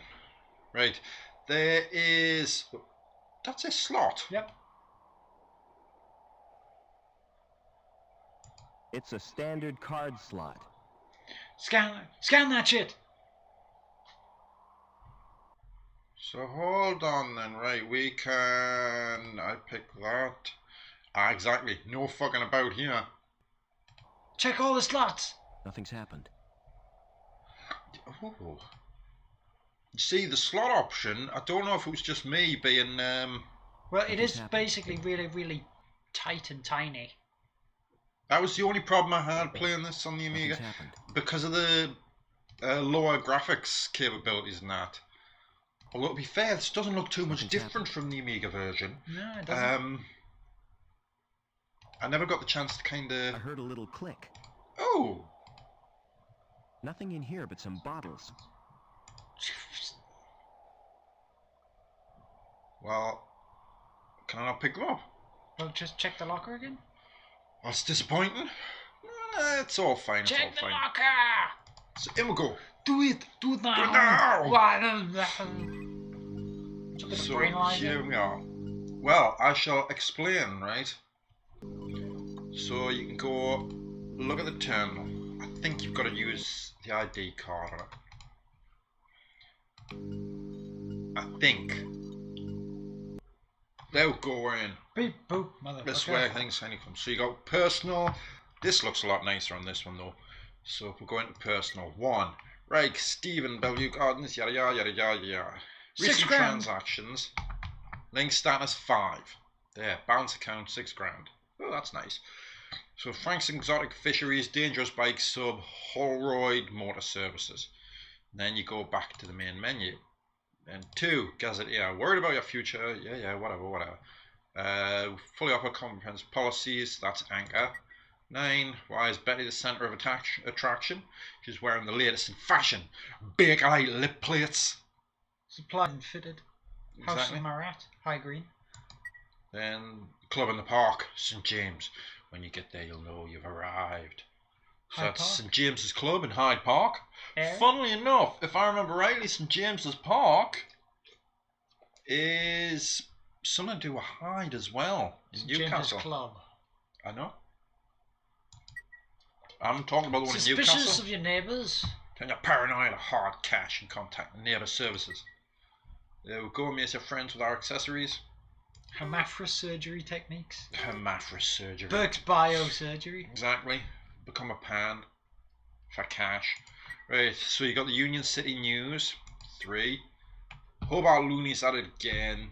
A: Right, there is. That's a slot.
B: Yep.
F: It's a standard card slot.
B: Scan that shit.
A: So hold on then, right, we can... I pick that. Ah, exactly, no fucking about here.
B: Check all the slots.
F: Nothing's happened.
A: Oh. You see, the slot option, I don't know if it was just me being...
B: Well, it is basically really, really tight and tiny.
A: That was the only problem I had playing this on the Amiga. Because of the lower graphics capabilities and that. Although to be fair, this doesn't look too much different from the Amiga version.
B: No, it doesn't.
A: I never got the chance to kind of...
F: I heard a little click.
A: Oh!
C: Nothing in here but some bottles.
A: Well, can I not pick them up?
B: Well, just check the locker again.
A: That's disappointing. It's all fine. It's all
B: Check the
A: fine.
B: locker!
A: So in we go.
B: Do it now!
A: Do it now!
B: Why?
A: So here we are. Well, I shall explain, right? So you can go look at the terminal. I think you've got to use the ID card on it. I think. There we go, we're in.
B: Beep boop, motherfucker.
A: This way things come. So you got personal. This looks a lot nicer on this one though. So if we go into personal, 1. Right, Stephen, Bellevue Gardens, yada yada yada yada yada. Recent transactions. Link status 5. There, balance account 6 grand. Oh, that's nice. So Frank's Exotic Fisheries, Dangerous Bike Sub, Holroyd Motor Services. And then you go back to the main menu. Then 2, Gazetteer, worried about your future, yeah, whatever. Fully offer comprehensive policies, that's Anchor. 9, why is Betty the centre of attraction? She's wearing the latest in fashion. Bakelite lip plates.
B: Supplied and fitted. House
A: Exactly.
B: of Marat, High Green.
A: Then Club in the Park, St James. When you get there, you'll know you've arrived. So
B: Hyde
A: that's
B: Park.
A: St James's Club in Hyde Park.
B: Air.
A: Funnily enough, if I remember rightly, St James's Park is something to do with Hyde as well in
B: St. James's
A: Newcastle.
B: Club.
A: I know. I'm talking about the one in
B: Suspicious
A: Newcastle.
B: of your neighbours.
A: Turn your paranoid to hard cash and contact neighbour services. There we go, make your friends with our accessories.
B: Hermaphra surgery techniques.
A: Hermaphra surgery.
B: Burke's biosurgery.
A: Exactly. Become a pan for cash. Right, so you got the Union City News, 3. Hobart Loonies at it again.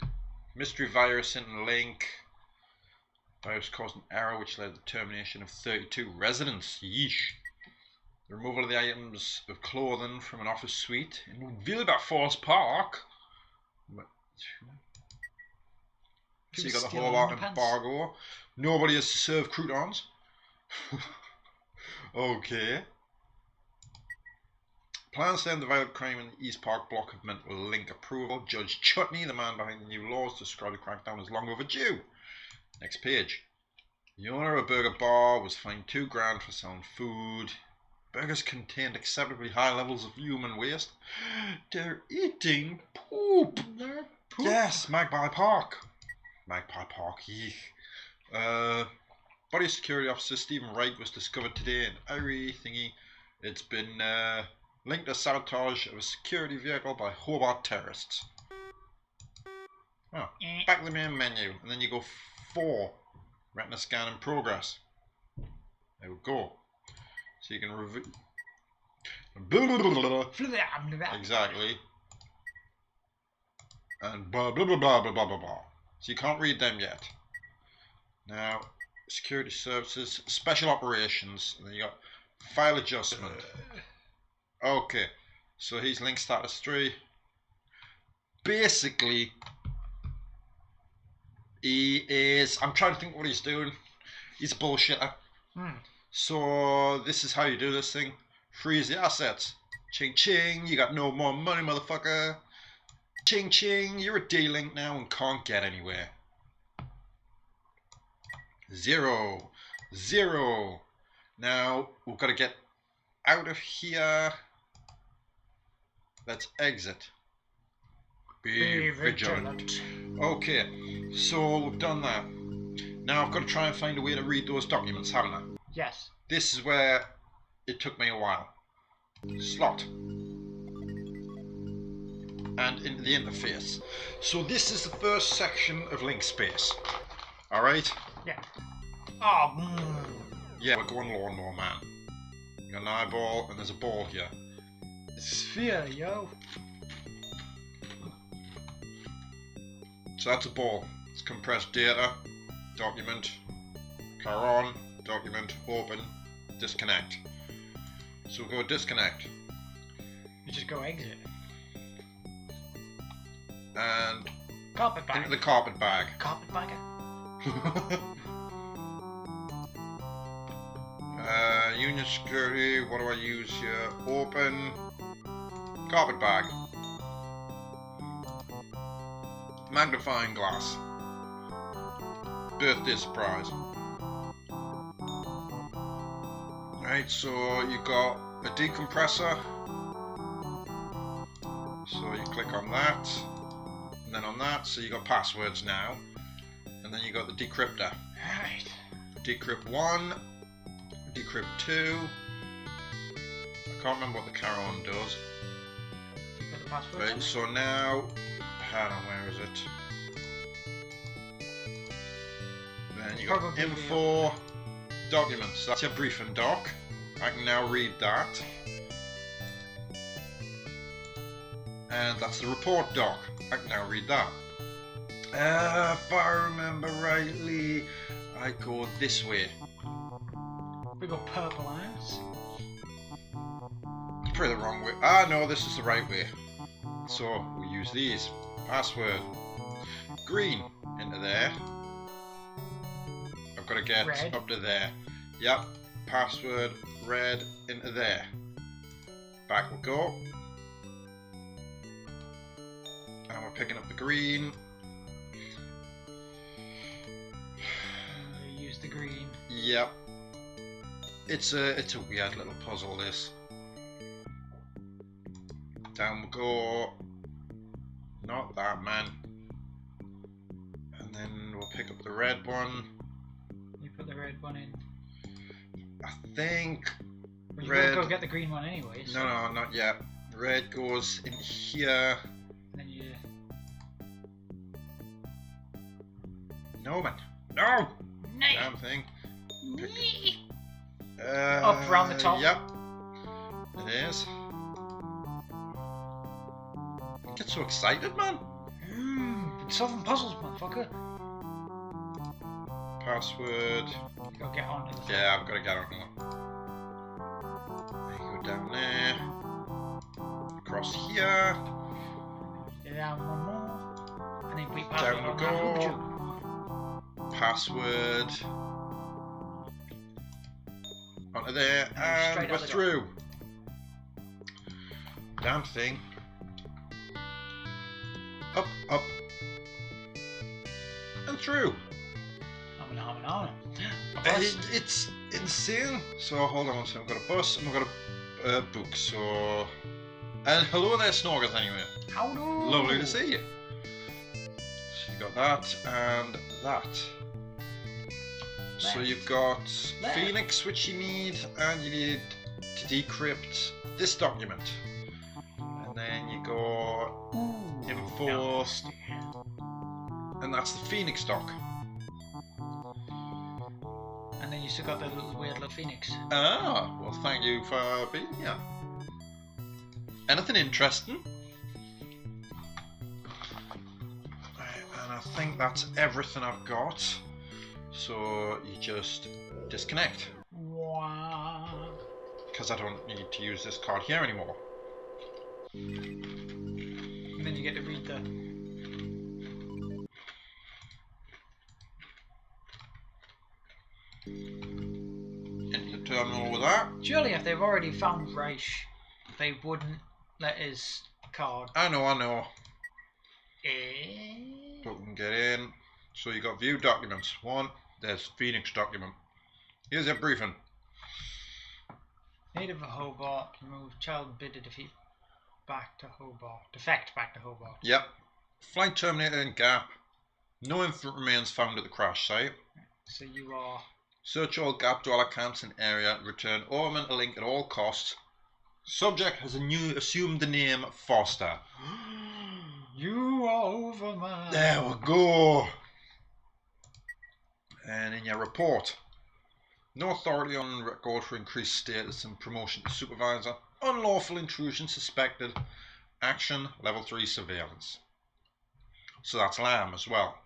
A: Mystery virus in Link. Virus caused an error which led to the termination of 32 residents. Yeesh. The removal of the items of clothing from an office suite in Vilberforce Park. So you got the
B: Stealing
A: Hobart
B: underpants.
A: embargo. Nobody has to serve croutons. Okay. Plans to end the violent crime in the East Park block have met with Link approval. Judge Chutney, the man behind the new laws, described the crackdown as long overdue. Next page. The owner of a burger bar was fined $2 grand for selling food. Burgers contained acceptably high levels of human waste. They're eating poop.
B: They're poop.
A: Yes, Magpie Park. Magpie Park, yeek. Body security officer Stephen Wright was discovered today in Irie thingy. It's been linked to sabotage of a security vehicle by Hobart terrorists. Oh, back to the main menu, and then you go 4. Retina scan in progress. There we go. So you can review. Exactly. And blah blah blah blah blah blah blah blah. So you can't read them yet. Now, security services, special operations, and then you got file adjustment. Okay, so he's link status 3. Basically, he is. I'm trying to think what he's doing. He's a bullshitter. So this is how you do this thing. Freeze the assets. Ching ching, you got no more money, motherfucker. Ching ching, you're a D-Link now and can't get anywhere. 0. 0. Now, we've got to get out of here. Let's exit. Be vigilant. Okay, so we've done that. Now I've got to try and find a way to read those documents, haven't I?
B: Yes.
A: This is where it took me a while. Slot. And into the interface. So this is the first section of link space. Alright?
B: Yeah. Oh,
A: yeah, we're going lawnmower man. You got an eyeball and there's a ball here.
B: Sphere, yo.
A: So that's a ball. It's compressed data, document, power on, document, open, disconnect. So we'll go disconnect.
B: You just go exit.
A: And
B: Carpet bag.
A: into the carpet bag.
B: Carpet bagger.
A: Union Convenience security. What do I use here? Open. Carpet bag. Magnifying glass. Birthday surprise. Right, so you got a decompressor. So you click on that, and then on that, so you got passwords now. And then you got the decryptor.
B: Right.
A: Decrypt 1, decrypt 2. I can't remember what the carry on does.
B: You got the passwords.
A: Right, so now, hang on, where is it? Then you got
B: Probably
A: info, documents. That's your briefing doc. I can now read that. And that's the report doc. I can now read that. If I remember rightly, I go this way.
B: We got purple eyes.
A: It's probably the wrong way. Ah, no, this is the right way. So we use these. Password. Green into there. I've got to get
B: Red.
A: up to there. Yep. Password red into there. Back we go. And we're picking up the green.
B: Use the green.
A: Yep. It's a weird little puzzle, this. Down we go. Not that, man. And then we'll pick up the red one.
B: You put the red one in.
A: I think
B: Well, you
A: red.
B: gotta go get the green one anyway. So.
A: No, not yet. Red goes in here.
B: Then you.
A: No, man. No!
B: Nay.
A: Damn thing.
B: Up round the top.
A: Yep. It is. I get so excited, man.
B: Been solving puzzles, motherfucker.
A: Password.
B: You gotta get on to the.
A: Yeah, I've got to get on that. You go down there. Across here.
B: Down one more. And then we pass
A: Down
B: it
A: we
B: on
A: go. Password. Onto there, and
B: straight
A: we're
B: out the door.
A: through. Damn thing. Up, up. And through. It's insane. So hold on, so I've got a bus and we've got a book. So, and hello there, Snorgers. Anyway,
B: Howdo.
A: lovely to see you. So you got that and that. So you've got
B: Left.
A: Phoenix, which you need, and you need to decrypt this document. And then you got info, and that's the Phoenix doc.
B: And then you still got the little weird little phoenix.
A: Ah, well, thank you for being here. Anything interesting? Right, and I think that's everything I've got. So you just disconnect.
B: Wow.
A: Because I don't need to use this card here anymore.
B: And then you get to read the.
A: Into the terminal with that.
B: Surely, if they've already found Reich, they wouldn't let his card.
A: I know. But we can get in. So you got view documents. One, there's Phoenix document. Here's your briefing.
B: Native of Hobart, remove child bid to defeat back to Hobart. Defect back to Hobart.
A: Yep. Flight terminated in Gap. No infant remains found at the crash site.
B: So you are.
A: Search all Gap dweller camps and area. Return Overman a link at all costs. Subject has assumed the name Foster.
B: You are Overman.
A: There we go. And in your report, no authority on record for increased status and promotion to supervisor. Unlawful intrusion suspected. Action level 3 surveillance. So that's Lamb as well.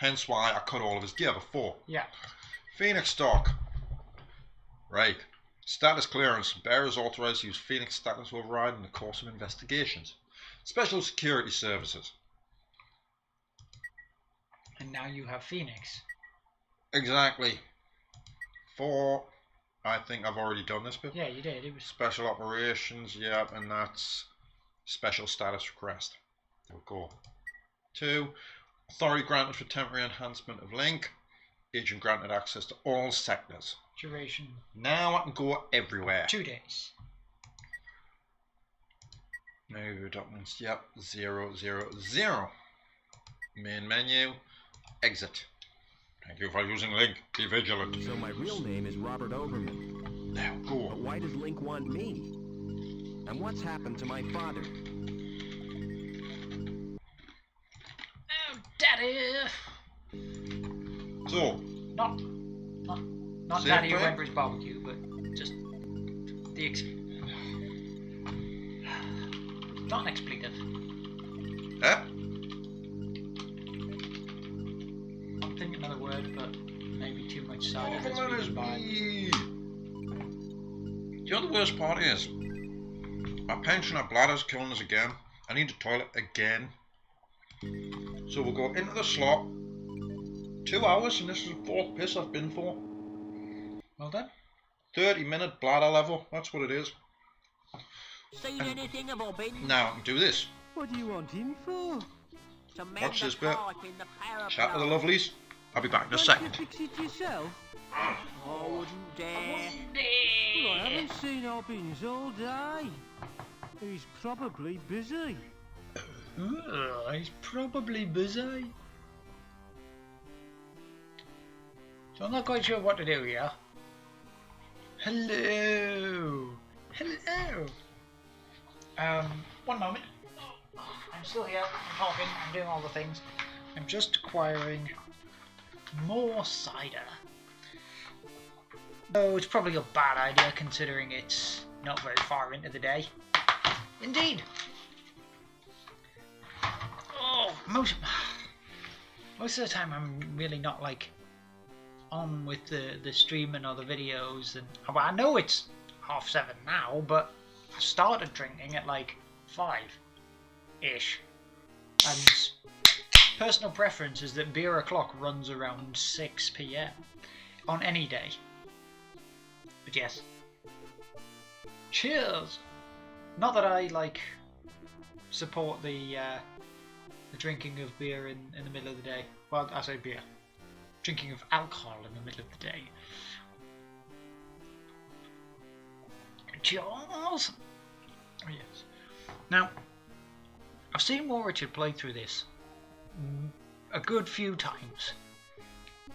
A: Hence why I cut all of his gear before.
B: Yeah.
A: Phoenix doc. Right. Status clearance. Bearers authorized to use Phoenix status override in the course of investigations. Special security services.
B: And now you have Phoenix.
A: Exactly. For I think I've already done this bit.
B: Yeah, you did. It was
A: Special operations, yeah, and that's special status request. There we go. 2. Authority granted for temporary enhancement of link. Agent granted access to all sectors.
B: duration
A: Now I can go everywhere.
B: 2 days.
A: Menu documents, yep, 0, 0, 0. Main menu, exit. Thank you for using Link. Be vigilant.
C: So my real name is Robert Overman.
A: There we go.
C: But why does Link want me? And what's happened to my father?
B: Oh, Daddy!
A: So,
B: Not
A: Same
B: Daddy who
A: thing?
B: went for his barbecue, but just the not an expletive. I'm thinking of the word, but maybe too much cider. That's
A: let us
B: really bad.
A: be. You know the worst part is, my pensioner bladder's killing us again. I need the toilet again. So we'll go into the slot. 2 hours, and this is the 4th piss I've been for.
B: Well done.
A: 30-minute bladder level, that's what it is.
I: Seen anything of Obbin?
A: Now I can do this.
F: What do you want him for?
I: To mend
A: Watch
I: the
A: this bit.
I: pipe in the power
A: Chat to the
I: plant.
A: lovelies. I'll be back in a
F: Can't
A: second.
F: you fix it yourself?
I: I wouldn't dare.
F: Well, I haven't seen Hobbins all day. He's probably busy.
B: He's probably busy. So I'm not quite sure what to do here. Hello. Hello. 1 moment. I'm still here. I'm talking. I'm doing all the things. I'm just acquiring more cider. Oh, it's probably a bad idea considering it's not very far into the day. Indeed. Oh, most of the time I'm really not like on with the streaming or the videos, and well, I know it's 7:30 now, but I started drinking at like 5-ish, and personal preference is that beer o'clock runs around 6 PM on any day. But yes, cheers. Not that I like support the drinking of beer in the middle of the day. Well, I say beer. Drinking of alcohol in the middle of the day. Cheers! Oh yes. Now, I've seen War Richard play through this a good few times,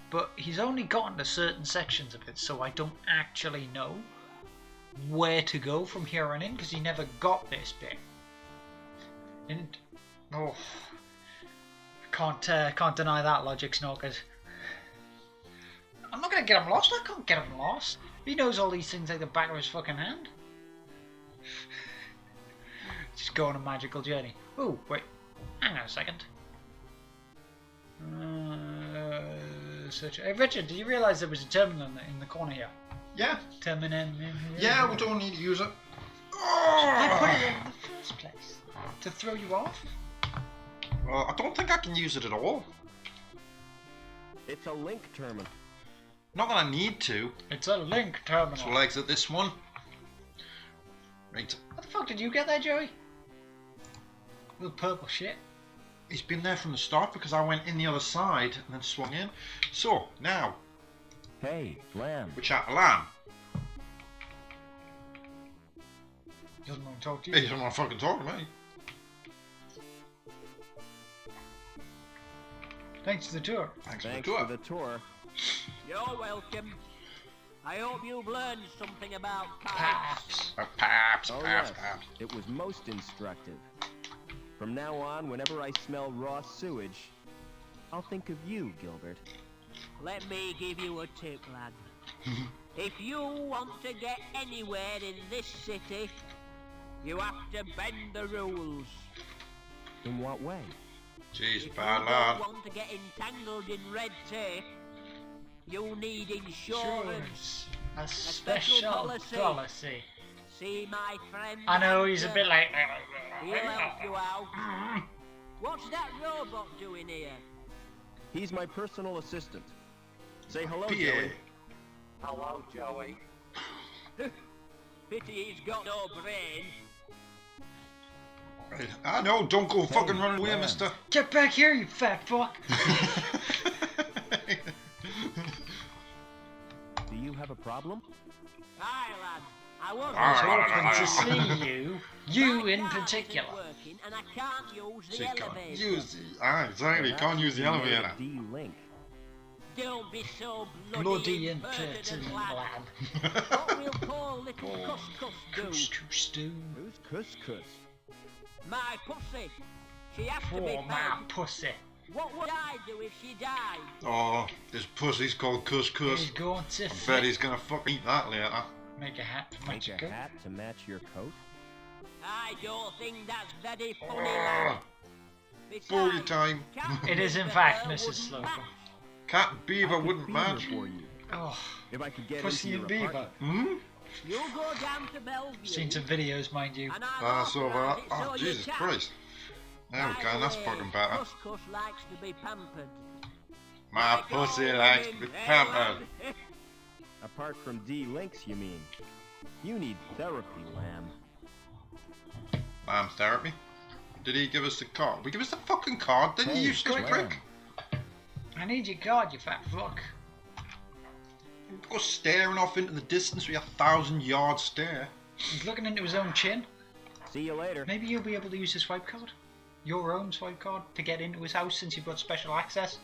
B: but he's only gotten to certain sections of it, so I don't actually know where to go from here on in, because he never got this bit. And oh, can't deny that logic, Snorkers. I'm not gonna get him lost. I can't get him lost. He knows all these things like the back of his fucking hand. Just go on a magical journey. Oh wait, hang on a second. Search. Hey Richard, did you realise there was a terminal in the corner here?
A: Yeah.
B: Terminal.
A: Yeah, we don't need to use it.
B: I put it in the first place to throw you off.
A: Well, I don't think I can use it at all.
F: It's a link terminal.
A: Not that I need to.
B: It's a link terminal.
A: So we'll exit this one. Right.
B: What the fuck did you get there, Joey? Little purple shit.
A: He's been there from the start because I went in the other side and then swung in. So, now.
C: Hey, Lamb.
A: We're chat to Lamb.
B: He doesn't want to talk to you.
A: He doesn't want to fucking talk to me.
B: Thanks for the tour.
A: Thanks
F: for the tour.
I: You're welcome. I hope you've learned something about pipes.
A: Perhaps.
F: Oh yes, it was most instructive. From now on, whenever I smell raw sewage, I'll think of you, Gilbert.
I: Let me give you a tip, lad. If you want to get anywhere in this city, you have to bend the rules.
F: In what way?
A: Jeez,
I: If
A: bad
I: you
A: lad.
I: don't want to get entangled in red tape, you need insurance.
B: A special policy.
I: See my friend.
B: I know he's a bit like.
I: He'll help you out. What's that robot doing here?
F: He's my personal assistant. Say hello,
A: Pierre.
F: Joey.
E: Hello, Joey.
I: Pity he's got no brain.
A: Right. I know, don't go fucking run away, mister.
B: Get back here, you fat fuck!
F: Do you have a problem?
I: Aye, lad. I was
B: hoping to see you. You in particular.
I: Working and I can't use the
A: So you can't
I: elevator.
A: use exactly, can't use the elevator.
F: D-Link.
I: Don't be so
B: Bloody
I: impertinent,
B: impertinent
I: lad.
B: lad.
I: What we'll call little Couscous do.
B: Couscous do.
F: Who's Couscous?
I: My pussy. She has to be
B: Poor my
I: fed.
B: pussy.
I: What would I do if she died?
A: Oh, this pussy's called Cus
B: He's
A: Cus.
B: going to
A: I bet he's gonna fucking eat that later.
B: make a hat to match
F: Make
B: your
F: a
B: coat.
F: hat to match your coat?
I: I don't think that's very funny, lad.
A: Booty
I: Besides,
A: time.
I: Captain
B: It is in
I: Beaver
B: fact
I: wouldn't
B: Mrs. Slocum.
I: match.
A: Cat and
F: I
A: Beaver
F: could
A: wouldn't
F: be
A: match.
F: here for you.
B: Oh,
F: If I could get
B: Pussy
F: into
B: and
F: your
B: Beaver.
F: apartment.
I: You go down to Bellevue.
B: Seen some videos, mind you.
I: And I'll
A: Ah, so
I: authorise
A: that.
I: it
A: Oh,
I: you
A: Jesus
I: can.
A: Christ. There we
I: By
A: go,
I: the
A: that's
I: way,
A: fucking better.
I: Couscous likes to be pampered.
A: My
I: Like
A: pussy
I: all
A: likes to be
I: women, eh,
A: pampered.
I: lad?
F: Apart from D-Links, you mean? You need therapy, lamb.
A: Lamb therapy? Did he give us the card? We give us the fucking card, didn't you, you stupid prick?
B: I need your card, you fat fuck.
A: Go staring off into the distance with your 1,000-yard stare.
B: He's looking into his own chin.
F: See you later.
B: Maybe you'll be able to use the swipe card. Your own swipe card to get into his house since you've got special access.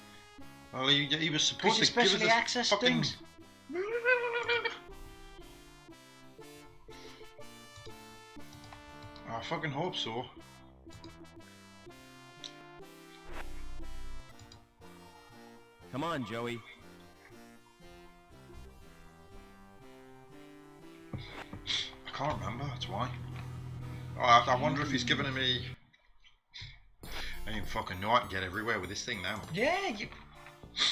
A: Well, he was
B: Because
A: supposed
B: you
A: to give us
B: specially
A: this
B: access
A: fucking...
B: things.
A: I fucking hope so.
F: Come on, Joey.
A: I can't remember, that's why. Oh, I wonder if he's giving me... I don't even fucking know I can get everywhere with this thing now.
B: Yeah,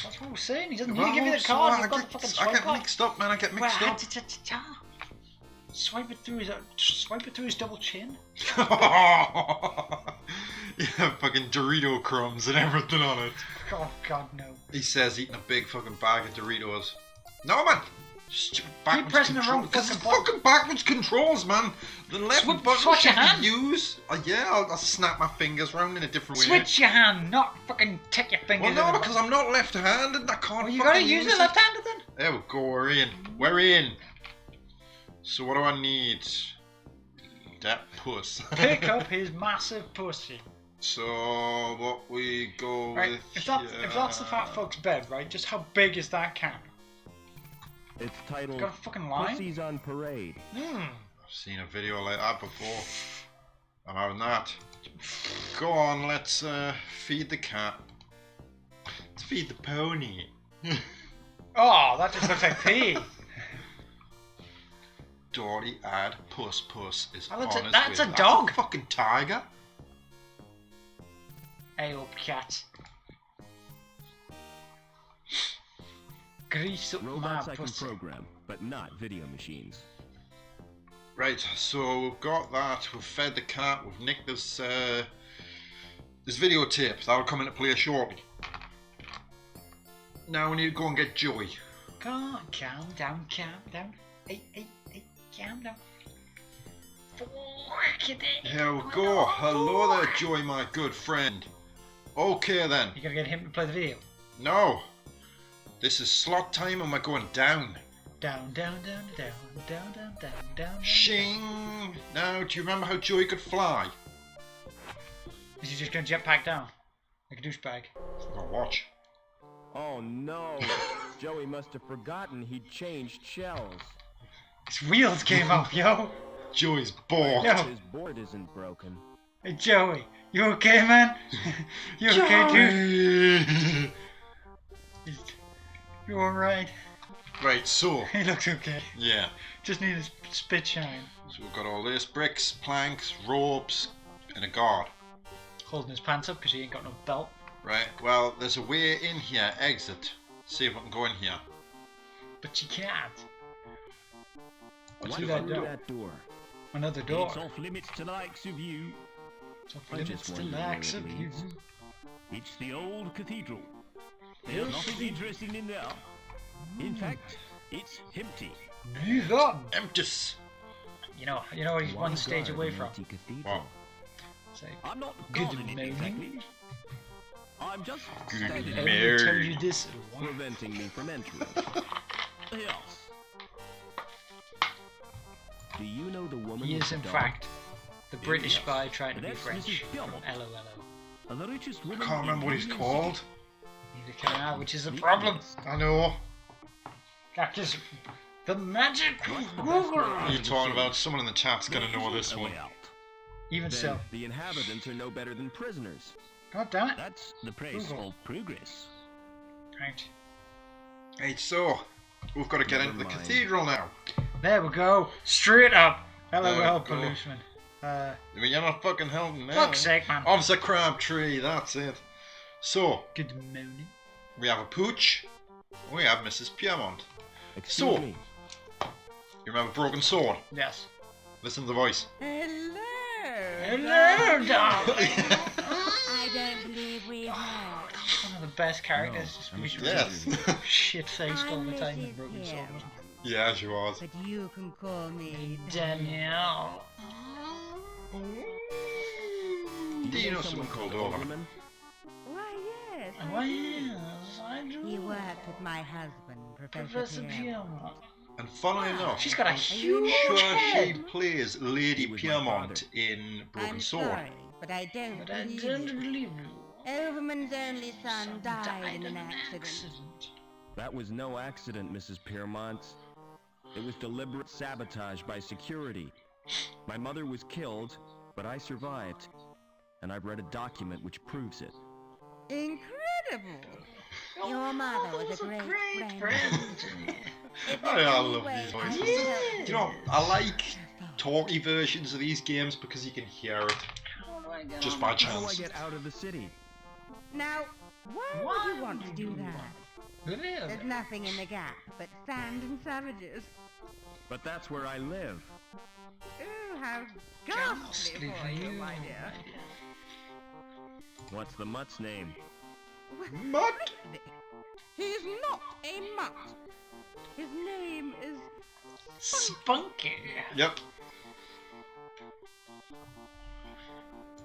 B: that's what we're saying. He doesn't need
A: Well,
B: to give you the
A: so
B: card.
A: I
B: You've got
A: get-
B: the fucking
A: I
B: swipe
A: get
B: card.
A: mixed up, man, I get mixed up.
B: Swipe it through his double chin.
A: Yeah, fucking Dorito crumbs and everything on it.
B: Oh God, no.
A: He says eating a big fucking bag of Doritos. No, man! Stupid backwards
B: pressing the
A: control.
B: wrong
A: This is
B: fucking button.
A: fucking backwards controls, man. The left button
B: switch your
A: should
B: hand.
A: be used. Yeah, I'll snap my fingers round in a different way.
B: Switch your hand, not fucking take your fingers.
A: Well, no,
B: in the
A: because I'm not left-handed. I can't.
B: Well, you
A: fucking
B: gotta use it left-handed then.
A: There we go. We're in. We're in. So what do I need? That puss.
B: Pick up his massive pussy.
A: So what we go
B: Right,
A: with?
B: if that's the fat fuck's bed, right? Just how big is that can?
F: It's titled
B: Got a fucking line?
F: Pussies on Parade.
A: I've seen a video like that before. I'm having that. Go on, let's feed the cat. Let's feed the pony.
B: Oh, that just looks like pee.
A: Dory add puss puss is
B: Oh,
A: on
B: that's a-
A: his
B: that's
A: way.
B: a dog.
A: A fucking tiger.
B: Hey up, cat. Grease up
F: Robots
B: my
F: I can
B: pussy.
F: program, but not video machines.
A: Right, so we've got that. We've fed the cat. We've nicked this this videotape. That'll come into play shortly. Now we need to go and get Joey.
B: Calm down. Hey, calm down.
A: Here we go. Hello there, Joey, my good friend. Okay then.
B: You gotta get him to play the video.
A: No. This is slot time and we're going down.
B: Down.
A: Shing. Now, do you remember how Joey could fly?
B: Is he just gonna jetpack down? Like a douchebag.
A: I've got to watch.
F: Oh no! Joey must have forgotten he'd changed shells.
B: His wheels came off, yo.
A: Joey's balked.
B: Yo.
F: His board isn't broken.
B: Hey, Joey. You okay, man? You okay, dude? You alright?
A: Right, so.
B: He looks okay.
A: Yeah.
B: Just need his spit shine.
A: So we've got all this. Bricks, planks, ropes, and a guard.
B: Holding his pants up because he ain't got no belt.
A: Right, well, there's a way in here. Exit. See if I can go in here.
B: But you can't.
F: What's
B: through
F: through
B: that door?
F: that door?
B: Another door.
F: It's off limits to the likes of you.
B: It's off
F: I
B: limits
F: just
B: to
F: wonder
B: lax
F: where it
B: of you.
F: leads. It's the old cathedral. There's nothing interesting in there. In fact, it's empty.
A: Emptus.
B: You know what he's one stage away from.
A: What?
B: Say,
F: I'm not
B: good
F: calling it
B: morning.
F: exactly. I'm just
A: Good
F: standing
B: Let
F: there
B: me tell
A: Mary.
B: you this.
F: preventing me from entering. Yes. Do you know the woman
B: He
F: with
B: is
F: the
B: in
F: dog?
B: fact the British
F: Yes.
B: spy trying to be
F: That's
B: French.
F: Mrs. Pillman.
B: LOLO.
F: The richest
A: I
F: woman
A: can't remember what he's
F: in
A: called.
B: Neither can I, which is a problem.
A: I know.
B: Cactus. The magic
F: What's the best
B: Google.
F: way out
A: You're
F: of the
A: talking
F: city?
A: about someone in the chat's gonna know
F: There
A: this
F: isn't a
A: one.
F: way out.
B: Even
F: Then
B: so.
F: the inhabitants are no better than prisoners.
B: God damn it.
F: That's the price
B: Google.
F: of progress.
B: Right.
A: Hey, so we've got to get
F: Never
A: into the
F: mind.
A: cathedral now.
B: There we go. Straight up.
A: There we
B: LOL,
A: go.
B: policeman.
A: I mean, you're not fucking helping now.
B: Fuck's sake, man.
A: Officer Crabtree, that's it. So,
B: Good morning.
A: we have a pooch. We have Mrs. Piermont.
F: Excuse
A: So-
F: me.
A: You remember Broken Sword?
B: Yes.
A: Listen to the voice.
H: Hello.
B: Hello, darling.
H: I don't believe we have.
B: One of the best characters. Just
F: I'm
B: be
F: sure
A: Yes.
B: shit faced all
H: I'm
B: the time in
H: Mrs.
B: Broken Sword.
H: Piermont,
A: Yeah, she was.
H: but you can call me
B: Danielle.
A: Do you know someone called Overman?
H: Why, yes. I
B: Why,
H: do.
B: yes, I do.
H: He worked with my husband, Professor
B: Professor
H: Piermont.
B: Piermont.
A: And funnily enough,
B: She's got a
A: I'm
B: huge
A: sure she
B: head.
A: plays Lady
F: He was my
A: Piermont in Broken
H: I'm
A: Sword.
H: sorry, but I don't
B: But I
H: believe
B: don't
H: it.
B: believe you.
H: Overman's only son died in an accident.
F: That was no accident, Mrs. Piermont. It was deliberate sabotage by security. My mother was killed, but I survived. And I've read a document which proves it.
H: Incredible! Your mother was a great friend. If
A: I
H: there's any
A: love
H: way
A: these
H: I
A: voices.
H: can help
A: You know, I like talky versions of these games because you can hear it
B: How do I get
A: just
B: on
A: by
F: How do I
A: chance.
F: get out of the city?
H: Now, why would you want to do that?
B: Really?
H: There's nothing in the gap but sand and savages.
F: But that's where I live.
H: Oh, how
B: Ghastly
H: ghastly for you,
B: view,
H: my dear.
F: What's the mutt's name?
A: Mutt?
H: He's not a mutt. His name is...
B: Spunky.
A: Yep.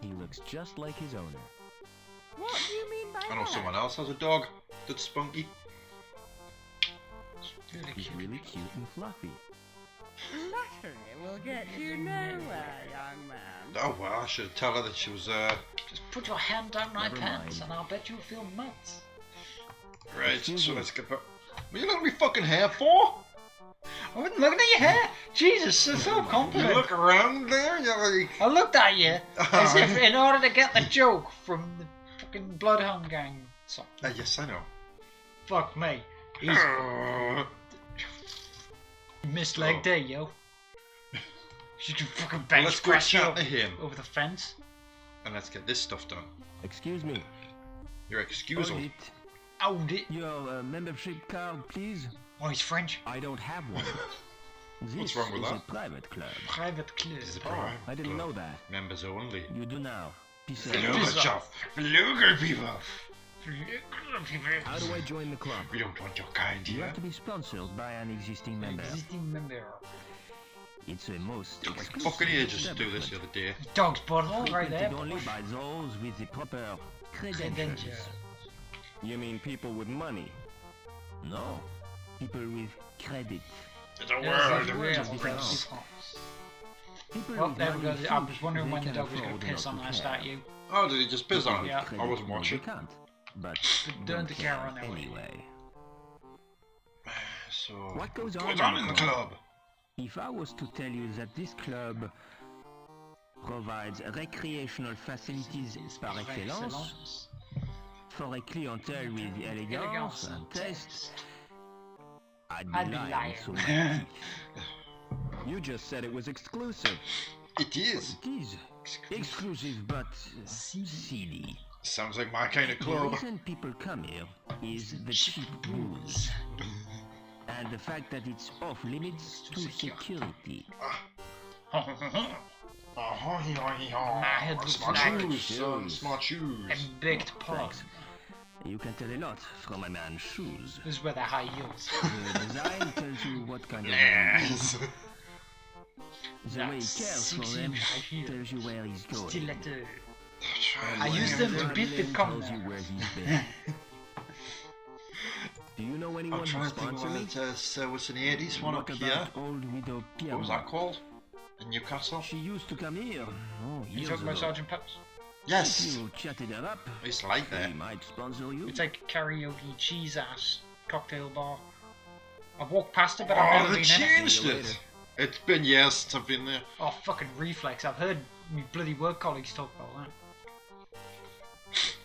F: He looks just like his owner.
H: What do you mean by
A: I know
H: that?
A: someone else has a dog that's spunky.
F: He's really cute and fluffy.
H: Flattery will get you nowhere, young man.
A: Oh well, I should tell her that she was
B: Just put your hand down my
F: Never
B: pants
F: mind.
B: and I'll bet you'll feel nuts.
A: right.
F: Excuse
A: So
F: me.
A: let's get back. What are you looking at me fucking hair for?
B: I wasn't looking at your hair. Jesus, so
A: You
B: self-confident.
A: look around there, you're like.
B: I looked at you as if in order to get the joke from the fucking Bloodhound Gang song.
A: Yes, I know.
B: Fuck me. He's missed leg day, yo. She can fucking bench
A: Let's go
B: press you
A: chat to him
B: over the fence.
A: and let's get this stuff done.
F: Excuse me.
A: Your excusal.
F: Audit.
B: Audit.
F: Your membership card, please.
B: Oh, he's French.
F: I don't have one. This
A: What's wrong with
F: is
A: that?
F: a private club.
B: Private club.
A: This is a
F: Oh,
A: private
F: I didn't
A: club.
F: know that.
A: Members only.
F: You do now. Peace out.
A: Flugelschaft. Flügelbeaver.
F: How do I join the club?
A: We don't want your kind
F: You
A: here.
F: have to be sponsored by an existing member.
B: Existing member.
F: It's a most
A: Took me
F: exclusive
A: fucking ages to do this
F: establishment.
A: the other day.
B: Dog's butthole right
F: Frequented
B: there.
F: only by those with the proper credentials.
B: Credentials.
F: You mean people with money? No. People with credit.
A: There's a
B: There's
A: world
B: a
A: of
B: real
A: difference.
B: difference.
F: People
B: Well,
F: with
B: there we
F: money
B: go. I was
F: think
B: wondering
F: they
B: when the
F: can
B: dog was going
F: afford
B: to piss
F: not
B: on
F: to
B: that
F: care.
B: statue.
A: Oh, did he just piss on it?
B: Yeah.
A: I wasn't watching.
F: They can't. But
B: Don't
F: don't
B: care
F: care
B: anyway.
F: anyway.
A: So,
F: What goes
A: what's
F: on
A: on in the club?
F: If I was to tell you that this club provides recreational facilities par excellence for a clientele with elegance and taste, I'd be lying so much. You just said it was exclusive.
A: It is.
F: It is exclusive but seedy.
A: Sounds like my kind of
F: The
A: club.
F: reason people come here is the cheap booze. And the fact that it's off limits to security.
B: My head looks
A: Smart
B: like
A: shoes, son. Smart shoes.
B: a baked pot.
F: Thanks.
C: You can tell a lot from a man's shoes.
B: This is where they're high heels.
C: The design tells you what kind of
A: Yes.
C: man he is. The way he cares for them
B: high heel.
C: tells you where he's going.
B: Stiletto.
C: And
B: I
C: where
B: use them
C: he's
B: to
C: gone
B: beat the
C: then
B: cum
C: tells you
B: there.
C: where he's been. Do you know anyone
A: I'm
C: who
A: trying to think
C: sponsor me?
A: what there was an 80s one
C: What
A: up here.
C: about old widow Pierre?
A: What was that called? In Newcastle?
C: She used to come here. Oh,
B: You
C: years
B: talking about
C: ago.
B: Sergeant Pepper's?
C: If
A: Yes.
C: you chatted her up,
A: I used to like that.
C: he might sponsor you.
B: It's like karaoke cheese ass cocktail bar. I've walked past it, but
A: Oh,
B: I've never
A: they
B: been in it.
A: changed it. It's been years since I've been there.
B: Oh, fucking reflex. I've heard me bloody work colleagues talk about that.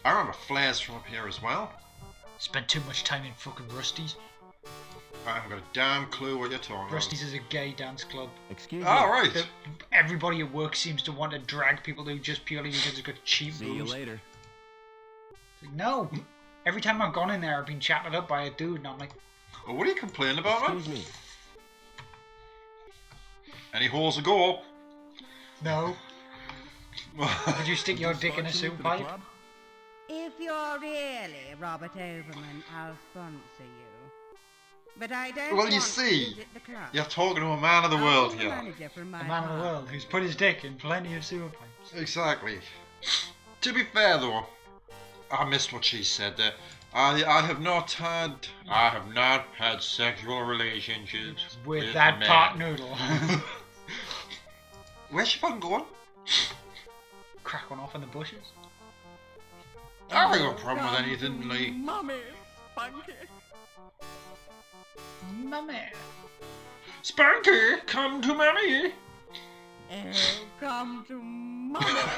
A: I remember flares from up here as well.
B: Spent too much time in fucking Rusty's.
A: I haven't got a damn clue what you're talking about.
B: Rusty's is a gay dance club.
C: Excuse
A: Oh,
C: me.
A: right.
B: Everybody at work seems to want to drag people to just purely because it's got cheap
C: See you
B: booze.
C: later.
B: It's like, no. Every time I've gone in there, I've been chatted up by a dude, and I'm like,
A: Oh, what are you complaining about, man?
C: Excuse me.
A: Any holes a goal?
B: no. Did you stick your dick in a
C: Sponsor me
B: soup
C: for the
B: pipe?
C: club?
H: If you're really Robert Overman, I'll sponsor you. But I don't
A: Well, you
H: want
A: see,
H: to visit the club.
A: You're talking to a man of the world
H: I'll be
A: here.
H: manager from my
B: The man of the
H: bar.
B: world who's put his dick in plenty of sewer pipes.
A: Exactly. To be fair though, I missed what she said there. I have not had sexual relationships
B: With that
A: men.
B: pot noodle.
A: Where's she fucking going?
B: Crack one off in the bushes.
A: I haven't got a problem with anything like.
F: Mommy, Spunky.
B: Mummy.
A: Spanky, come to mommy.
H: Oh, come to mama.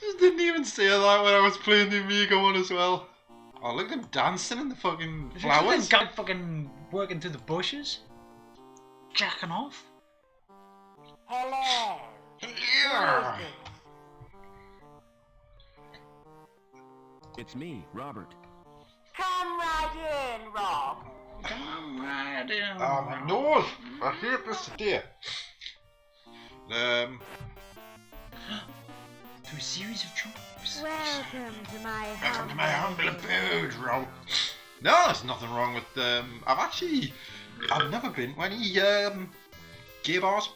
A: Just didn't even say that when I was playing the Amiga one as well. Oh, look at them dancing in the fucking flowers.
B: Guy fucking working through the bushes. Jacking off.
H: Hello.
A: Yeah.
C: It's me, Robert.
H: Come right in, Rob.
B: Come right in.
A: Oh, my nose! I hate this today.
B: To a series of troops.
H: Welcome to my
A: Welcome to my humble
H: abode.
A: abode, Rob. No, there's nothing wrong with I've never been to any gay bars.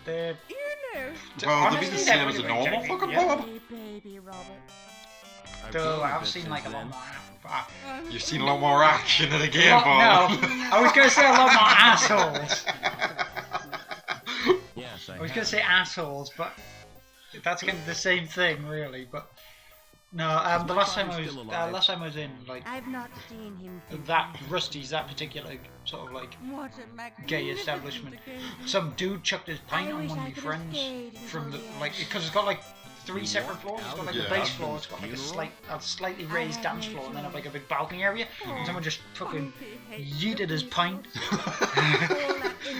B: They're
H: You know,
A: Well, they'd be
B: honestly,
A: the same as a
B: they're
A: normal
B: really
A: fucking
B: good, yeah.
A: pub.
H: hey, baby Robert.
B: though I've
C: been
B: seen like a
C: since
B: lot
C: then.
B: more.
A: You've seen a lot more action at a gay
B: No,
A: bar.
B: I was gonna say a lot more assholes.
C: Yes,
B: I was gonna say assholes, but that's kind of the same thing, really. But no, the last time I was in like
H: I've not seen him since.
B: that Rusty's, that particular sort of like
H: What a magnificent
B: gay establishment.
H: occasion.
B: Some dude chucked his pint
H: I
B: on
H: wish
B: one of
H: I
B: my
H: could have
B: friends
H: stayed
B: from the
H: until
B: like
H: the end.
B: because it's got like 3 separate floors. It's got like the
A: Yeah.
B: base floor, it's got like a slightly raised dance floor, and then like a big balcony area. And someone just fucking yeeted his pint.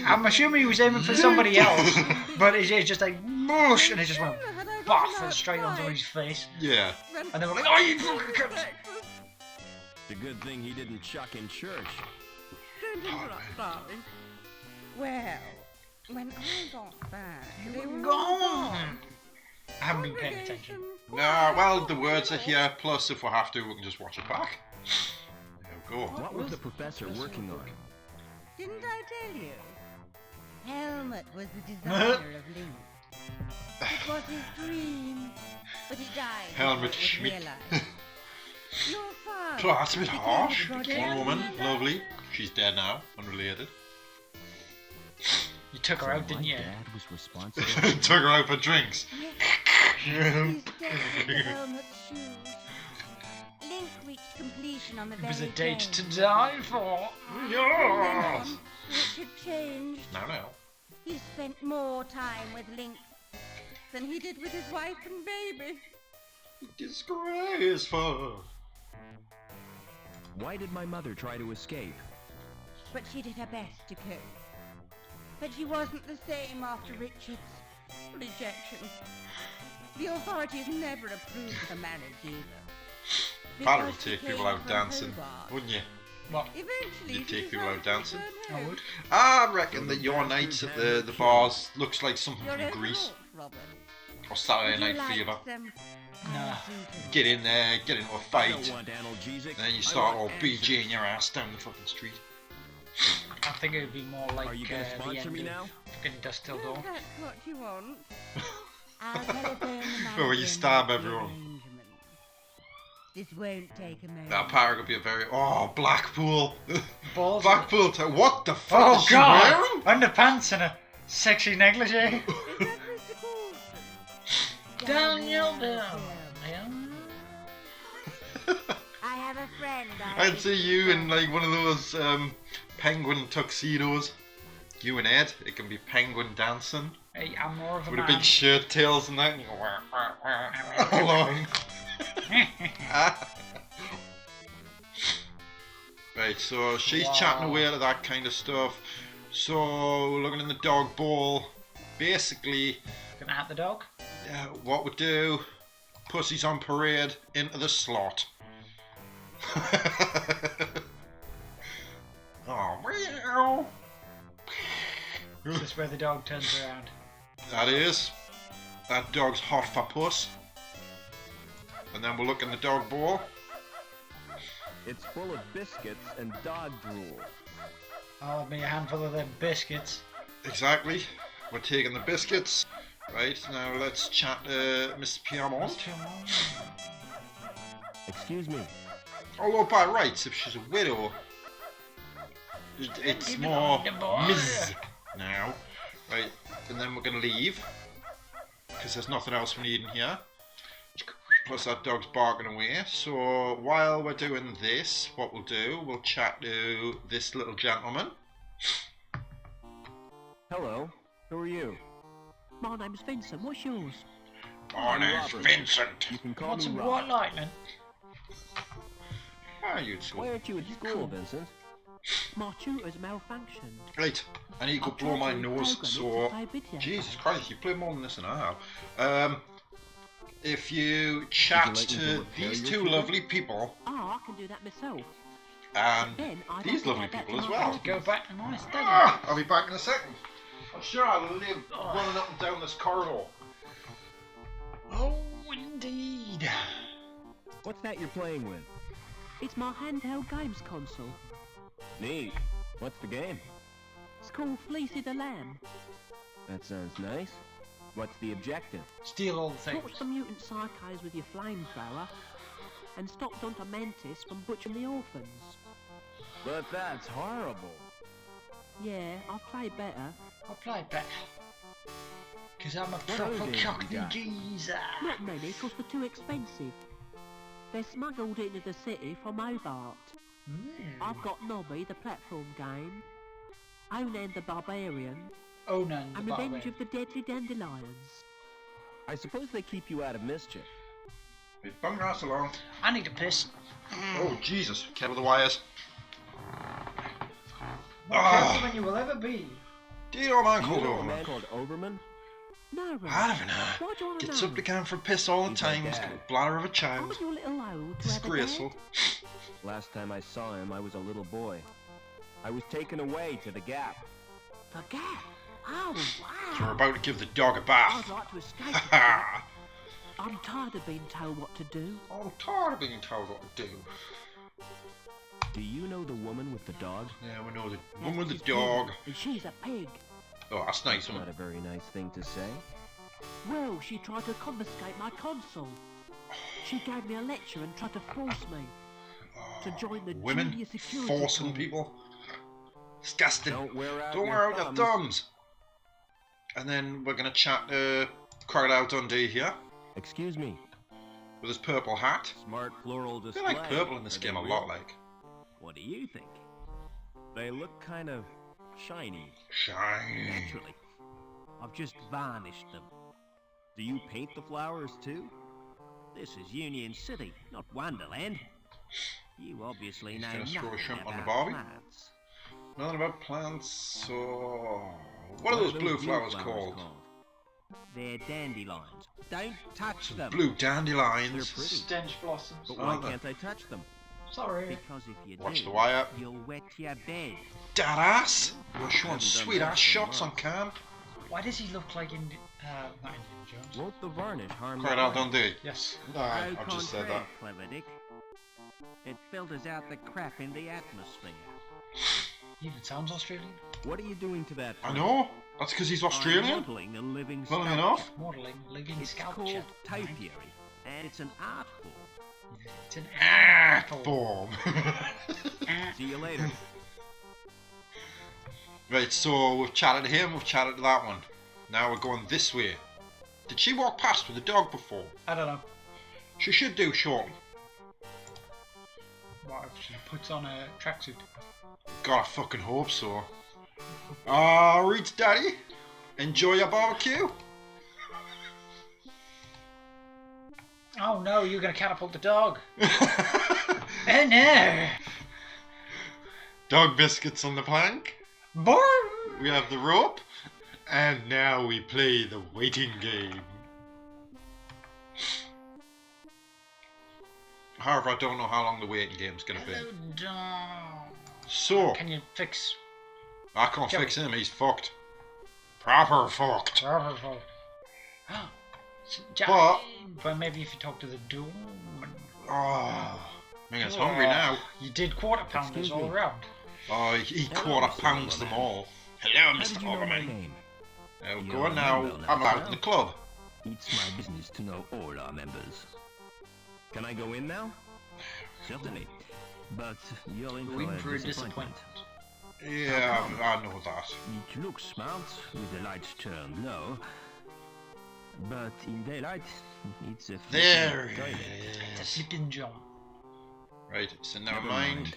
B: I'm assuming he was aiming for somebody else, but it's just like mush, and it just went baff straight on somebody's face.
A: Yeah.
B: And they were like, "Oh, you fucking cunt!"
C: It's a good thing he didn't chuck in church.
H: Don't interrupt, darling. Well, when I got back, they were all
B: Gone. I haven't been paying attention.
A: No, well, the words are here. Plus, if we have to, we can just watch it back. There we go.
C: What was the professor working on?
H: Didn't I tell you? Helmut was the designer of Link. It was his dream, but he died.
A: Helmut
H: before it was
A: Schmidt.
H: realized. Your father
A: Oh, that's a bit
H: became
A: harsh.
H: the project
A: One woman,
H: leader.
A: lovely. She's dead now, unrelated.
B: You took her out, didn't you?
C: My dad was responsible.
A: Took her out for drinks.
H: He's dead with the Helmut's shoes. Link reached completion on the
B: It
H: very
B: was a date
H: day.
B: to die for.
H: From then
A: Yeah.
H: on, Richard changed.
A: Now.
H: He spent more time with Link than he did with his wife and baby.
A: Disgraceful.
C: Why did my mother try to escape?
H: But she did her best to cope. But she wasn't the same after Richard's rejection. The authorities never approved the marriage either.
A: Father would
H: Because she
A: take people
H: came
A: out
H: from
A: dancing,
H: Hobart.
A: wouldn't you?
B: What?
H: Eventually,
A: You'd
H: she
A: take people out
H: decided to
A: dancing?
H: return
B: I
H: home.
B: would.
A: I reckon that your nights at the bars looks like something
H: You're
A: from
H: in
A: Greece.
H: Robert.
A: Or Saturday
H: Would you
A: Night
H: like
A: Fever.
H: some
B: Nah.
A: Get in there, get into a
C: I
A: fight,
C: don't want analgesic.
A: and then you
C: I
A: start
C: want
A: all
C: answers.
A: BJing your ass down the fucking street.
B: I think it would be more like
C: Are you gonna
B: the
C: sponsor
B: end
C: me
B: of
C: now?
B: fucking Dust Till
H: If
B: Dawn.
H: that's what you want.
K: I'll telephone the manager.
A: Where you
K: and
A: stab
K: make the
A: everyone.
K: arrangements. This won't take a moment.
A: That pirate could be a very... Oh, Blackpool.
B: Balls.
A: Blackpool. What the fuck
B: Oh
A: is she
B: god!
A: wearing?
B: Underpants and a sexy negligee.
H: Is that Mr. Coulson?
B: Daniel
K: I have a friend.
A: I'd see you in like one of those penguin tuxedos. You and Ed, it can be penguin dancing.
B: Hey, I'm more of a
A: With a
B: man.
A: big shirt tails and that. And you go, wah, wah, wah, along. Right, so she's chatting away to that kind of stuff. So, looking in the dog bowl. Basically,
B: Gonna hat the dog.
A: what we do, pussies on parade into the slot. Oh, meow.
B: Is this where the dog turns around?
A: That is. That dog's hot for puss. And then we'll look in the dog bowl.
F: It's full of biscuits and dog drool.
B: Oh, me a handful of them biscuits.
A: Exactly. We're taking the biscuits. Right, now let's chat to Mr. Piermont.
F: Excuse me.
A: Although by rights, if she's a widow, it's more Ms. now. Right, and then we're going to leave. Because there's nothing else we need in here. Plus that dog's barking away. So while we're doing this, what we'll do, we'll chat to this little gentleman.
F: Hello. Who are you?
I: My name's Vincent. What's yours?
A: My name's Vincent.
F: You can call
B: Want
F: me
B: some
F: Rob.
B: white lightning?
A: How are you at school?
F: Why aren't you at school, Vincent?
I: My tutor's malfunctioned.
A: Right, I need to go blow my nose, so... Jesus Christ, you played more than this than I have. If you chat
F: like me to
A: to
F: repair
A: these
F: your
A: two
F: keyboard?
A: lovely people,
I: Oh, I can do that myself.
A: and
I: Then I'd
A: these
I: have to
A: lovely
I: go back
A: people
I: to
A: as
I: my
A: well.
I: office.
B: Go back to my study.
A: Ah, I'll be back in a second. I'm sure I'll live running up and down this corridor.
B: Oh, indeed.
F: What's that you're playing with?
I: It's my handheld games console.
F: Neat. What's the game?
I: It's called Fleecy the Lamb.
F: That sounds nice. What's the objective?
B: Steal all the things.
I: Torch the mutant psychos with your flamethrower, and stop Dr. Mantis from butchering the orphans.
F: But that's horrible.
I: Yeah, I've played better.
B: I'll play better. Because I'm a
F: other
B: proper
F: games you
B: cockney
F: got?
B: geezer.
I: Not many, 'cause they're too expensive. They're smuggled into the city from Hobart. I've got Nobby, the platform game, Onan the Barbarian,
B: Onan the
I: and Revenge
B: Barbarian.
I: of the Deadly Dandelions.
F: I suppose they keep you out of mischief.
A: Hey, bung your ass along.
B: I need a piss.
A: Oh, Jesus. Careful with the wires.
B: More careful than you will ever be.
A: Do you know a man
F: You
A: called
F: know a
A: Overman?
F: man called Overman?
I: No, Ron.
A: I don't know.
I: Why do you want to
A: Gets
I: know?
A: up to go for a piss all the
F: He's my
A: time. He's
F: dad.
A: got a bladder of a child.
I: Aren't you a little old to have a
A: Disgraceful.
I: dad?
F: Last time I saw him, I was a little boy. I was taken away to the Gap.
I: The Gap? Oh,
A: So we're
I: wow.
A: about to give the dog a bath.
I: I'd like to escape the Gap.
A: Ha
I: I'm tired of being told what to do.
A: I'm tired of being told what to do.
F: Do you know the woman with the dog?
A: Yeah, we know the
I: That's
A: one with the
I: Mrs.
A: dog.
I: Pig, and she's a pig.
A: Oh, that's nice.
F: Not a very nice thing to say.
I: Well, she tried to confiscate my console. She gave me a lecture and tried to force me to join the
A: Women
I: junior security
A: forcing
I: corps.
A: people. Disgusting.
F: Don't wear out
A: Don't
F: your
A: wear out your
F: thumbs.
A: thumbs. And then we're gonna chat to Crocodile Dundee here
F: Excuse me.
A: with his purple hat.
F: Smart floral
A: I
F: display.
A: feel like purple in this
F: Are they
A: game a
F: real?
A: lot, like.
F: What do you think? They look kind of shiny.
A: Shiny.
F: Naturally. I've just varnished them. Do you paint the flowers too? This is Union City, not Wonderland. You obviously
A: He's
F: know
A: gonna throw a
F: nothing
A: shrimp on the
F: about
A: barbie.
F: plants.
A: Nothing about plants, so... What are those blue flowers called?
F: They're dandelions. Don't touch them.
A: Blue
F: They're
A: dandelions.
F: pretty.
B: Stench blossoms.
F: But why
A: Oh,
F: can't I touch them?
B: Sorry.
F: Because if you
A: Watch
F: do,
A: the wire.
F: you'll wet your bed.
A: Dad ass. You're
F: I
A: showing
F: haven't done
A: sweet
F: that
A: ass
F: for
A: shots on
F: months.
A: cam.
B: Why does he look like Not Indiana Jones.
F: Won't the varnish harm
A: Crocodile
F: the
A: Dundee.
B: Yes.
A: No, I've just said that.
C: Clever Dick. It filters out the crap in the atmosphere.
B: Even sounds Australian.
F: What are you doing to that?
A: I know. That's because he's Australian.
C: Modeling a living
A: Well
C: sculpture.
A: enough.
B: Modelling living
C: It's
B: sculpture.
C: called topiary, and it's an art form.
B: It's an
A: Ah,
B: apple.
A: form.
C: See you later.
A: Right, so we've chatted to him, we've chatted to that one. Now we're going this way. Did she walk past with a dog before?
B: I don't know.
A: She should do shortly.
B: What if she puts on a tracksuit?
A: God, I fucking hope so. Alright, Daddy. Enjoy your barbecue.
B: Oh no, you're gonna catapult the dog. Oh no.
A: Dog biscuits on the plank.
B: Boom.
A: We have the rope. And now we play the waiting game. However, I don't know how long the waiting game's going to be.
B: Hello, dog.
A: So,
B: Can you fix...
A: I can't
B: Joey.
A: fix him, he's fucked. Proper fucked.
B: But maybe if you talk to the dog.
A: Oh, man, it's hungry now.
B: You did quarter pounders all around.
A: Oh, he quarter pounds them all. Hello,
C: How
A: Mr.
C: did you know my
A: Overman.
C: name?
A: Now,
C: You're
A: go on
C: a
A: now.
C: member now,
A: I'm out
C: huh?
A: in the club.
C: It's my business to know all our members.
F: Can I go in now?
C: Certainly. But you're in
B: Going
C: for a
B: disappointment.
A: Yeah, I know that.
C: It looks smart with the lights turned low. But in daylight, it's a
A: There
C: flipping toilet.
B: It's a flipping jump.
A: Right, so never
C: Never
A: mind.
C: mind.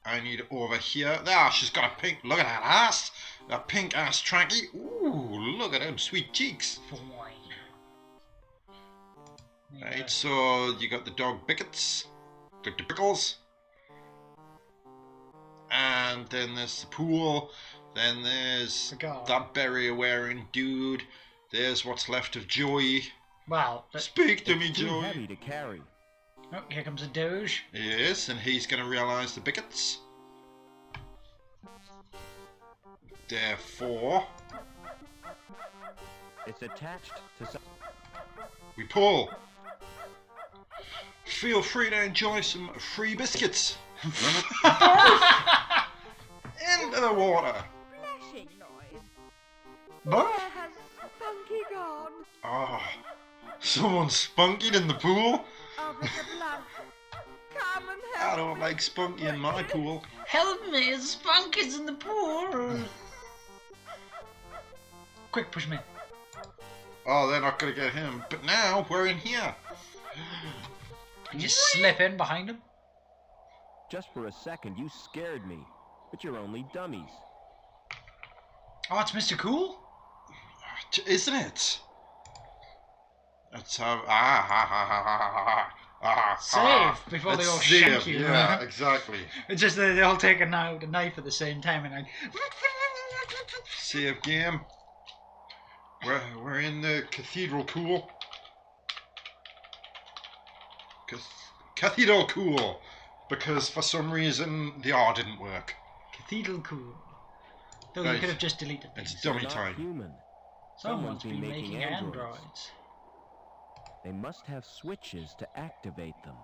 A: I need over here. Ah, she's got a pink. Look at that ass. That pink ass tranky. Ooh, look at them sweet cheeks.
B: Fine.
A: Right, so you got the dog Bickets, Dr. Pickles, and then there's the pool. Then there's
B: The guard.
A: that barrier-wearing dude. There's what's left of Joey.
B: Well,
A: Speak to me,
F: It's too
A: Joey.
F: heavy to carry.
B: oh, here comes a Doge.
A: Yes, and he's going to realise the Bickets. Therefore,
F: It's attached to some...
A: we pull. Feel free to enjoy some free biscuits. Into the water.
H: Splashing noise.
B: Boom.
H: Where has Spunky gone?
A: Oh, someone spunkied in the pool?
H: Oh, Mr. Blunt. Come and
A: I
H: help
A: don't
H: me.
A: like spunky in my pool.
B: Help me, Spunk is in the pool. Quick, push me in.
A: Oh, they're not going to get him. But now we're in here.
B: You just slip in behind him.
F: Just for a second, you scared me. But you're only dummies.
B: Oh, it's Mr. Cool?
A: Isn't it? That's how...
B: Save before they
A: It's
B: all
A: save,
B: shank you.
A: Yeah, exactly.
B: It's just that they all take a knife at the same time and like...
A: Save game. We're in the cathedral pool. Cathedral cool, because for some reason the R didn't work.
B: Cathedral Cool. Though
A: Right.
B: you could have just deleted
A: It's
B: these.
A: dummy
F: They're not
A: time.
F: human.
B: Someone's been
F: been
B: making androids.
F: They must have switches to activate them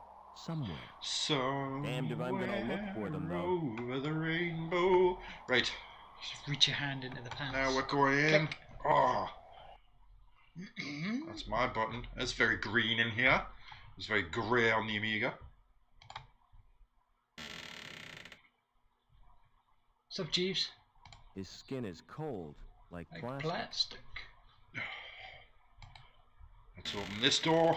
F: somewhere.
A: So
F: Damned if I'm gonna look for them, though.
A: over the rainbow. Right,
B: Just reach your hand into the pants.
A: now we're going in.
B: Click.
A: Oh, that's my button. It's very green in here. It's very grey on the Amiga.
B: What's up, Jeeves?
F: His skin is cold, like
B: Like
F: plastic.
B: plastic.
A: Let's open this door.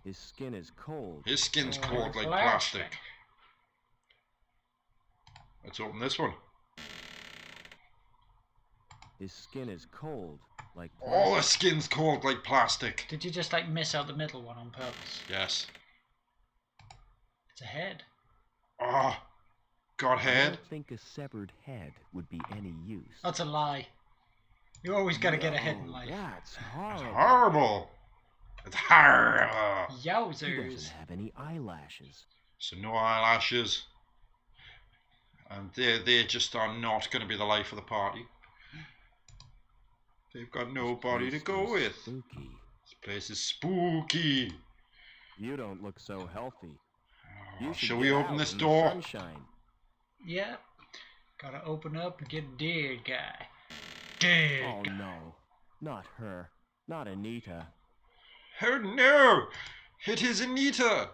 F: His skin is cold.
A: His skin's
B: Oh,
A: cold like
B: plastic.
A: plastic. Let's open this one.
F: His skin is cold, like
A: All the
F: plastic.
A: skin's cold like plastic.
B: Did you just like miss out the middle one on purpose?
A: Yes.
B: It's a head.
A: Oh, got
F: I
A: head.
F: don't think a severed head would be any use.
B: That's a lie. You always gotta get a head in
F: No,
B: life.
F: That's
A: It's
F: horrible.
A: horrible. It's horrible.
F: He
B: Yowzers.
F: doesn't have any eyelashes.
A: So no eyelashes. And they just are not going to be the life of the party. They've got nobody to go with.
C: Spooky.
A: This place is spooky.
F: You don't look so healthy.
A: Oh, shall we open this door?
F: Sunshine.
B: Yeah. Gotta open up and get a dead guy. Dead
F: Oh
B: guy.
F: no. Not her. Not Anita.
A: Oh no! It is Anita!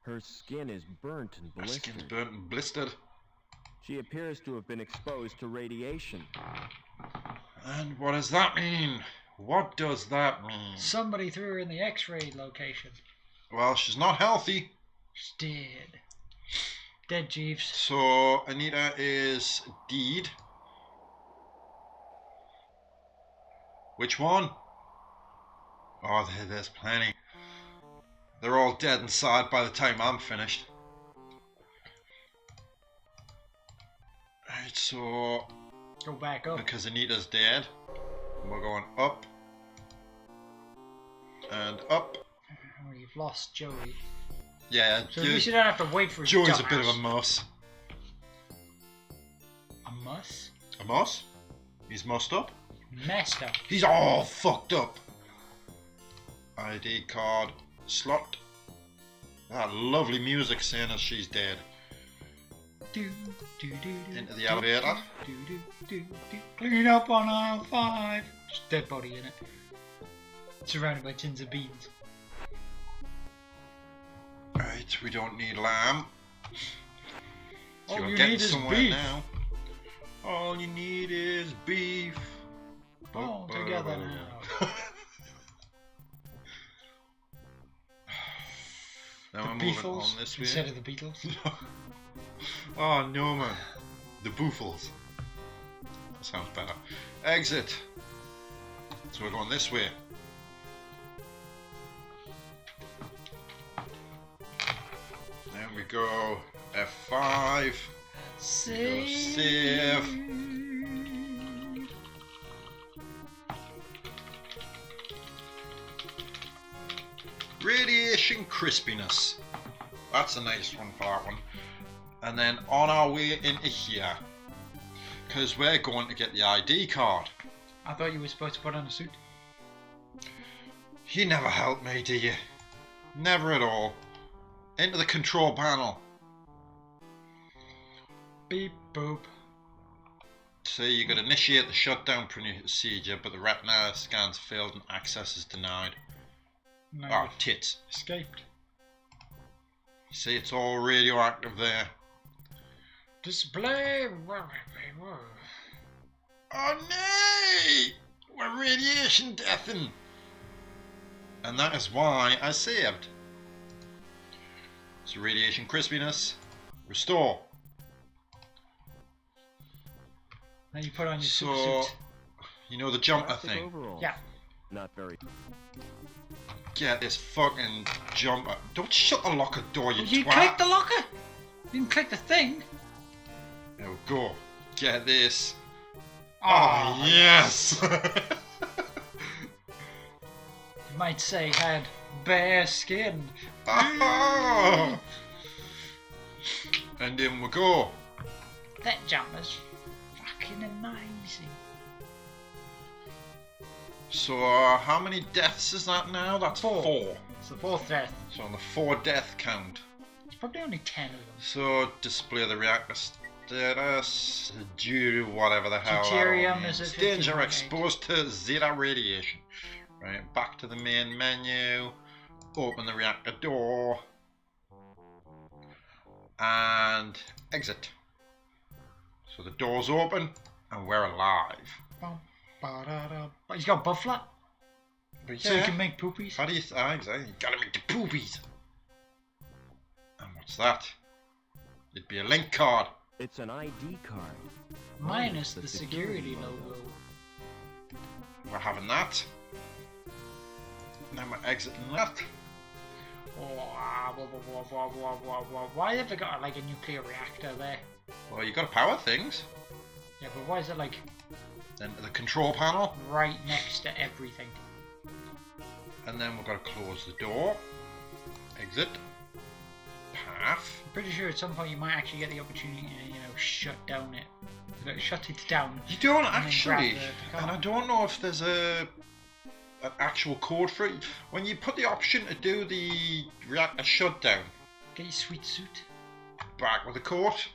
F: Her skin is burnt and
A: Her skin's
F: blistered.
A: burnt and blistered.
F: She appears to have been exposed to radiation.
A: And what does that mean? What does that mean?
B: Somebody threw her in the X-ray location.
A: Well, she's not healthy.
B: She's dead. Dead, Jeeves.
A: So, Anita is dead. Which one? Oh, there's plenty. They're all dead inside by the time I'm finished. Right, so...
B: Go back up.
A: Because Anita's dead, we're going up. And up.
B: We've lost Joey.
A: Yeah,
B: So at least you don't have to wait for his
A: Joey's
B: dumbass.
A: a bit of a muss.
B: A muss?
A: A muss? He's mussed up?
B: Messed up.
A: He's all fucked up. ID card slot. That lovely music saying as she's dead. Into the elevator.
B: Clean up on aisle 5. Just dead body in it. Surrounded by tins of beans.
A: Right, we don't need lamb. So
B: All
A: we're
B: you
A: getting
B: need is
A: somewhere
B: beef.
A: now. All you need is beef.
B: All together now.
A: Now
B: The
A: we're moving
B: Beefles
A: on this way.
B: instead of the Beatles.
A: Oh no, man. The Boofles. That sounds better. Exit. So we're going this way. There we go. F5. We go save. Radiation crispiness. That's a nice one for that one. And then on our way into here, because we're going to get the ID card.
B: I thought you were supposed to put on a suit.
A: You never help me, do you? Never at all. Into the control panel.
B: Beep boop.
A: So you could initiate the shutdown procedure, but the retina scans failed and access is denied.
B: No,
A: Oh, tits.
B: escaped.
A: You see, it's all radioactive there.
B: Display.
A: Oh no! We're radiation deathing. And that is why I saved. So radiation crispiness. Restore.
B: Now you put on your super
A: So,
B: suit.
A: you know the jumper
F: Plastic
A: thing?
F: overalls.
B: Yeah.
F: Not very.
A: Get this fucking jumper. Don't shut the locker door, you
B: You
A: twat.
B: clicked the locker. You didn't click the thing.
A: There we go. Get this.
B: Ah,
A: Oh, yes!
B: You might say had bare skin.
A: Oh. And in we go.
B: That jumper's fucking amazing.
A: So, how many deaths is that now? That's 4.
B: It's the 4th death.
A: So on the 4 death count.
B: It's probably only 10 of them.
A: So display the reactor status due to whatever the hell. that all
B: Deuterium
A: means.
B: is at
A: Danger
B: 15.8.
A: exposed to zeta radiation. Right, back to the main menu. Open the reactor door. And exit. So the door's open and we're alive.
B: Bum, ba-da-da. But he's got butt flap. So he can make poopies.
A: How do you exactly? You gotta make the poopies. And what's that? It'd be a link card.
F: It's an ID card.
B: Minus the security logo.
A: We're having that. Now we're exiting that.
B: Why have they got like a nuclear reactor there?
A: Well, you gotta power things.
B: Yeah, but why is it like
A: Then to the control panel.
B: right next to everything?
A: And then we're gonna close the door. Exit. Path.
B: I'm pretty sure at some point you might actually get the opportunity to, you know, shut down it. Shut it down.
A: You don't
B: and then
A: actually,
B: grab the
A: and I
B: card.
A: don't know if there's an actual code for it. When you put the option to do the reactor shutdown,
B: Get your sweet suit.
A: back with the coat.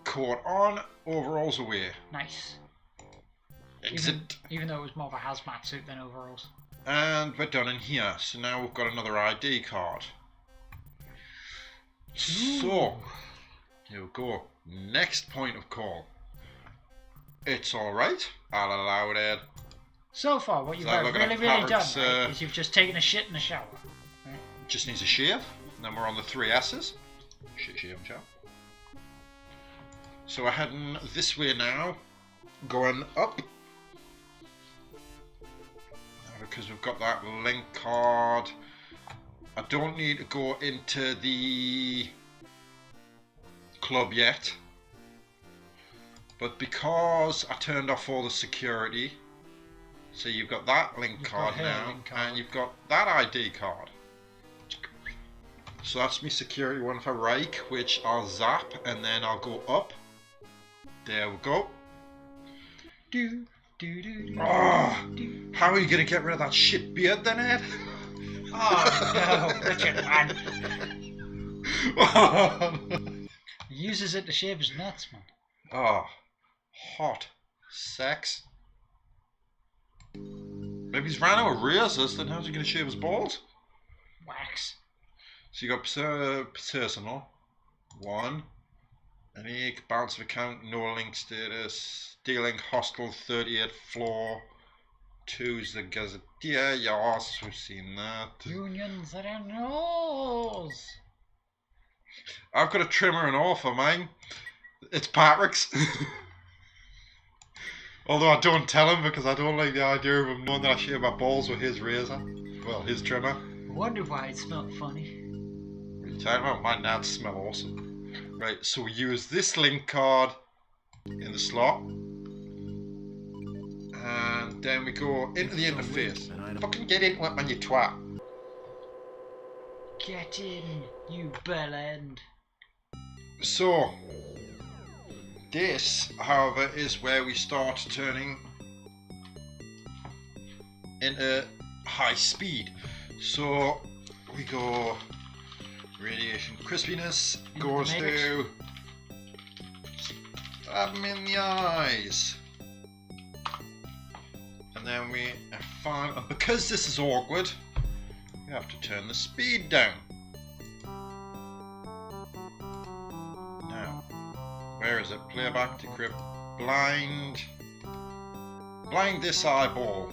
A: Coat on, overalls away.
B: Nice.
A: Exit.
B: Even though it was more of a hazmat suit than overalls.
A: And we're done in here. So now we've got another ID card. So, here we go. Next point of call. It's alright. I'll allow it.
B: So far, what you've
A: Without looking
B: really,
A: at
B: really done
A: Patrick's,
B: right, is you've just taken a shit in the shower. Right?
A: Just needs a shave. And then we're on the 3 S's. Shit, shave, and shower. So we're heading this way now. Going up. Because we've got that link card. I don't need to go into the club yet. But because I turned off all the security, so you've got that link card now, and you've got that ID card. So that's my security one for Reich, which I'll zap, and then I'll go up. There we go. Oh, how are you going to get rid of that shit beard then, Ed?
B: Oh no, Richard, man. He uses it to shave his nuts, man.
A: Oh, hot sex. Maybe he's ran out of razors, then how's he going to shave his balls?
B: Wax.
A: So you got personal, 1, any balance of account, no link status, dealing hostel 38th floor, 2's the gazetteer, yes, we've seen that.
B: Unions are in rules.
A: I've got a trimmer and all for mine. It's Patrick's. Although I don't tell him because I don't like the idea of him knowing that I shave my balls with his razor. Well, his trimmer.
B: I wonder why it smelled funny.
A: What are you talking about? My nads smell awesome. Right, so we use this link card in the slot. And then we go into the interface. Fucking get into it, man, you twat.
B: Get in, you bell end.
A: So, this, however, is where we start turning into high speed. So, we go radiation crispiness goes to stab him in the eyes. And then we find, and because this is awkward, we have to turn the speed down. Now, where is it? Playback, decrypt, blind. Blind this eyeball.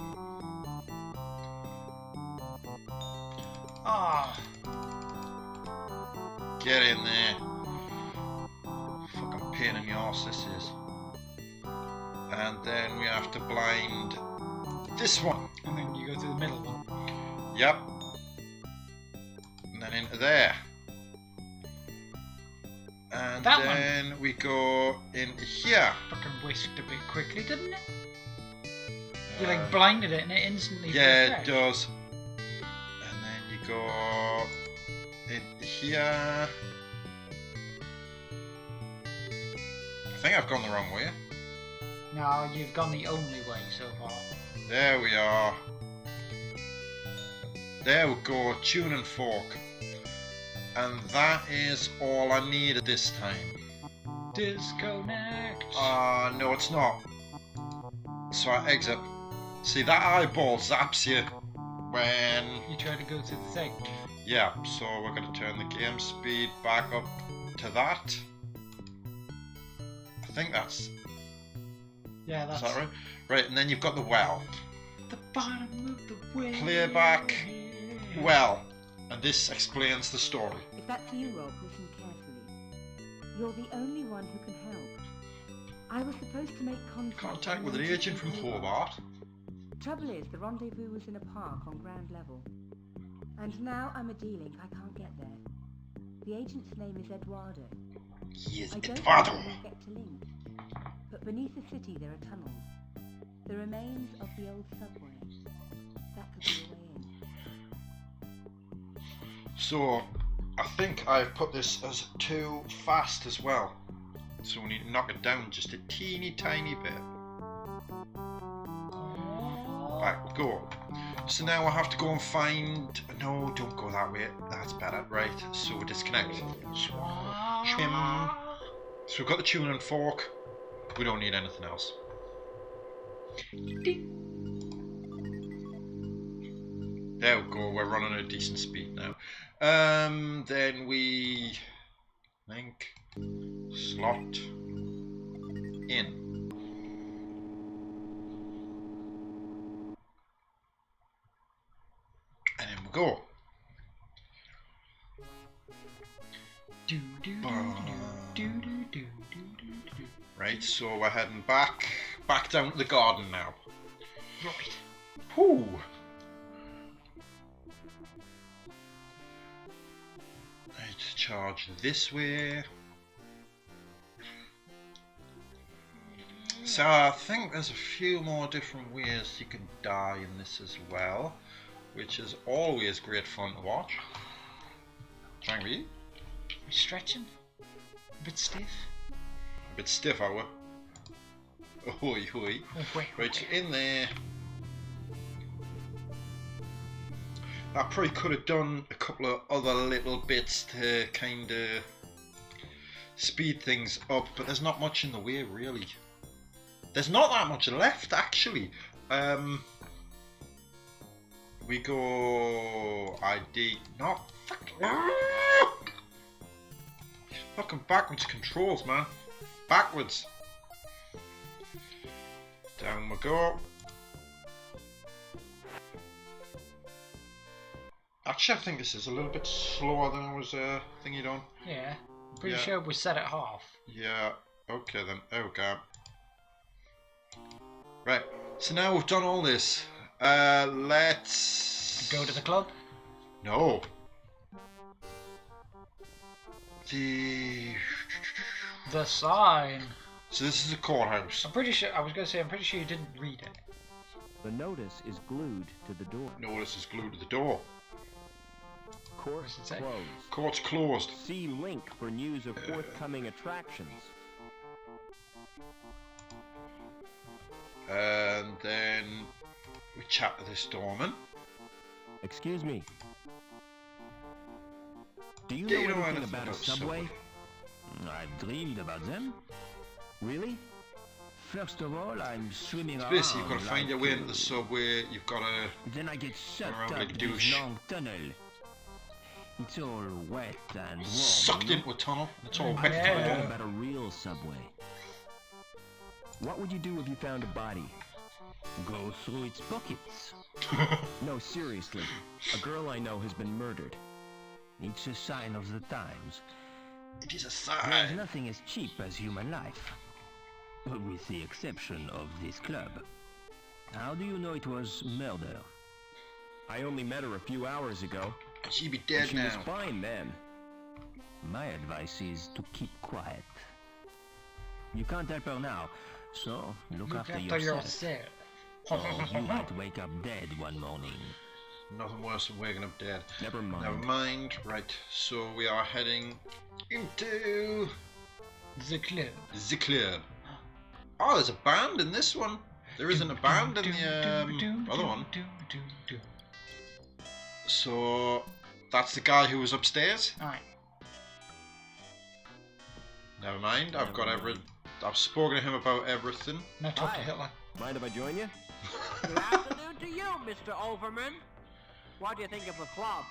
B: Ah.
A: Get in there. Fucking pain in the arse this is. And then we have to blind this one.
B: And then you go to the middle one.
A: Yep. And then into there. And
B: That
A: then we go into here.
B: Fucking whisked a bit quickly, didn't it? You like blinded it and it instantly
A: yeah,
B: refreshed.
A: it does. And then you go into here. I think I've gone the wrong way.
B: No, you've gone the only way so far.
A: There we are. There we go, tune and fork. And that is all I needed this time.
B: Disconnect.
A: No, it's not. So I exit. See, that eyeball zaps you when
B: you try to go to the thing.
A: Yeah, so we're going to turn the game speed back up to that. I think that's...
B: Yeah, that's...
A: Is that right? Right, and then you've got the well.
B: The bottom of the well.
A: Playback well. And this explains the story.
L: If that's you, Rob, listen carefully. You're the only one who can help. I was supposed to make
A: Contact with an agent from Hobart.
L: Trouble is, the rendezvous was in a park on ground level. And now I'm a D-Link, I can't get there. The agent's name is Eduardo.
A: Yes,
L: I don't
A: Eduardo.
L: know how to get to Link. But beneath the city there are tunnels. The remains of the old subway. That could be a way in.
A: So, I think I've put this as too fast as well. So we need to knock it down just a teeny tiny bit. Right, go. So now I have to go and find... No, don't go that way. That's better. Right, so we disconnect. Swim. So we've got the tune and fork. We don't need anything else. There we go, we're running at a decent speed now. Then we link slot in. And then we go. Right, so we're heading back down to the garden now.
B: Right.
A: Whoo! Right, charge this way. So I think there's a few more different ways you can die in this as well, which is always great fun to watch. Trying to be?
B: We stretching? A bit stiff?
A: A bit stiff, are we? Oi, oi. Right, in there. I probably could have done a couple of other little bits to kind of speed things up, but there's not much in the way, really. There's not that much left, actually. We go ID, not fucking backwards controls, man. Backwards. Down we go. Actually, I think this is a little bit slower than I was thinking on.
B: Yeah, pretty sure we set it half.
A: Yeah, okay then. Okay. Right, so now we've done all this. Let's
B: go to the club.
A: No.
B: The sign.
A: So this is a courthouse.
B: I'm pretty sure. I was going to say. I'm pretty sure you didn't read it.
F: The notice is glued to the door.
A: Notice is glued to the door.
F: Court closed.
A: Court's closed.
F: See link for news of forthcoming attractions.
A: And then we chat to this doorman.
F: Excuse me. Do you know anything about a subway? I've dreamed about them. Really? First of all, I'm swimming around.
A: Basically, you've got to find your way into the subway. You've got to.
F: Then I get sucked up
A: like
F: in this long tunnel. It's all wet and warm.
A: Sucked into a tunnel. It's all wet.
F: I'm talking about a real subway. What would you do if you found a body? Go through its pockets. No, seriously. A girl I know has been murdered. It's a sign of the times.
A: It is a sign.
F: There's nothing as cheap as human life. With the exception of this club. How do you know it was murder? I only met her a few hours ago.
A: She'd be dead now.
F: She was fine then. My advice is to keep quiet. You can't help her now, so look after yourself. Or you might wake up dead one morning.
A: Nothing worse than waking up dead.
F: Never mind.
A: Never mind. Right, so we are heading into
B: the club.
A: The club. Oh, there's a band in this one. There isn't a band in the other one. So that's the guy who was upstairs.
B: Alright.
A: Never mind. I've spoken to him about everything.
B: Now talk to Hitler.
F: Mind if I join you?
I: Good afternoon to you, Mr. Overman. What do you think of the club?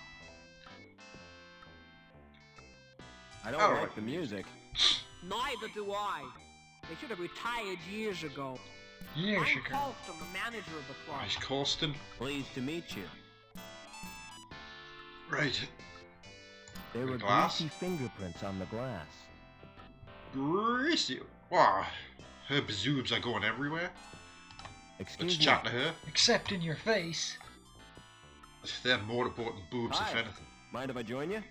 F: I don't like the music.
I: Neither do I. They should have retired years ago.
B: Years
I: I'm
B: ago.
I: Colston, the manager of the club.
A: Nice, Colston.
F: Pleased to meet you.
A: Right.
F: There were
A: glass?
F: greasy fingerprints on the glass.
A: Greasy. Wow. Her bazoobs are going everywhere.
F: Excuse
A: Let's
F: me.
A: chat to her.
B: Except in your face.
A: They're motorboating boobs,
F: Hi.
A: if anything.
F: Mind if I join you?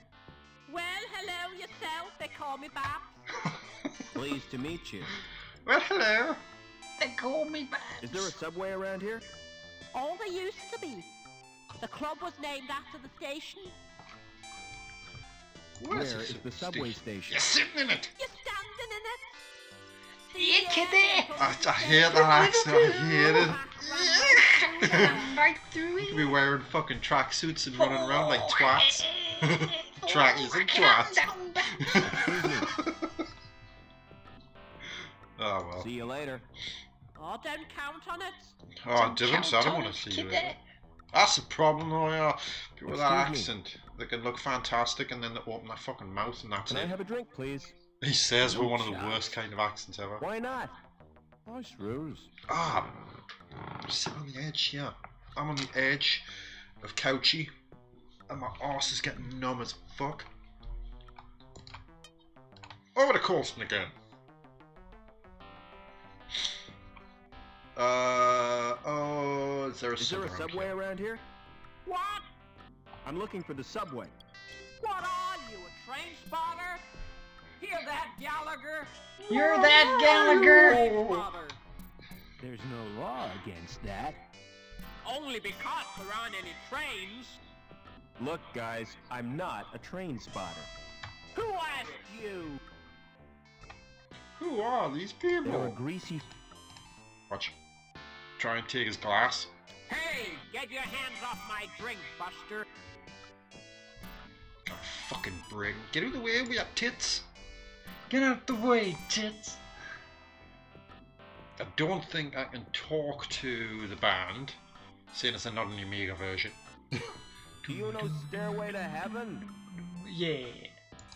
I: Well, hello yourself. They call me Babs.
F: Pleased to meet you.
A: Well, hello.
B: They call me back.
F: Is there a subway around here?
I: Oh, there used to be. The club was named after the station.
C: Where is the subway station?
A: You're sitting in it!
H: You're standing in it.
B: Yeah, kiddie!
A: I hear that accent, I hear it.
B: Right through
A: You could be wearing fucking tracksuits and running around like twats. Trackies and twats. Oh well.
F: See you later.
I: Oh, don't count on it.
A: Oh, I didn't, so I don't want to see you later. That's the problem though, yeah. People with that
F: Excuse me.
A: accent, they can look fantastic and then they open their fucking mouth and that's
F: Can I
A: it.
F: have a drink, please?
A: He says we're
F: No
A: one of the
F: chance.
A: worst kind of accents ever.
F: Why not? Nice ruse.
A: Ah, I'm sitting on the edge here. I'm on the edge of Couchy, and my arse is getting numb as fuck. Over to Colston again. Oh, is there a
F: Is there a subway around here?
I: What?
F: I'm looking for the subway.
I: What are you, a train spotter? Hear that, Gallagher?
B: You're that Gallagher!
I: Train spotter.
F: There's no law against that.
I: Only because there aren't any trains.
F: Look, guys, I'm not a train spotter.
I: Who asked you?
A: Who are these
F: They're a
A: people?
F: greasy...
A: Watch. Try and take his glass.
I: Hey, get your hands off my drink, Buster.
A: God, fucking bring. Get out of the way with your tits.
B: Get out the way, tits!
A: I don't think I can talk to the band, seeing as they're not in the Amiga version.
F: Do you know Stairway to Heaven?
B: Yeah.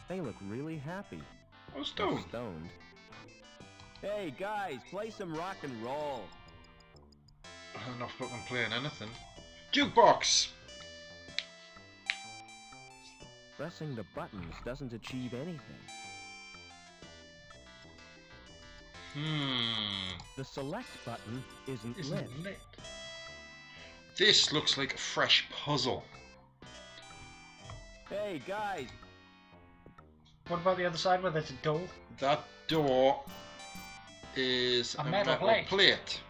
F: They look really happy.
A: Oh, stoned.
F: Stoned. Hey, guys, play some rock and roll.
A: I'm not fucking playing anything. Jukebox!
F: Pressing the buttons doesn't achieve anything. The select button isn't lit.
A: This looks like a fresh puzzle.
F: Hey, guys.
B: What about the other side where there's a door?
A: That door is
B: A metal plate.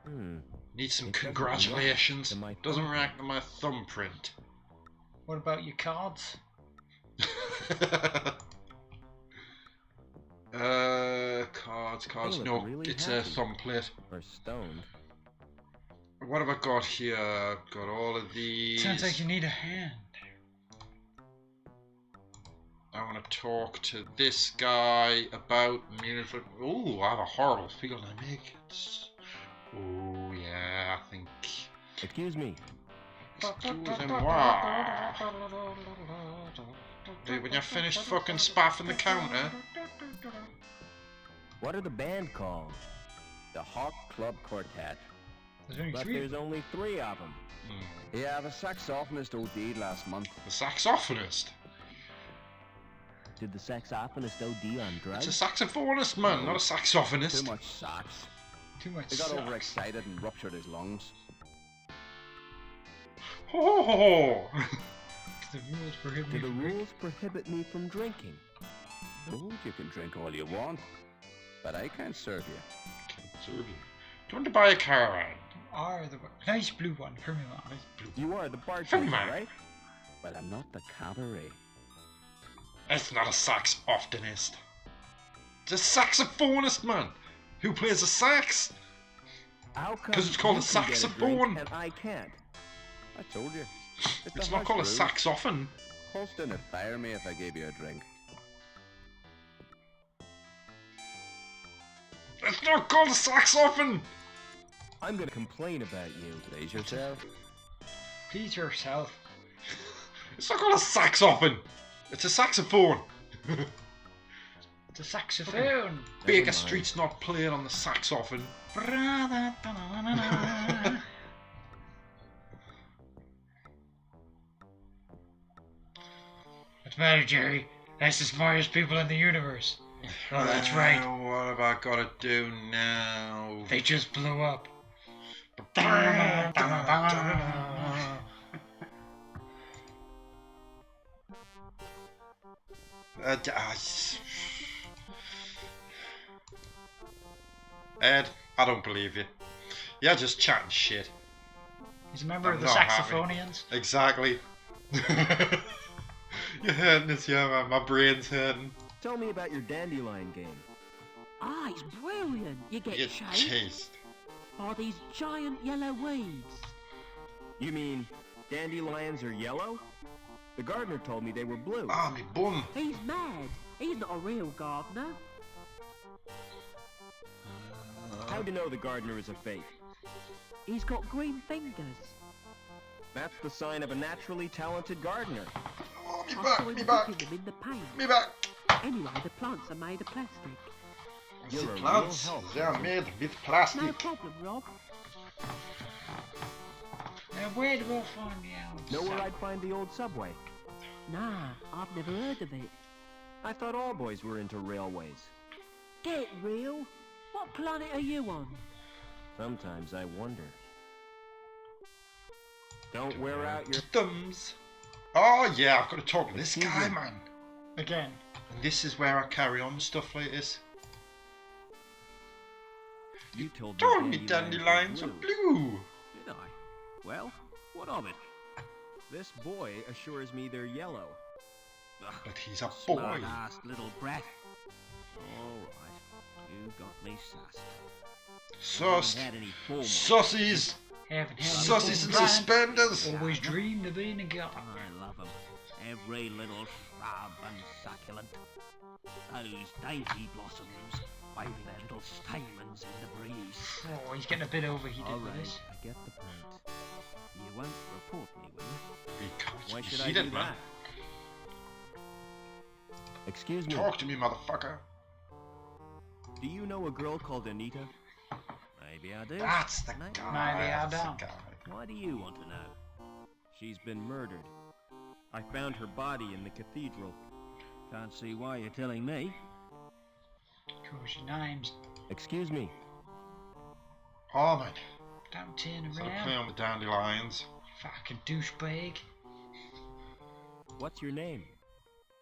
A: Need some
F: It doesn't
A: congratulations.
F: react to my
A: Doesn't
F: thumbprint.
A: react to my thumbprint.
B: What about your cards?
A: Cards.
F: They
A: No,
F: look really
A: it's
F: happy.
A: a thumbplate.
F: Or stoned.
A: What have I got here? I've got all of these.
B: Sounds like you need a hand.
A: I want to talk to this guy about music. Ooh, I have a horrible feeling I make it. Oh yeah, I think.
F: Excuse me.
A: Excusez-moi. Dude, when you're finished fucking spaffing the counter.
F: What are the band called? The Hawk Club Quartet.
B: There's only
F: But
B: three.
F: there's only 3 of them.
J: Yeah, the saxophonist OD'd last month.
A: The saxophonist?
F: Did the saxophonist OD on drugs?
A: It's a saxophonist, man, not a saxophonist.
J: Too much sax.
B: Too much
J: He got
B: sax.
J: overexcited and ruptured his lungs.
A: Oh.
B: The rules prohibit
F: Do
B: me
F: the
B: from
F: rules prohibit me from drinking?
J: Oh, you can drink all you want, but I can't serve you.
A: Do you want to buy a caravan?
B: are the nice blue one for me, man.
F: You are the bartender,
A: man.
F: right?
J: But I'm not the cabaret.
A: It's not a saxophonist. It's a saxophonist, man. Who plays a sax?
F: How come
A: 'Cause it's called
F: you
A: a
F: can get
A: saxophone.
F: drink and I can't.
J: I told you.
A: It's not called a saxophone.
J: Holston would fire me if I gave you a drink.
A: It's not called a saxophone.
F: I'm gonna complain about you.
J: Please yourself.
B: Please yourself.
A: It's not called a saxophone. It's a saxophone.
B: It's a saxophone.
A: Baker
F: mind.
A: Street's not playing on the saxophone.
B: What's the matter, Jerry? That's the smartest people in the universe. Oh, that's right.
A: What have I got to do now?
B: They just blew up.
A: Ed, I don't believe you. You're just chatting shit.
B: He's a member
A: I'm
B: of the
A: not happy.
B: Saxophonians.
A: Exactly. You're hurting us, yeah, man. My brain's hurting.
F: Tell me about your dandelion game.
I: Ah, it's brilliant. You get
A: Get
I: chased
A: chased.
I: by these giant yellow weeds.
F: You mean dandelions are yellow? The gardener told me they were blue.
A: Ah, me bum.
I: He's mad. He's not a real gardener.
F: How do you know the gardener is a fake?
I: He's got green fingers.
F: That's the sign of a naturally talented gardener.
A: Oh, me
I: I
A: back,
I: saw him
A: me back,
I: cooking them in the paint.
A: me back.
I: Anyway, the plants are made of plastic.
F: You're
A: The
F: a real
A: plants,
F: help.
A: they are made with
I: No
A: plastic.
I: problem, Rob.
B: Now where do I find the old
F: Know where I'd find the old subway?
I: Nah, I've never heard of it.
F: I thought all boys were into railways.
I: Get real. What planet are you on?
F: Sometimes I wonder. Don't wear out your
A: thumbs. Oh yeah, I've got to talk to this
F: Excuse
A: guy,
F: me.
A: man.
B: again?
A: And this is where I carry on stuff like this.
F: You told
A: Told me dandelions are blue.
F: Did I? Well, what of it? This boy assures me they're yellow.
A: But he's a boy.
F: Smart-assed little brat. All right, you got me sussed.
A: Sussed.
F: Haven't had any formal.
A: Sussies.
B: Haven't had
A: Sussies and
B: any fun.
A: suspenders.
B: Always dreamed of being a guy.
F: I love 'em. Every little shrub and succulent. Those dainty blossoms waving their little stamens in the breeze.
B: Oh, he's getting a bit overheated
F: All
B: with
F: right,
B: this.
F: I get the point. You won't report me, will you?
A: Because
F: Why
A: you
F: should I
A: see
F: do
A: that, man.
F: that? Excuse me.
A: Talk to me, motherfucker.
F: Do you know a girl called Anita? Maybe I do.
A: That's the
F: Maybe
A: guy.
B: Maybe I
A: That's the
B: don't.
A: guy.
F: Why do you want to know? She's been murdered. I found her body in the cathedral. Can't see why you're telling me.
B: Of course, your name's
F: Excuse me.
A: Harmon.
B: don't turn
A: So I
B: around.
A: play on the dandelions.
B: Fucking douchebag.
F: What's your name?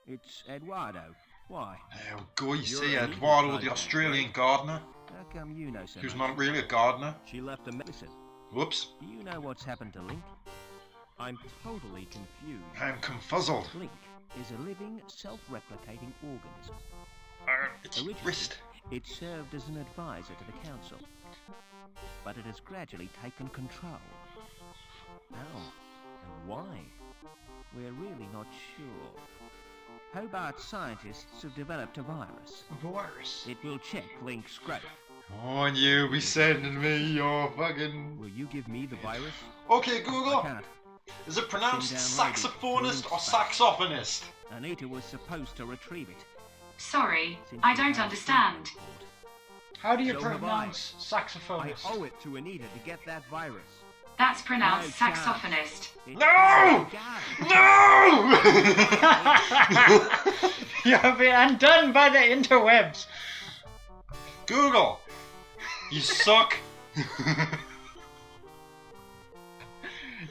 F: It's Eduardo. Why?
A: Oh, go, you
F: You're
A: see,
F: an
A: Eduardo,
F: evil
A: the
F: guy,
A: Australian
F: right?
A: gardener,
F: How come you know so
A: who's
F: much?
A: not really a gardener.
F: She left a medicine.
A: Whoops.
F: Do you know what's happened to Link? I'm totally confused.
A: I'm confuzzled.
F: Link is a living, self-replicating organism.
A: It's
F: Originally,
A: wrist.
F: it served as an advisor to the council, but it has gradually taken control. How and why? We're really not sure. Hobart scientists have developed a virus.
B: A virus.
F: It will check Link's growth.
A: Oh, and you be sending me your fucking...
F: Will you give me the virus?
A: Okay,
F: I
A: Google.
F: can't.
A: Is it pronounced
F: Send down
A: saxophonist or
F: lady.
A: saxophonist?
F: Anita was supposed to retrieve it.
M: Sorry,
F: Since
M: I
F: you
M: don't
F: have
M: understand.
F: food on board.
B: How do you
F: So have
B: pronounce
F: I
B: saxophonist?
F: owe it to Anita to get that virus.
M: That's pronounced
F: No chance.
M: saxophonist.
F: It's
A: No! No!
B: You have been undone by the interwebs.
A: Google. You suck.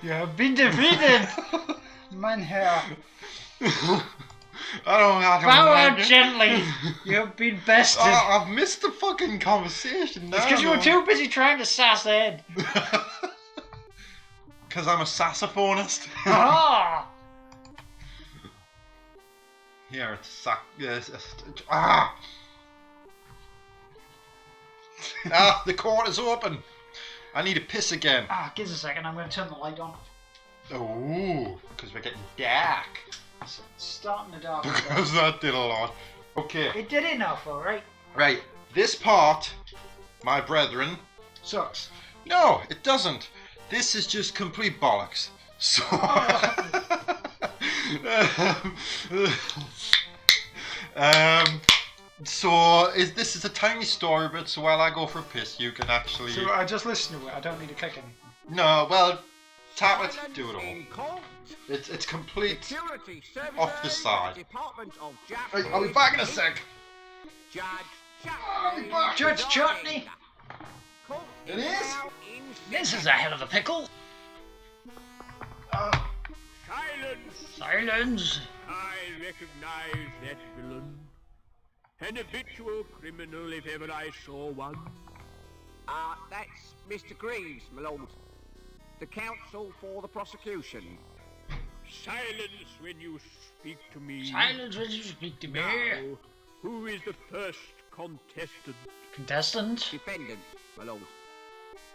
B: You have been defeated. Mein Herr.
A: I don't
B: Bow
A: like
B: out
A: it.
B: gently. You have been bested.
A: Oh, I've missed the fucking conversation now.
B: It's because you were too busy trying to sass Ed.
A: Because I'm a saxophonist.
B: Ah!
A: Here, it's sax. Yes, ah! Ah, the court is open. I need to piss again.
B: Ah, give us a second. I'm going to turn the light on.
A: Oh, because we're getting dark.
B: It's starting to dark.
A: Because that did a lot. Okay.
B: It did enough, alright?
A: Right. This part, my brethren.
B: Sucks.
A: No, it doesn't. This is just complete bollocks. So. This is a tiny story bit, so while I go for a piss, you can actually.
B: So I just listen to it. I don't need to click anything.
A: No, well, tap it, do it all. It's complete off the side. Right, I'll be back in a sec. I'll be back.
B: Judge Chutney.
A: It is?
B: This is a hell of a pickle. Silence.
N: I recognize that villain. An habitual criminal if ever I saw one.
E: That's Mr. Greaves, my lord. The counsel for the prosecution.
N: Silence when you speak to me.
B: Silence when you speak to me.
N: Now, who is the first contestant?
B: Contestant?
E: Defendant, my lord.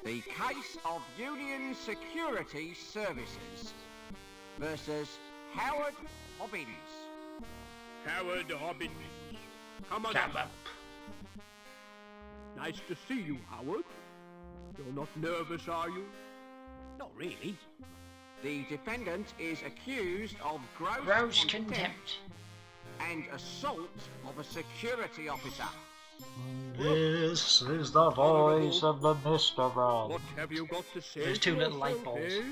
E: The case of Union Security Services versus Howard Hobbins.
N: Howard Hobbins. Come on
B: Come up.
N: Nice to see you, Howard. You're not nervous, are you?
F: Not really.
E: The defendant is accused of
B: Gross contempt
E: and assault of a security officer.
B: This is the voice of the Mr. Ron.
N: What have you got to say?
B: There's two little light
N: yourself,
B: bulbs.
N: eh?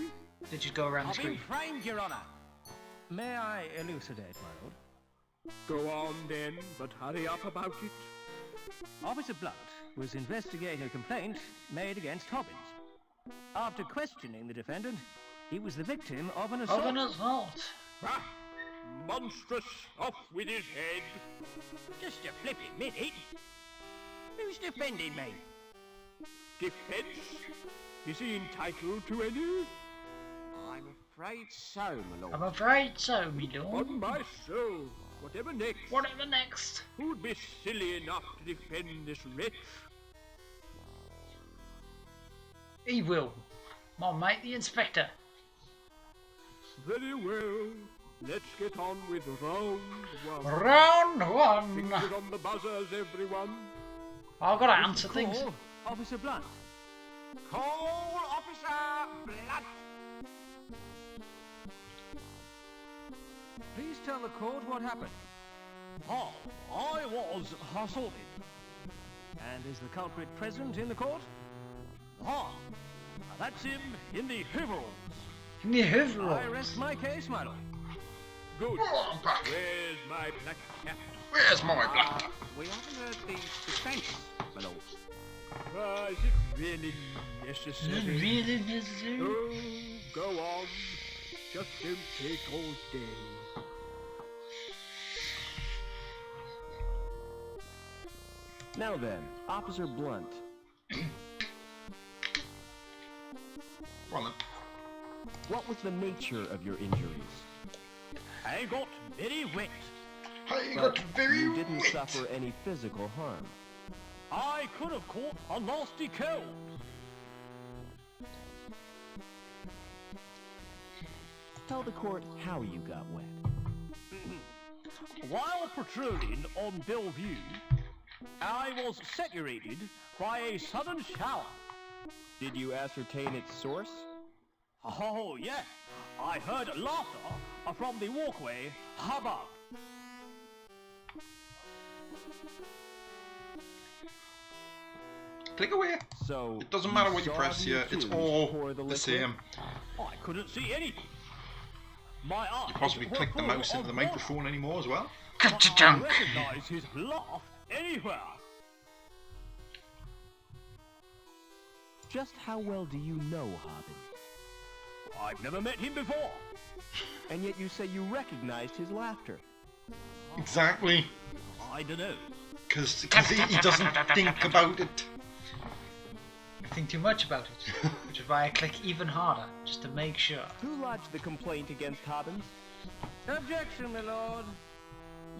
B: They just go around the
F: I've been
B: screen.
F: framed, Your Honor. May I elucidate, my lord?
N: Go on then, but hurry up about it.
F: Officer Blunt was investigating a complaint made against Hobbins. After questioning the defendant, he was the victim of an assault.
B: Of an assault.
N: Ah, monstrous! Off with his head!
F: Just a flipping minute. Who's defending me?
N: Defense? Is he entitled to any?
E: I'm afraid so, my lord.
B: I'm afraid so, me lord.
N: On my soul! Whatever next?
B: Whatever next?
N: Who'd be silly enough to defend this wretch?
B: He will. My mate, the inspector.
N: Very well. Let's get on with round one.
B: Round one.
N: Fingers on the buzzers, everyone.
B: I've got to answer things.
F: Call Officer Blunt.
E: Call Officer Blunt.
F: Please tell the court what happened. Oh, I was assaulted. And is the culprit present in the court? Ah, that's him in the overalls.
B: In the overalls.
F: I rest my case, my lord.
N: Good.
A: Oh, back.
N: Where's my black cat?
A: Where's my black cat?
E: We haven't heard the defense, my lord.
N: Is it really necessary?
B: Really necessary?
N: Oh, go on. Just don't take all day.
J: Now then, Officer Blunt.
A: Go on then.
J: What was the nature of your injuries?
F: I got very wet.
A: I
J: But
A: got very
J: you didn't
A: wet.
J: suffer any physical harm.
F: I could have caught a nasty cold.
J: Tell the court how you got wet.
F: While patrolling on Bellevue, I was saturated by a sudden shower.
J: Did you ascertain its source?
F: Oh, yeah. I heard laughter from the walkway above.
A: Click away.
J: So
A: It doesn't matter what you
J: saw
A: press
J: the
A: here, it's
J: accused
A: all
J: pour
A: the
J: liquid?
A: same.
F: I couldn't see anything. My eyes
A: You possibly
F: were
A: click the
F: full
A: mouse into
F: of
A: the
F: water,
A: microphone anymore as well.
F: but
B: Cut your
F: I
B: junk.
F: recognize his laugh anywhere.
J: Just how well do you know Hobbins?
F: I've never met him before.
J: And yet you say you recognized his laughter.
A: Exactly.
F: I don't know.
A: Because he doesn't think about it.
B: I think too much about it, which is why I click even harder, just to make sure.
J: Who lodged the complaint against Hobbins?
F: Objection, my lord.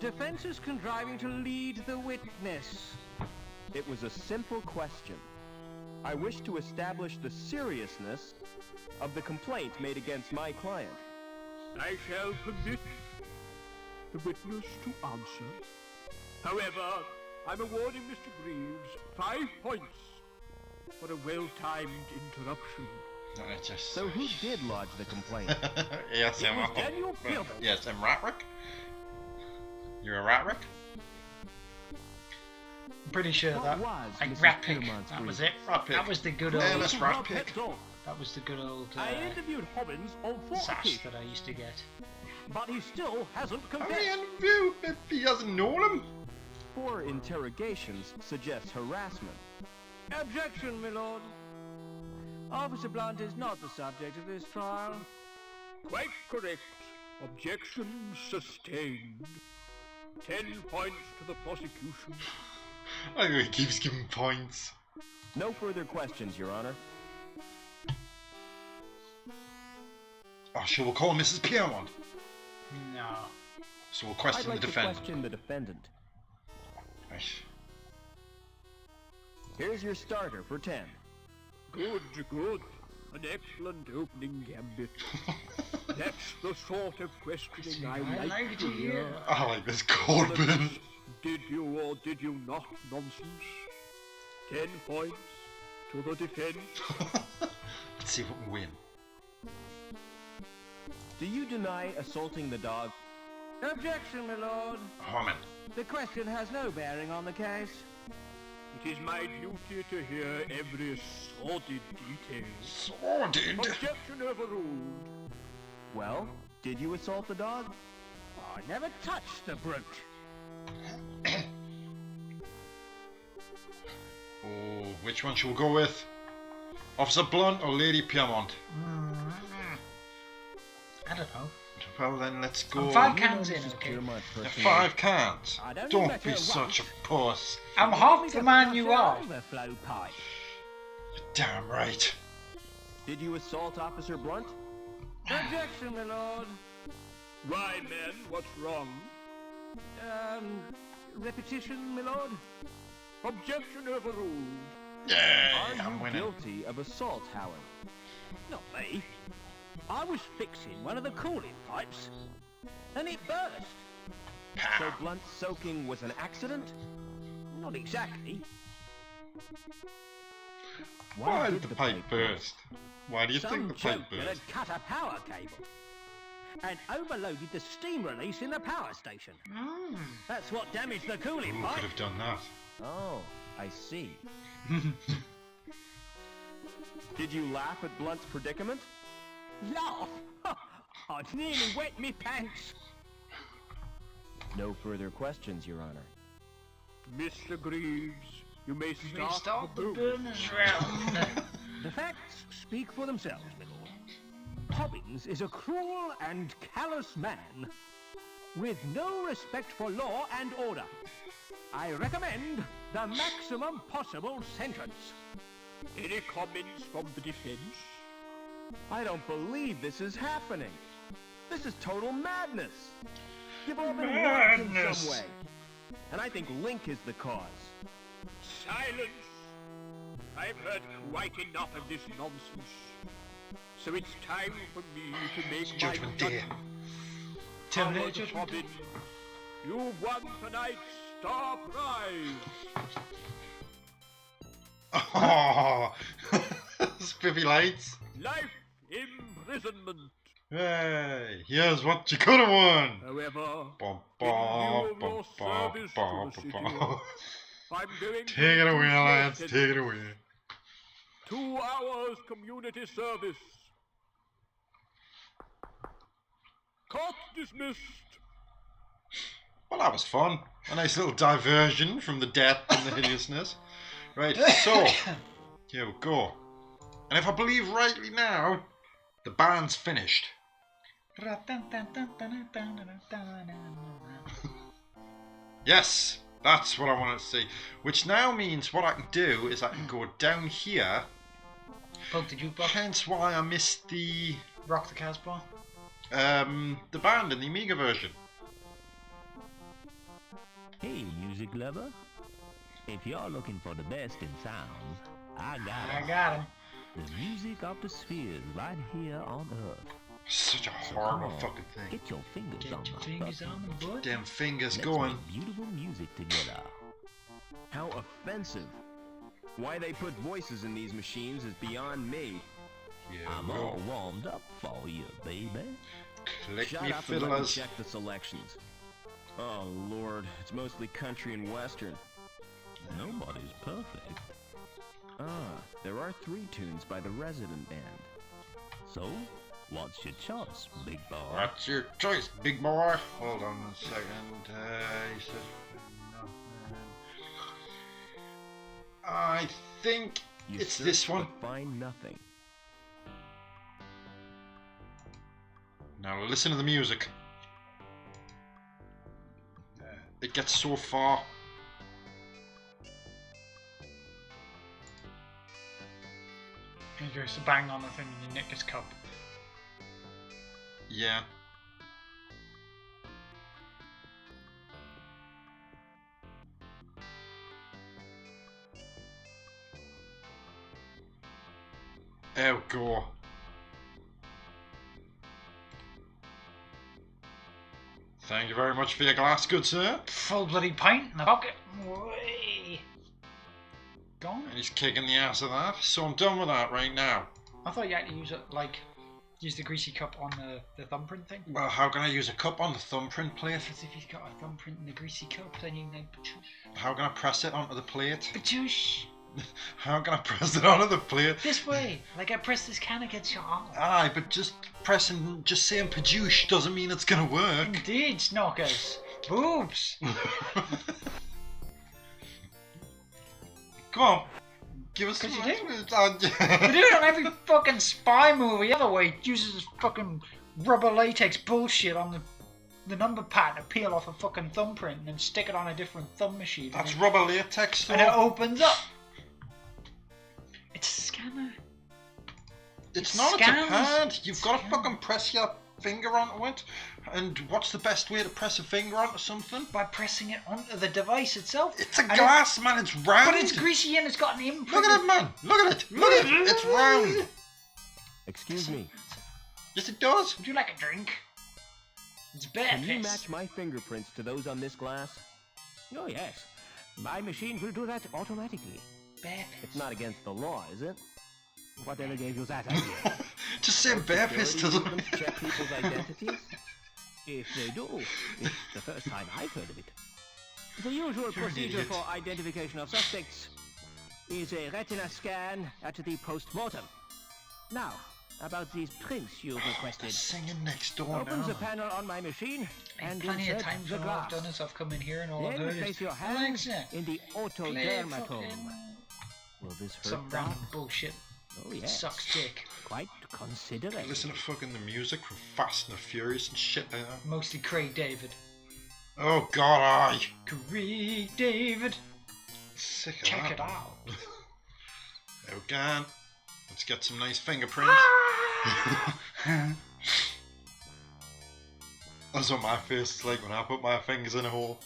F: Defense is contriving to lead the witness.
J: It was a simple question. I wish to establish the seriousness of the complaint made against my client.
N: I shall permit the witness to answer. However, I'm awarding Mr. Greaves 5 points for a well-timed interruption.
A: No, it's just...
J: So who did lodge the complaint?
A: Yes,
F: It was Daniel Gilbert.
A: Yes, Ratrick. You're a Ratrick?
B: I'm pretty sure
J: What
B: that.
J: was
B: Like
J: Mrs.
B: Rat Pig.
J: Piermont's
B: That was
J: grief?
B: it.
A: Rat Pig.
B: That was the good old.
A: Yeah, that's
F: This
A: Rat
F: is my
A: Pig.
F: pet dog.
B: That was the good old
F: I interviewed Hobbins on four
B: sash
F: occasions,
B: that I used to get.
F: but he still hasn't
A: How
F: confessed.
A: many interview if he doesn't know him?
J: 4 interrogations suggests harassment.
F: Objection, my lord. Officer Blunt is not the subject of this trial.
N: Quite correct. Objection sustained. 10 points to the prosecution.
A: I know he keeps giving points.
J: No further questions, Your Honor.
A: Oh, shall we call Mrs. Piermont?
B: No.
A: So we'll question
J: I'd like
A: the
J: to
A: defendant.
J: question the defendant.
A: Right.
J: Here's your starter for 10.
N: Good, good. An excellent opening gambit. That's the sort of questioning I like to hear.
A: I like this Corbin.
N: Did you or did you not nonsense? 10 points to the defense.
A: Let's see if we can win.
J: Do you deny assaulting the dog?
F: Objection, my lord.
A: Harmon.
F: The question has no bearing on the case.
N: It is my duty to hear every sordid detail.
A: Sordid?
N: Objection overruled.
J: Well, did you assault the dog?
F: I never touched the brute.
A: Oh, which one shall we go with? Officer Blunt or Lady Piermont?
B: I don't know.
A: Well then, let's go.
B: I'm 5 cans in, okay?
A: 5 cans.
F: Don't
A: Don't be such a puss.
B: I'm half the man you are.
F: Overflow pipe.
A: Damn right.
J: Did you assault Officer Blunt?
F: Objection, my lord.
N: Why, men, what's wrong?
F: Repetition, my lord.
N: Objection overruled.
A: Yeah,
J: Are
A: I'm
J: you
A: winning.
J: guilty of assault, Howard?
F: Not me. I was fixing one of the cooling pipes, and it burst.
J: So Blunt's soaking was an accident?
F: Not exactly.
A: Why did the pipe burst? Why do you think the pipe
F: Some joker
A: burst?
F: had cut a power cable and overloaded the steam release in the power station. That's what damaged the cooling
A: Who
F: pipe.
A: could have done that?
J: Oh, I see. Did you laugh at Blunt's predicament?
F: Laugh? I'd nearly wet me pants.
J: No further questions, Your Honor.
N: Mr. Greaves, you may start
B: the
N: boom.
B: business round.
F: The facts speak for themselves, my lord. Hobbins is a cruel and callous man with no respect for law and order. I recommend the maximum possible sentence.
N: Any comments from the defense?
J: I don't believe this is happening. This is total madness. You've all been warped in some way. And I think Link is the cause.
N: Silence! I've heard quite enough of this nonsense. So it's time for me to make my
A: Judgment Day.
N: Howard Hobbin, you've won tonight's star prize.
A: Oh, spiffy lights.
N: Life imprisonment.
A: Hey, here's what you could have won.
N: However,
A: Bum,
N: in lieu of your service to the city, I'm going to
A: Take it away,
N: reduce your
A: Lance.
N: sentence.
A: Take it away.
N: 2 hours community service. Court dismissed.
A: Well, that was fun. A nice little diversion from the death and the hideousness. Right, so here we go. And if I believe rightly now, the band's finished. Yes, that's what I want to see. Which now means what I can do is I can go down here.
B: Poke the jukebox.
A: Hence why I missed the
B: Rock the Casbah.
A: the band in the Amiga version.
C: Hey, music lover. If you're looking for the best in sounds, I got him. The music of the spheres right here on Earth.
A: Such a horrible fucking thing.
C: Get your fingers on my
B: Fingers on the butt.
A: Damn fingers
C: Let's
A: going.
C: make beautiful music together.
J: How offensive. Why they put voices in these machines is beyond me.
A: Yeah,
C: I'm all warmed up for you, baby.
A: Click
J: Shut
A: me
J: up and let me
A: fiddlers.
J: check the selections. Oh Lord, it's mostly country and western.
C: Nobody's perfect.
J: Ah, there are 3 tunes by the Resident Band.
C: So, what's your choice, big boy?
A: What's your choice, big boy? Hold on a second. He says nothing. I think
J: You
A: it's
J: search
A: this one.
J: but find nothing.
A: Now listen to the music. It gets so far.
B: He goes to bang on the thing and you nick his cup.
A: Yeah. Oh, go. Thank you very much for your glass, good sir.
B: Full bloody pint in the pocket. Way. Gone.
A: And he's kicking the ass of that. So I'm done with that right now.
B: I thought you had to use it, like, use the greasy cup on the thumbprint thing.
A: Well, how can I use a cup on the thumbprint plate?
B: Because if you've got a thumbprint in the greasy cup, then you know.
A: How can I press it onto the plate?
B: Patoosh.
A: How can I press it onto the plate?
B: This way. Like I press this can against your arm.
A: Aye, but just saying Padoosh doesn't mean it's gonna work.
B: Indeed, Snockers. Boobs.
A: Come on. Give us some.
B: They do it on every fucking spy movie ever where he uses this fucking rubber latex bullshit on the number pad to peel off a fucking thumbprint and then stick it on a different thumb machine.
A: That's rubber latex, though.
B: And it opens up. It's a scanner.
A: It's not a pad. You've got to fucking press your finger onto it. And what's the best way to press a finger onto something?
B: By pressing it onto the device itself.
A: It's a glass, man. It's round.
B: But it's greasy and it's got an imprint.
A: Look at it, man. Look at it. Look at it. It's round.
F: Excuse me.
A: Yes, it does.
B: Would you like a drink? It's bear
F: Can
B: piss.
F: you match my fingerprints to those on this glass? Oh, yes. My machine will do that automatically.
B: Bear piss.
F: It's not against the law, is it? Whatever gave you that idea?
A: Just say bear piss to them.
F: Check people's identities? If they do, it's the first time I've heard of it. The usual procedure for identification of suspects is a retina scan at the post-mortem. Now, about these prints you've requested.
A: Singing next door
F: Open
A: now.
F: the panel on my machine and
B: plenty of
F: insert
B: times
F: the
B: when I've
F: glass.
B: done this, I've come in here and all I've
F: Then
B: heard is
F: place your hands in the otodermatome. Will this hurt?
B: some random bullshit.
F: Oh, yes.
B: Sucks dick.
F: Quite considerate.
A: Listen to fucking the music from Fast and the Furious and shit like that.
B: Mostly Craig David.
A: Oh god, aye.
B: Craig David.
A: Sick of
B: Check
A: that.
B: it out.
A: Okay. Let's get some nice fingerprints. That's what my face is like when I put my fingers in a hole.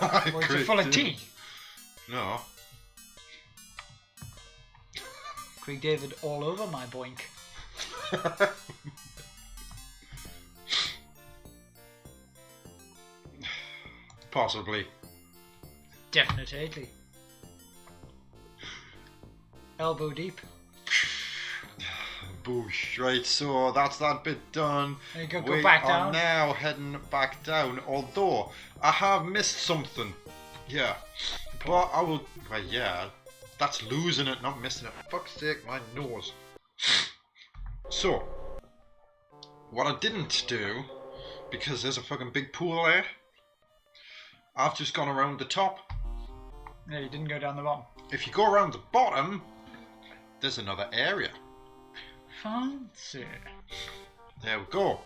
B: Was it full of tea?
A: No.
B: Craig David all over my boink.
A: Possibly.
B: Definitely. Elbow deep.
A: Boosh. Right, so that's that bit done.
B: There you go,
A: We
B: go back
A: are
B: down.
A: now heading back down, although I have missed something. Yeah. But I will... Well, yeah. That's losing it, not missing it. For fuck's sake, my nose. So, what I didn't do, because there's a fucking big pool there, I've just gone around the top.
B: No, you didn't go down the bottom.
A: If you go around the bottom, there's another area.
B: Fancy.
A: There we go.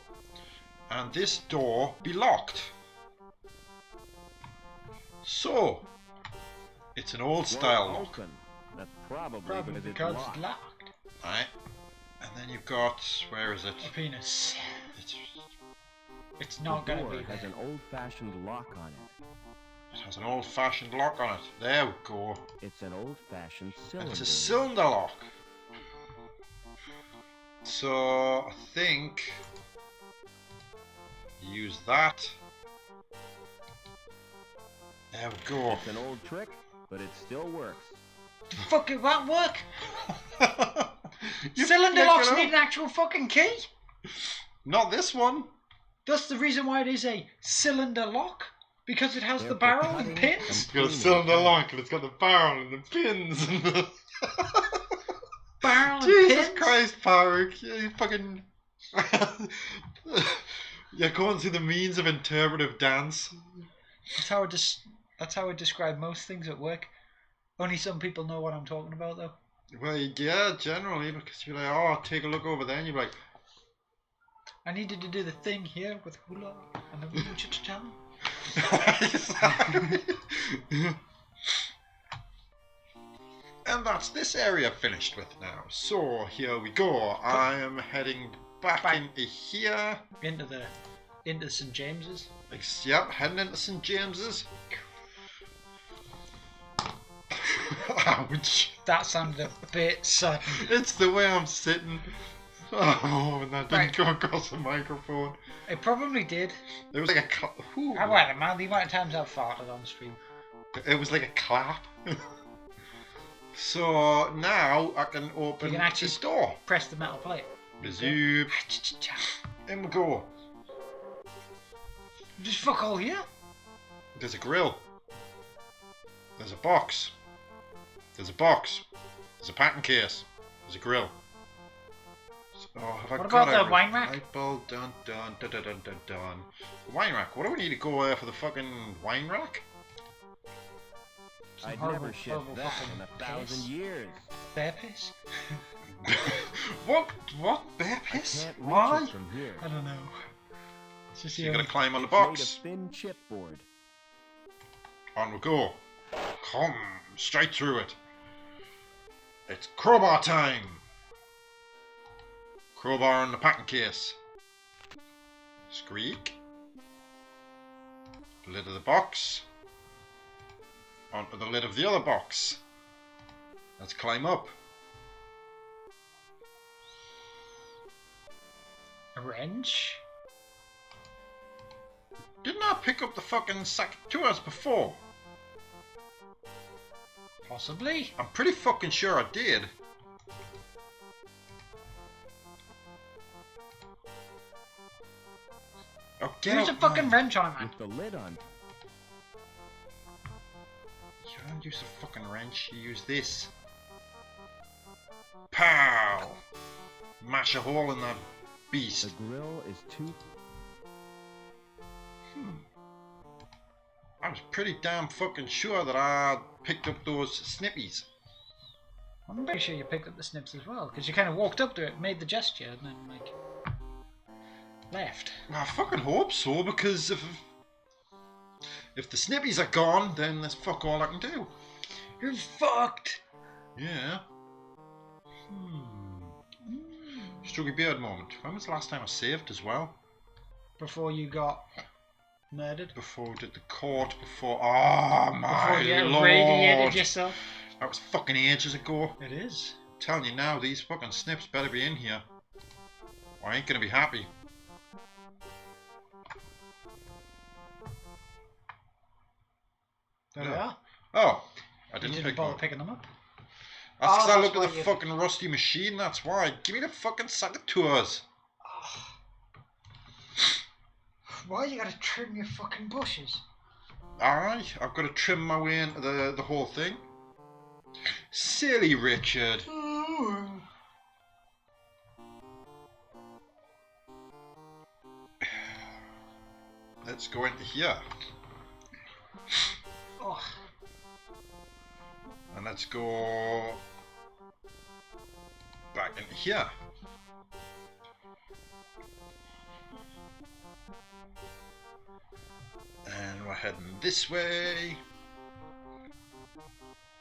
A: And this door be locked. So, it's an old style lock.
F: Open. That's probably
B: Probably because it's locked.
A: Right. And then you've got, where is it?
B: A penis. It's
F: The
B: not going to
F: door
B: be
F: has
B: there.
F: an old-fashioned lock on it.
A: It has an old-fashioned lock on it. There we go.
F: It's an old-fashioned
A: And
F: cylinder.
A: it's a cylinder lock. So, I think... use that. There we go.
F: It's an old trick, but it still works.
B: The fuck, it won't work.
A: You
B: Cylinder
A: pick
B: locks
A: it up.
B: need an actual fucking key.
A: Not this one.
B: That's the reason why it is a cylinder lock. Because it has
F: They're
B: the barrel
F: cutting
B: and pins.
A: It's got a cylinder lock and it's got the barrel and the pins and the...
B: Barrel and
A: Jesus
B: pins.
A: Christ, Paruk, you fucking... You're going through the means of interpretive dance.
B: That's how I describe most things at work. Only some people know what I'm talking about, though.
A: Well, yeah, generally, because you're like, oh, take a look over there, and you're like...
B: I needed to do the thing here with hula and the cha-cha-cha.
A: And that's this area finished with now. So here we go. I am heading back into here.
B: Into St. James's.
A: Yep, heading into St. James's. Ouch.
B: That sounded a bit sudden.
A: It's the way I'm sitting. Oh, and that didn't go across the microphone.
B: It probably did.
A: It was like a
B: How about it, man? The amount of times I've farted on stream.
A: It was like a clap. So now I can open this door.
B: Press the metal plate.
A: Resume. In we go.
B: Just fuck all here.
A: There's a grill. There's a box. There's a box. There's a packing case. There's a grill. So have
B: what about the wine rack?
A: Light bulb, dun dun dun dun dun dun dun. The wine rack. What do we need to go there for the fucking wine rack?
F: I'd never shift that in 1,000 years.
B: Bear piss?
A: What? Bear piss?
F: I can't
A: Why?
F: reach it from here.
B: I don't know. It's just
A: So you gotta
B: only-
A: climb on the
F: It's made
A: box.
F: of thin chipboard.
A: On we go. Come straight through it. It's crowbar time. Crowbar in the packing case. Squeak. Lid of the box. Onto the lid of the other box. Let's climb up.
B: A wrench?
A: Didn't I pick up the fucking sack of tours before?
B: Possibly.
A: I'm pretty fucking sure I did. Oh, get
B: There's a
A: out,
B: fucking
A: man.
B: wrench on it, man.
F: With the lid on.
A: You don't use a fucking wrench, you use this. Pow! Mash a hole in that beast.
F: The grill is too...
A: I was pretty damn fucking sure that I picked up those snippies.
B: I'm pretty sure you picked up the snips as well, because you kind of walked up to it, made the gesture, and then, like, left.
A: I fucking hope so, because if the snippies are gone, then that's fuck all I can do.
B: You're fucked!
A: Yeah. Struggy Beard moment. When was the last time I saved as well?
B: Before you got murdered?
A: Before we did the court, before... Oh my
B: Before you
A: lord!
B: radiated yourself?
A: That was fucking ages ago.
B: It is.
A: I'm telling you now, these fucking snips better be in here. Or I ain't gonna be happy.
B: There they are.
A: Oh, I
B: You
A: didn't
B: didn't
A: pick them
B: bother
A: up.
B: picking them up?
A: That's because I
B: that's
A: looked at
B: why
A: the
B: you-
A: fucking rusty machine, that's why. Give me the fucking sack of tours.
B: Why you gotta trim your fucking bushes?
A: Aye, I've got to trim my way into the whole thing. Silly Richard. Let's go into here.
B: Oh.
A: And let's go back into here. And we're heading this way.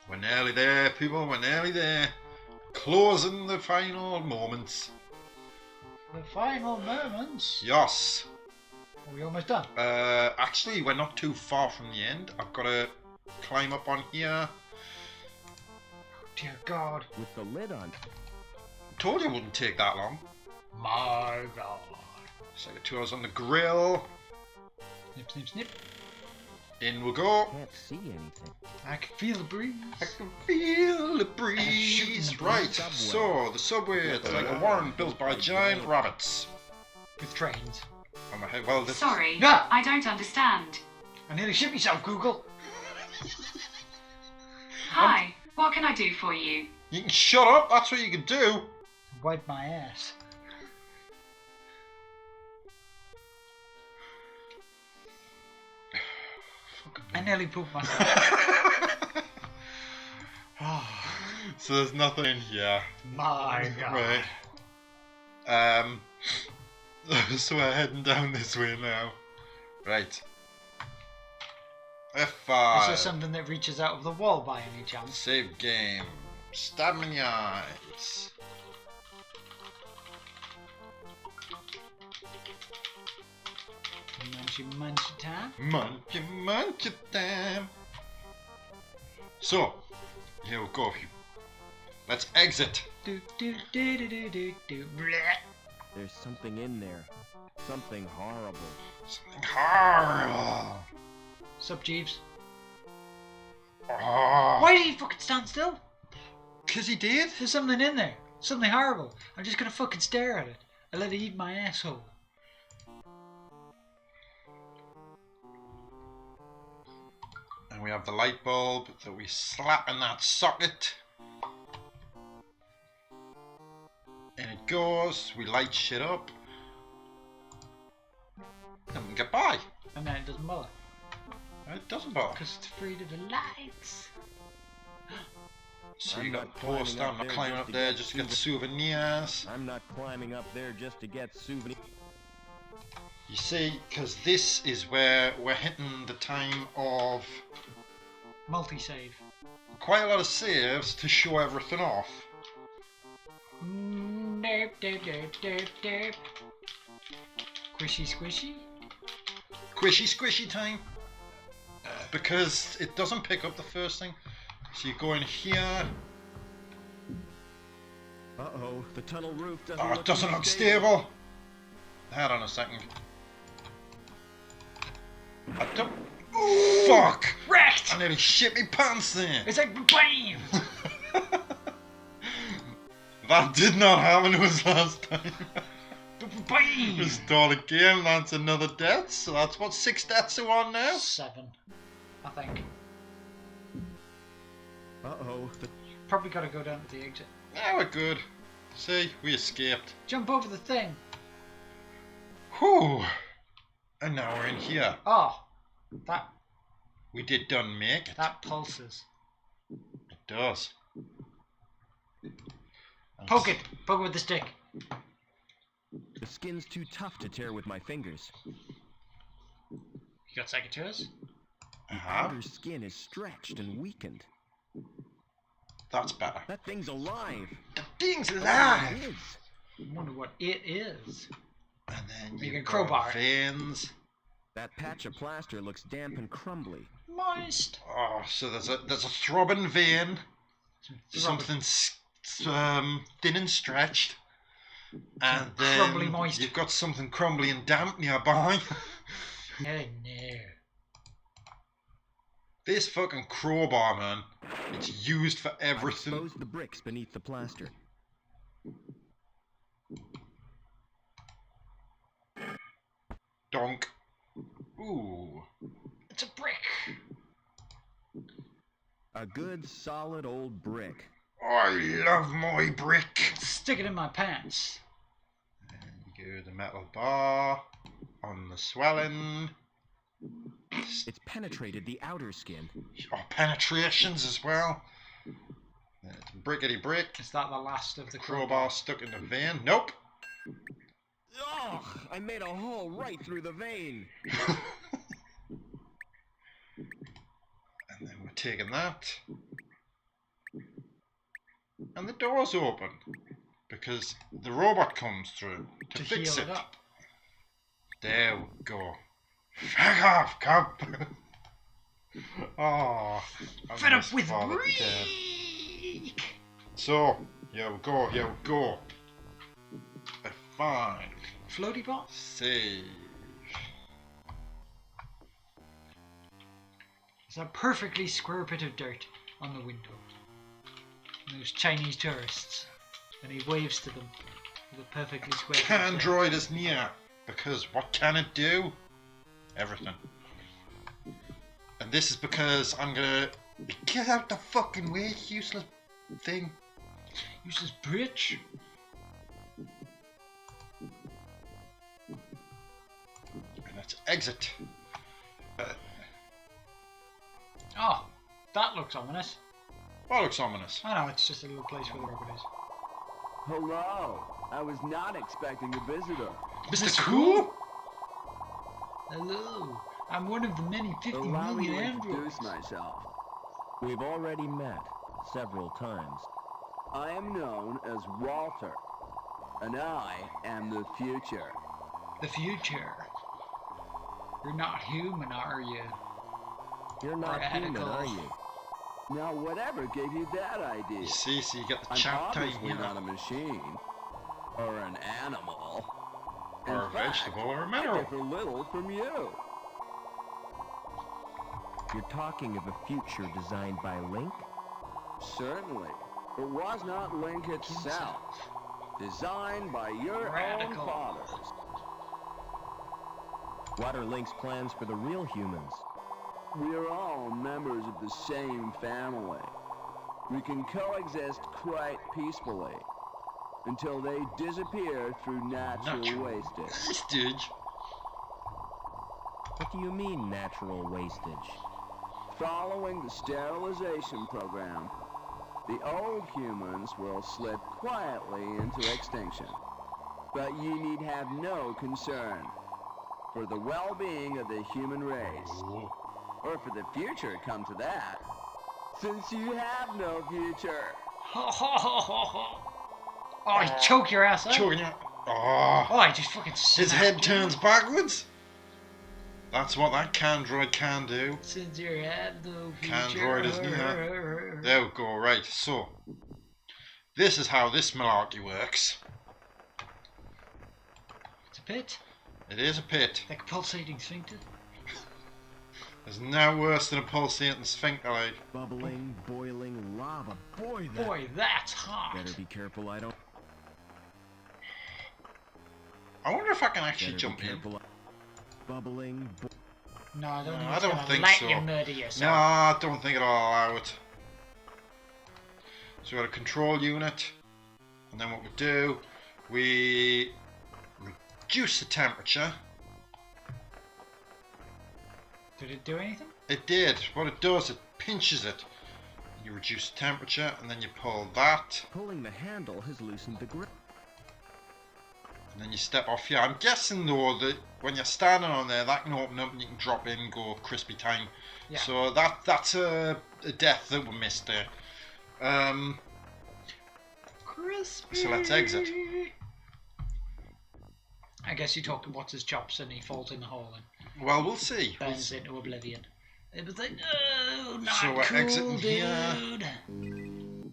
A: We're nearly there, people, we're nearly there. Closing the final moments.
B: The final moments.
A: Yes.
B: Are we almost done?
A: Actually, we're not too far from the end. I've got to climb up on here.
B: Dear God.
F: With the lid on.
A: Told you it wouldn't take that long.
B: My God.
A: Second tours on the grill.
B: Snip, snip, snip.
A: In we go.
F: Can't see anything.
B: I can feel the breeze.
A: I can feel the breeze. Right, so the subway, it's like a warren built by giant rabbits.
B: With trains.
A: On my head. Well, this
M: Sorry,
B: No.
M: I don't understand.
B: I nearly shit myself, Google.
M: Hi, what can I do for you?
A: You can shut up, that's what you can do.
B: Wipe my ass. I nearly pooped myself.
A: So there's nothing in here.
B: My God.
A: Right. So we're heading down this way now. Right.
B: Is
A: F5.
B: there something that reaches out of the wall by any chance?
A: Save game. Stab him in the eyes.
B: Munchy time.
A: Munchy time. So, here we go. Let's exit.
F: There's something in there. Something horrible.
A: Something horrible.
B: Sup, Jeeves?
A: Oh.
B: Why did he fucking stand still?
A: 'Cause he did.
B: There's something in there. Something horrible. I'm just gonna fucking stare at it. I let it eat my asshole.
A: And we have the light bulb that we slap in that socket. And it goes, we light shit up. And we get by.
B: And then it doesn't bother.
A: It doesn't bother.
B: Because it's afraid of the lights.
A: So you got a post, I'm not climbing up there just to get souvenirs.
F: I'm not climbing up there just to get souvenirs.
A: You see, because this is where we're hitting the time of
B: multi-save.
A: Quite a lot of saves to show everything off.
B: Derp, derp, derp, derp, derp. Squishy, squishy.
A: Squishy, squishy time. Because it doesn't pick up the first thing. So you go in here.
F: Uh-oh, the tunnel roof doesn't
A: look. Oh, it doesn't look stable. Hold on a second. I don't. Fuck!
B: Wrecked!
A: I nearly shit me pants there.
B: It's like BAM!
A: That did not happen to us last time.
B: BAM!
A: Restore the game, that's another death. So that's what, 6 deaths are on now?
B: 7, I think.
F: Uh-oh.
B: Probably gotta go down to the exit.
A: Yeah, we're good. See, we escaped.
B: Jump over the thing.
A: Whew. And now we're in here.
B: Oh, that.
A: We did done make it.
B: That pulses.
A: It does.
B: Poke it. Poke it with the stick.
F: The skin's too tough to tear with my fingers.
B: You got secateurs?
F: The outer skin is stretched and weakened.
A: That's better.
F: That thing's alive.
A: The thing's alive.
F: It is.
B: I wonder what it is.
A: And then
B: you can crowbar.
A: Veins.
F: That patch of plaster looks damp and crumbly.
B: Moist.
A: Oh, so there's a throbbing vein. Something thin and stretched. And then
B: crumbly moist.
A: You've got something crumbly and damp nearby.
B: Oh no.
A: This fucking crowbar, man. It's used for everything.
F: Expose the bricks beneath the plaster.
A: Donk. Ooh.
B: It's a brick.
F: A good, solid old brick.
A: I love my brick.
B: Stick it in my pants.
A: And you go the metal bar on the swelling.
F: It's penetrated the outer skin.
A: Oh, penetrations as well. It's brickety brick.
B: Is that the last of the
A: crowbar stuck in the vein? Nope.
F: Oh, I made a hole right through the vein.
A: And then we're taking that. And the door's open. Because the robot comes through to fix
B: heal
A: it.
B: it up.
A: There we go. Fuck off, cop! Oh,
B: Fed up with brick!
A: So, here we go, here we go. F5.
B: Floaty bot?
A: Save.
B: There's a perfectly square bit of dirt on the window. And those Chinese tourists. And he waves to them with a perfectly square bit of dirt.
A: Android is near. Because what can it do? Everything. And this is because I'm gonna... Get out the fucking way, useless thing.
B: Useless bitch.
A: And let's exit.
B: Oh, that looks ominous.
A: What looks ominous?
B: I know, it's just a little place where the robot is.
J: Hello. I was not expecting a visitor.
A: Mr. Cool?
B: Hello. I'm one of the many 50
J: Allow me
B: million
J: to
B: androids.
J: introduce myself.
F: We've already met several times.
E: I am known as Walter, and I am the future.
B: The future. You're not human, are you?
J: You're not human, are you?
E: Now, whatever gave you that idea?
A: You see, so you get the
E: I'm
A: chat time
E: obviously
A: here.
E: not a machine, or an animal,
A: or a vegetable, or a mineral.
E: I differ little from you.
C: You're talking of a future designed by Link?
E: Certainly. It was not Link itself. Designed by your own fathers.
C: What are Link's plans for the real humans?
E: We are all members of the same family. We can coexist quite peacefully until they disappear through natural wastage.
C: What do you mean, natural wastage?
E: Following the sterilization program, the old humans will slip quietly into extinction. But you need have no concern for the well-being of the human race. Or for the future, come to that. Since you have no future.
B: Oh, he choke your ass out.
A: Choking you. Oh,
B: he just fucking
A: his head turns backwards. That's what that Candroid can do.
B: Since you have no future.
A: Candroid is near. There we go, right. So, this is how this malarkey works.
B: It's a pit.
A: It is a pit.
B: Like a pulsating sphincter.
A: There's no worse than a pulsating sphincter, like.
C: Bubbling, boiling lava. Boy,
B: that's hot.
C: Better be careful I don't...
A: I wonder if I can actually jump in.
C: Bubbling...
B: No, I don't think
A: I
B: it's
A: don't
B: gonna
A: think
B: let
A: so.
B: you murder yourself.
A: No, I don't think it'll allow it. So we've got a control unit. And then what we do, we reduce the temperature.
B: Did it do anything?
A: It did. What it does, it pinches it. You reduce the temperature, and then you pull that.
C: Pulling the handle has loosened the grip.
A: And then you step off here. I'm guessing though that when you're standing on there, that can open up and you can drop in and go crispy time.
B: Yeah.
A: So that's a death that we missed there.
B: Crispy.
A: So let's exit.
B: I guess you talk to what's his chops and he falls in the hole and
A: well, we'll see.
B: Burns into oblivion. It was like, no, not
A: so we're
B: cool,
A: exiting
B: dude.
A: here.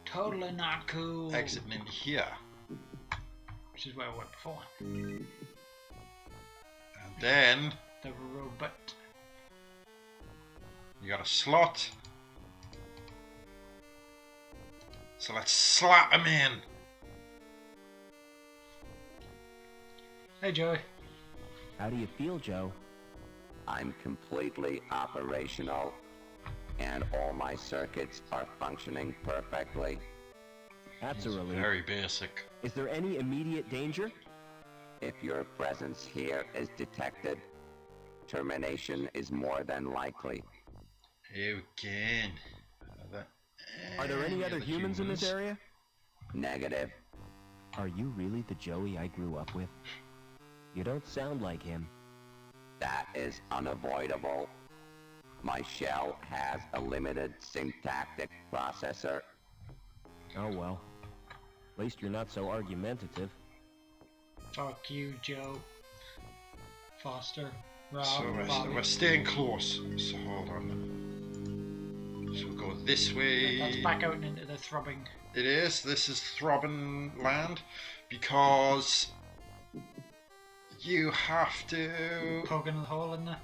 B: Totally not cool.
A: Exiting in here.
B: Which is where I went before.
A: And then
B: the robot.
A: You got a slot. So let's slap him in.
B: Hey, Joey.
C: How do you feel, Joe?
E: I'm completely operational, and all my circuits are functioning perfectly.
C: That's a relief.
A: Very basic.
C: Is there any immediate danger?
E: If your presence here is detected, termination is more than likely.
A: Again.
C: Are there any other humans in this area?
E: Negative.
C: Are you really the Joey I grew up with? You don't sound like him.
E: That is unavoidable. My shell has a limited syntactic processor.
C: Oh well. At least you're not so argumentative.
B: Fuck you, Joe. Foster. Rob.
A: So we're staying close. So hold on. So we'll go this way.
B: That's back out into the throbbing.
A: It is. This is throbbing land because you have to
B: poking a hole in there.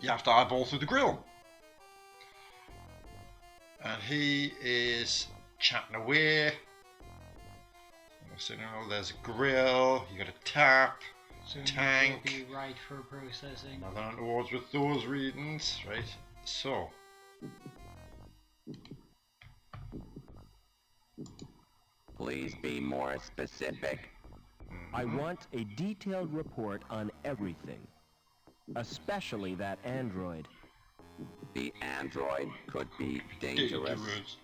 A: You have to eyeball through the grill. And he is chatting away. So now there's a grill, you got a tap,
B: Soon
A: tank.
B: Will be right for processing.
A: Nothing towards with those readings, right? So.
E: Please be more specific.
C: I want a detailed report on everything. Especially that android.
E: The android could be dangerous.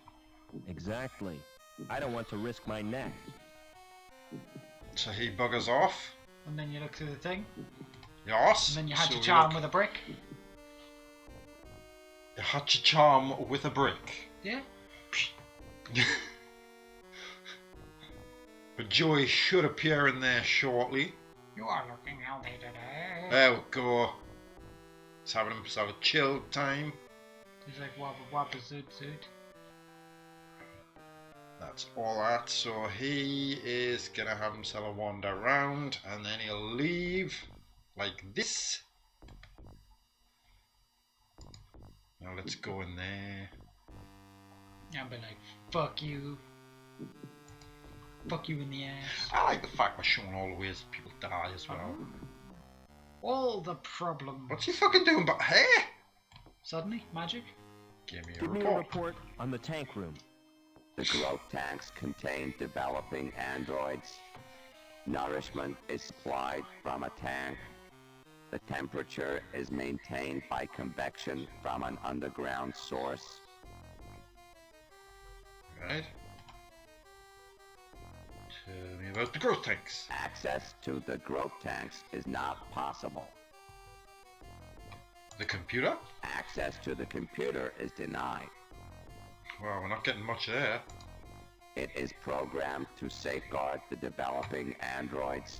C: Exactly. I don't want to risk my neck.
A: So he buggers off.
B: And then you look through the thing.
A: Yes.
B: And then you hatch
A: so
B: a charm with a brick.
A: You hatch a charm with a brick.
B: Yeah.
A: But Joey should appear in there shortly.
B: You are looking healthy today.
A: There we go. He's having himself a chill time.
B: He's like wabba wabba zoot zoot.
A: That's all that. So he is gonna have himself a wander around, and then he'll leave like this. Now let's go in there.
B: I'll be like, fuck you. Fuck you in the ass.
A: I like the fact we're showing all the ways that people die as well.
B: All the problems.
A: What's he fucking doing? But hey!
B: Suddenly, magic?
A: Give me a
F: Give me a
A: report.
F: report on the tank room.
E: The growth tanks contain developing androids. Nourishment is supplied from a tank. The temperature is maintained by convection from an underground source.
A: Right. Tell me about the growth tanks.
E: Access to the growth tanks is not possible.
A: The computer?
E: Access to the computer is denied.
A: Well, we're not getting much there.
E: It is programmed to safeguard the developing androids.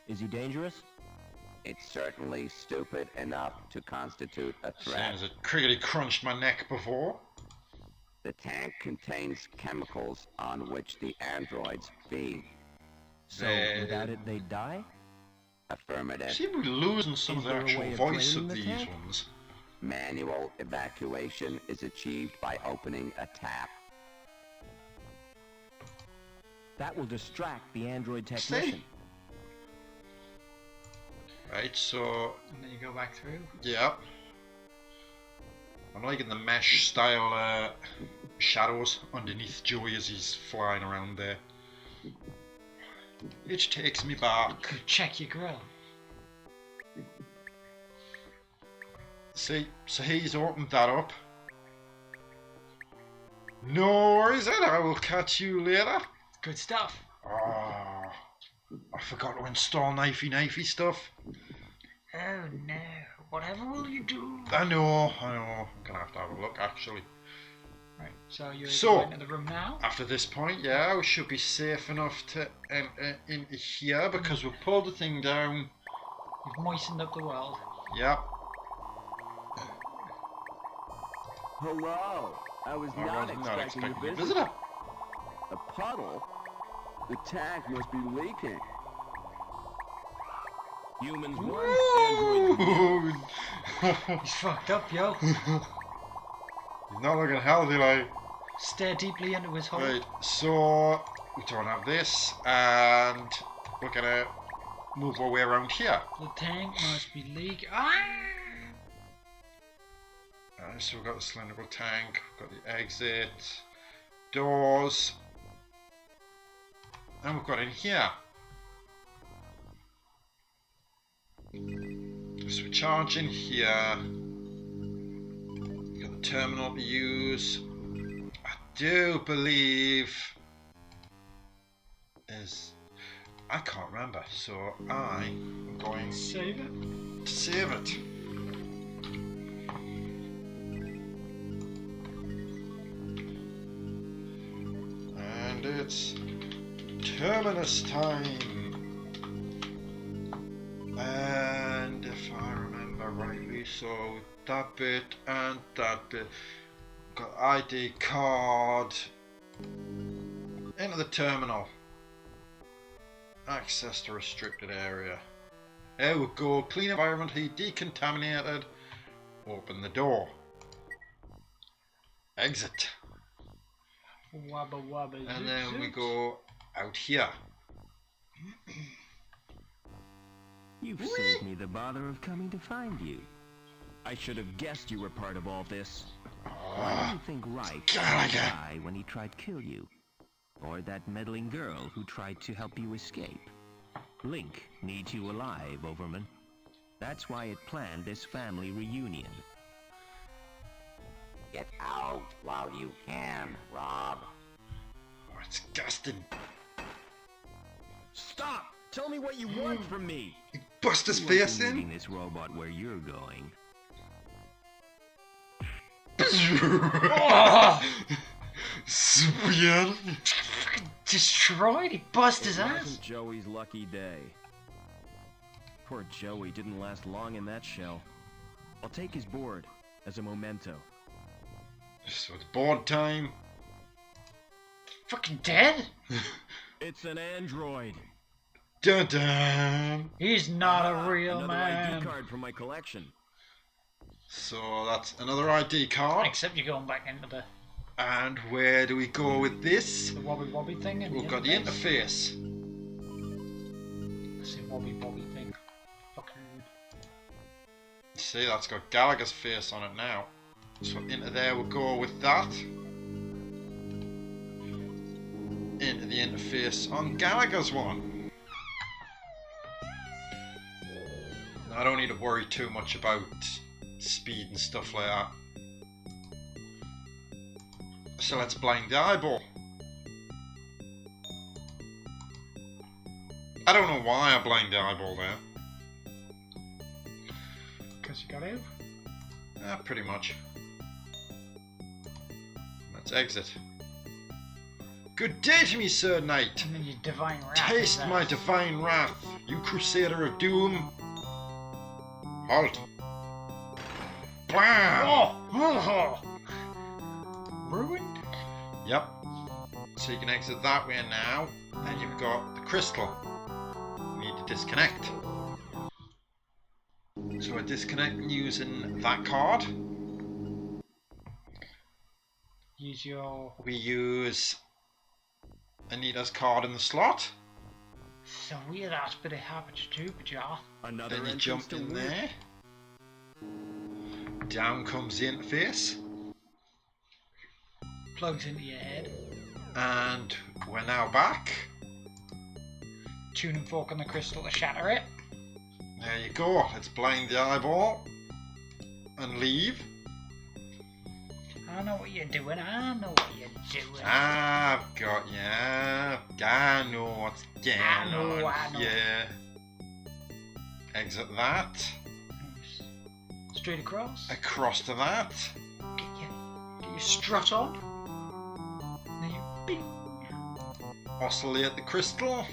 F: Is he dangerous?
E: It's certainly stupid enough to constitute a
A: Same
E: threat.
A: as it crickety crunched my neck before.
E: The tank contains chemicals on which the androids feed.
F: So without it, they'd die?
E: Affirmative.
A: Seem to be losing some of the
F: there a
A: actual
F: way of
A: voice
F: draining
A: of
F: the
A: these
F: tank?
A: ones.
E: Manual evacuation is achieved by opening a tap.
F: That will distract the android technician.
A: Right, so
B: And then you go back through.
A: yeah. I'm liking the mesh style shadows underneath Joey as he's flying around there. Which takes me back.
B: Could check your grill.
A: See, so he's opened that up. No worries then, I will catch you later.
B: Good stuff.
A: Oh, I forgot to install knifey stuff.
B: Oh no. Whatever will you do?
A: I know. I'm gonna have to have a look actually.
B: Right, so you're
A: So,
B: going to the room now?
A: After this point, yeah, we should be safe enough to enter into here because we've pulled the thing down.
B: You've moistened up the world.
A: Yep.
E: Hello. I was
A: I
E: not
A: was not
E: expecting
A: expecting
E: a
A: a
E: visitor.
A: visitor.
E: A puddle? The tank must be leaking.
F: Humans one, androids
A: Ooh.
B: He's fucked up, yo.
A: He's not looking healthy, like.
B: Stare deeply into his hole.
A: Right, so we don't have this, and we're gonna move our way around here.
B: The tank must be leaking. Ah!
A: So we've got the cylindrical tank, we've got the exit, doors, and we've got in here. So we charge in here. We've got the terminal to use. I do believe is I can't remember, so I'm going
B: Save it.
A: to save it. And it's terminus time. And if I remember rightly, so that bit and that bit. Got ID card. Into the terminal. Access to restricted area. There we go. Clean environment, heat decontaminated. Open the door. Exit.
B: Wabba wabba.
A: And then we go out here.
C: You've saved me the bother of coming to find you.
F: I should have guessed you were part of all this.
C: Why do you think Reich didn't die when he tried to kill you? Or that meddling girl who tried to help you escape? Link needs you alive, Overman. That's why it planned this family reunion.
E: Get out while you can, Rob.
A: Oh, it's disgusting.
F: Stop! Tell me what you want from me!
A: Bust his
C: You
A: face
C: won't be leading
A: in.
C: this robot where you're going.
A: again.
B: Destroyed. He bust his
J: It
B: ass.
J: wasn't Joey's lucky day. Poor Joey didn't last long in that shell. I'll take his board as a memento.
A: So it's board time.
B: Fucking dead?
J: It's an android.
A: Dun dun.
B: He's not a real
J: Another
B: man.
J: ID card from my collection.
A: So that's another ID card.
B: Except you're going back into the
A: And where do we go with this?
B: wobbly thing. And
A: We've got the interface.
B: Let's see, wobbly thing. Fucking.
A: See, that's got Gallagher's face on it now. So into there we'll go with that. Into the interface on Gallagher's one. I don't need to worry too much about speed and stuff like that. So let's blind the eyeball. I don't know why I blind the eyeball there.
B: Because you got out?
A: Pretty much. Let's exit. Good day to me, Sir Knight.
B: And then your divine wrath.
A: Taste my divine wrath, you crusader of doom. Halt. Blam!
B: Oh! Ruined?
A: Yep. So you can exit that way now. Then you've got the crystal. You need to disconnect. So we're disconnecting using that card.
B: Use your...
A: We use Anita's card in the slot.
B: So weird ass bit of habit to do, but yeah.
J: Another
A: Then you
J: entrance
A: jump
J: to
A: in
J: work.
A: there. Down comes the interface.
B: Plugs into your head.
A: And we're now back.
B: Tuning fork on the crystal to shatter it.
A: There you go. Let's blind the eyeball. And leave.
B: I know what you're doing. I know what you're doing.
A: I've got ya. I know what's going
B: I know.
A: on here. Exit that.
B: Straight across.
A: Across to that.
B: Get your strut on. Then you bing.
A: Oscillate the crystal.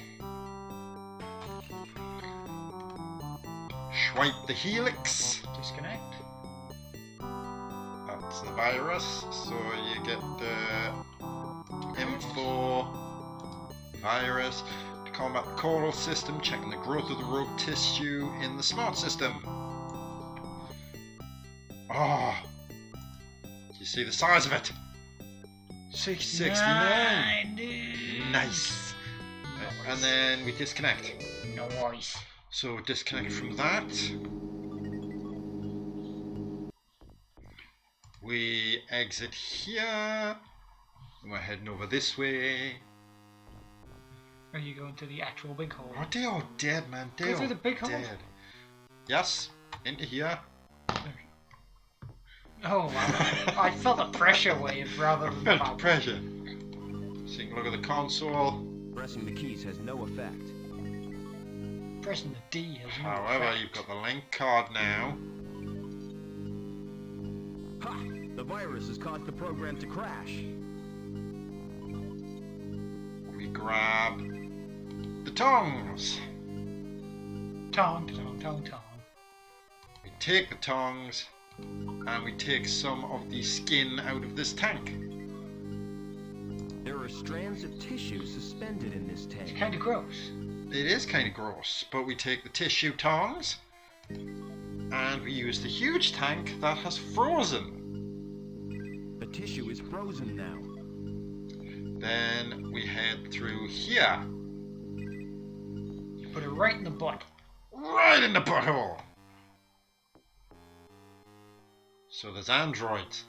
A: Swipe the helix.
B: Disconnect.
A: That's the virus. So you get the info virus to combat the coral system, checking the growth of the rogue tissue in the smart system. Oh, do you see the size of it? 69.
B: Dude.
A: Nice. And then we disconnect.
B: Nice.
A: So disconnect from that. We exit here. We're heading over this way.
B: Are you going to the actual big hole?
A: Oh, they're all dead, man. They're
B: Go
A: all
B: through the big hole?
A: dead. Yes, into here.
B: Oh, wow. I felt a pressure wave rather than
A: Felt
B: the
A: pressure. So you can look at the console.
J: Pressing the keys has no effect.
B: Pressing the D has no
A: However,
B: effect.
A: you've got the link card now.
J: Ha! The virus has caused the program to crash.
A: We grab the tongs.
B: Tong.
A: We take the tongs and we take some of the skin out of this tank.
J: There are strands of tissue suspended in this tank.
B: It's kind of gross.
A: It is kind of gross, but we take the tissue tongs and we use the huge tank that has frozen.
J: The tissue is frozen now.
A: Then we head through here.
B: You put it right in the butt.
A: Right in the butthole! So there's androids.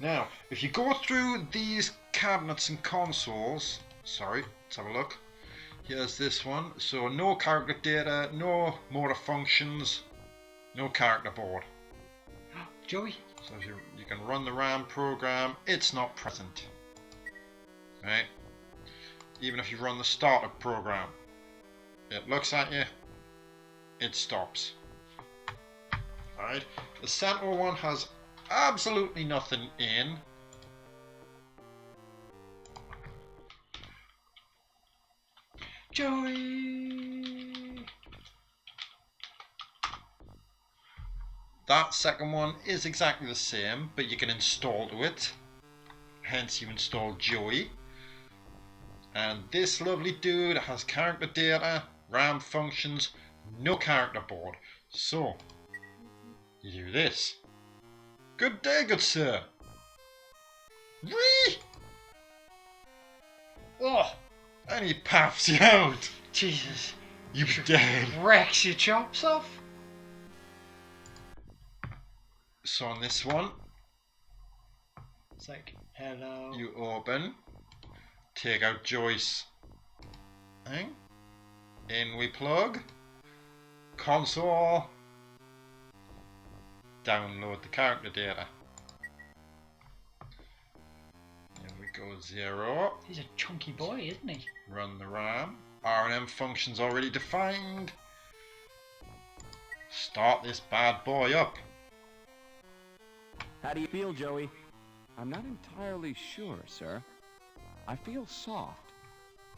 A: Now, if you go through these cabinets and consoles, sorry, let's have a look. Here's this one. So no character data, no motor functions, no character board.
B: Joey?
A: So if you can run the RAM program, it's not present. Right? Even if you run the startup program, it looks at you, it stops. Alright? The Centaur one has absolutely nothing in.
B: Joey!
A: That second one is exactly the same, but you can install to it. Hence you install Joey. And this lovely dude has character data, RAM functions, no character board. So, you do this. Good day, good sir. Whee!
B: Oh!
A: And he paps you out.
B: Jesus.
A: You're dead.
B: Wrecks your chops off.
A: So on this one,
B: It's like, hello.
A: you open, take out Joyce thing, in we plug, console, download the character data. There we go, 0.
B: He's a chunky boy, isn't he?
A: Run the RAM. R&M functions already defined. Start this bad boy up.
F: How do you feel, Joey?
E: I'm not entirely sure, sir. I feel soft.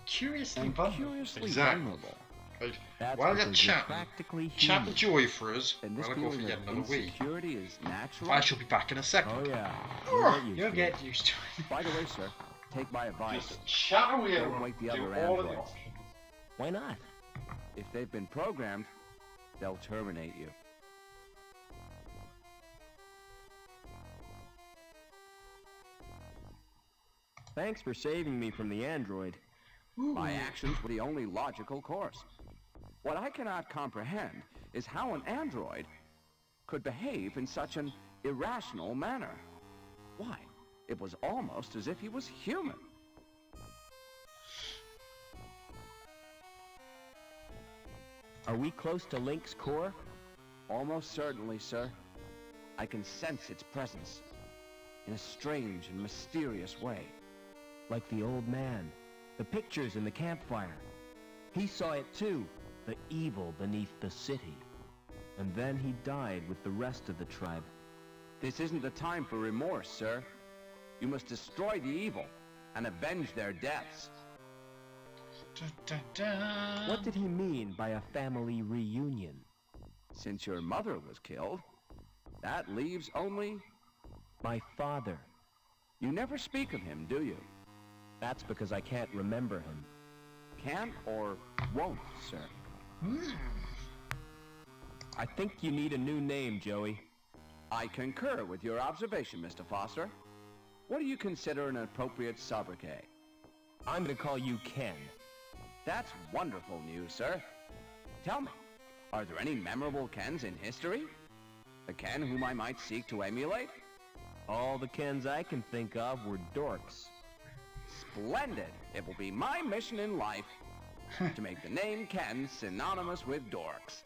B: Curiously
E: and
B: vulnerable.
E: curiously
A: Exactly.
E: vulnerable.
A: Right.
F: That's
A: While you're
F: because you're
A: chatting,
F: practically
A: chat
F: human.
A: with Joey for us.
E: And this
A: While I go for
E: feeling
A: yet
E: of
A: another wee.
E: insecurity is natural.
A: I shall be back in a second.
F: Oh yeah.
B: You'll get used to it.
E: By the way, sir, take my advice.
A: Just chat away.
E: Don't wake the
A: Do
E: other
A: all of the
E: androids.
A: options.
F: Why not?
E: If they've been programmed, they'll terminate you.
F: Thanks for saving me from the android.
E: My actions were the only logical course. What I cannot comprehend is how an android could behave in such an irrational manner. Why, it was almost as if he was human.
F: Are we close to Link's core?
E: Almost certainly, sir. I can sense its presence in a strange and mysterious way.
F: Like the old man. The pictures in the campfire. He saw it too. The evil beneath the city. And then he died with the rest of the tribe.
E: This isn't the time for remorse, sir. You must destroy the evil and avenge their deaths.
B: Dun, dun, dun.
F: What did he mean by a family reunion?
E: Since your mother was killed, that leaves only...
F: My father.
E: You never speak of him, do you?
F: That's because I can't remember him.
E: Can't or won't, sir.
F: I think you need a new name, Joey.
E: I concur with your observation, Mr. Foster. What do you consider an appropriate sobriquet?
F: I'm gonna call you Ken.
E: That's wonderful news, sir. Tell me, are there any memorable Kens in history? A Ken whom I might seek to emulate?
F: All the Kens I can think of were dorks.
E: Splendid! It will be my mission in life to make the name Ken synonymous with dorks.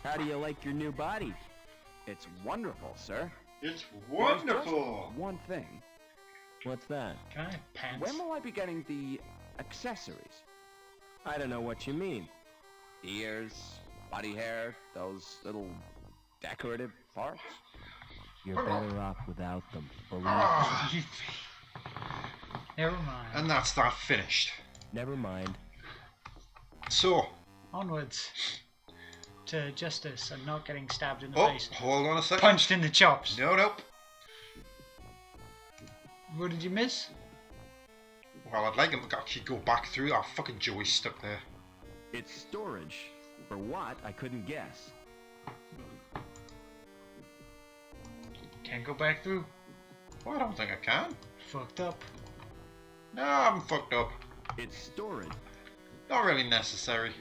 F: How do you like your new body?
E: It's wonderful, sir.
A: It's
E: There's
A: wonderful.
E: just one thing.
F: What's that?
B: Can I have pants?
E: When will I be getting the accessories?
F: I don't know what you mean.
E: Ears, body hair, those little decorative parts?
F: You're better off without them. Believe me.
A: Ah,
B: Never mind.
A: and that's that finished.
F: Never mind.
A: So,
B: Onwards to justice and not getting stabbed in the
A: oh,
B: face.
A: hold on a second.
B: Punched in the chops.
A: No, nope.
B: What did you miss?
A: Well, I'd like him to actually go back through. Oh, fucking Joey's stuck there.
F: It's storage. For what? I couldn't guess.
B: Can't go back through.
A: Well, I don't think I can.
B: Fucked up.
A: No, I'm fucked up.
F: It's storage.
A: Not really necessary.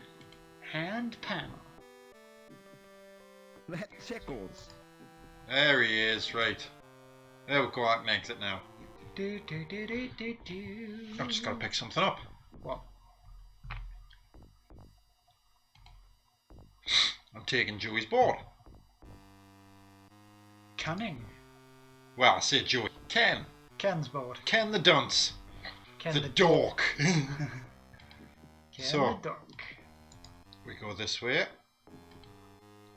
B: Hand panel.
F: That tickles.
A: There he is, right. There we go, I can exit now.
B: Do, do, do, do, do, do.
A: I've just got to pick something up.
B: What?
A: I'm taking Joey's board.
B: Cunning.
A: Well, I say Joey. Ken.
B: Ken's board.
A: Ken the dunce.
B: Ken
A: the dork.
B: Ken
A: So,
B: the dork.
A: we go this way.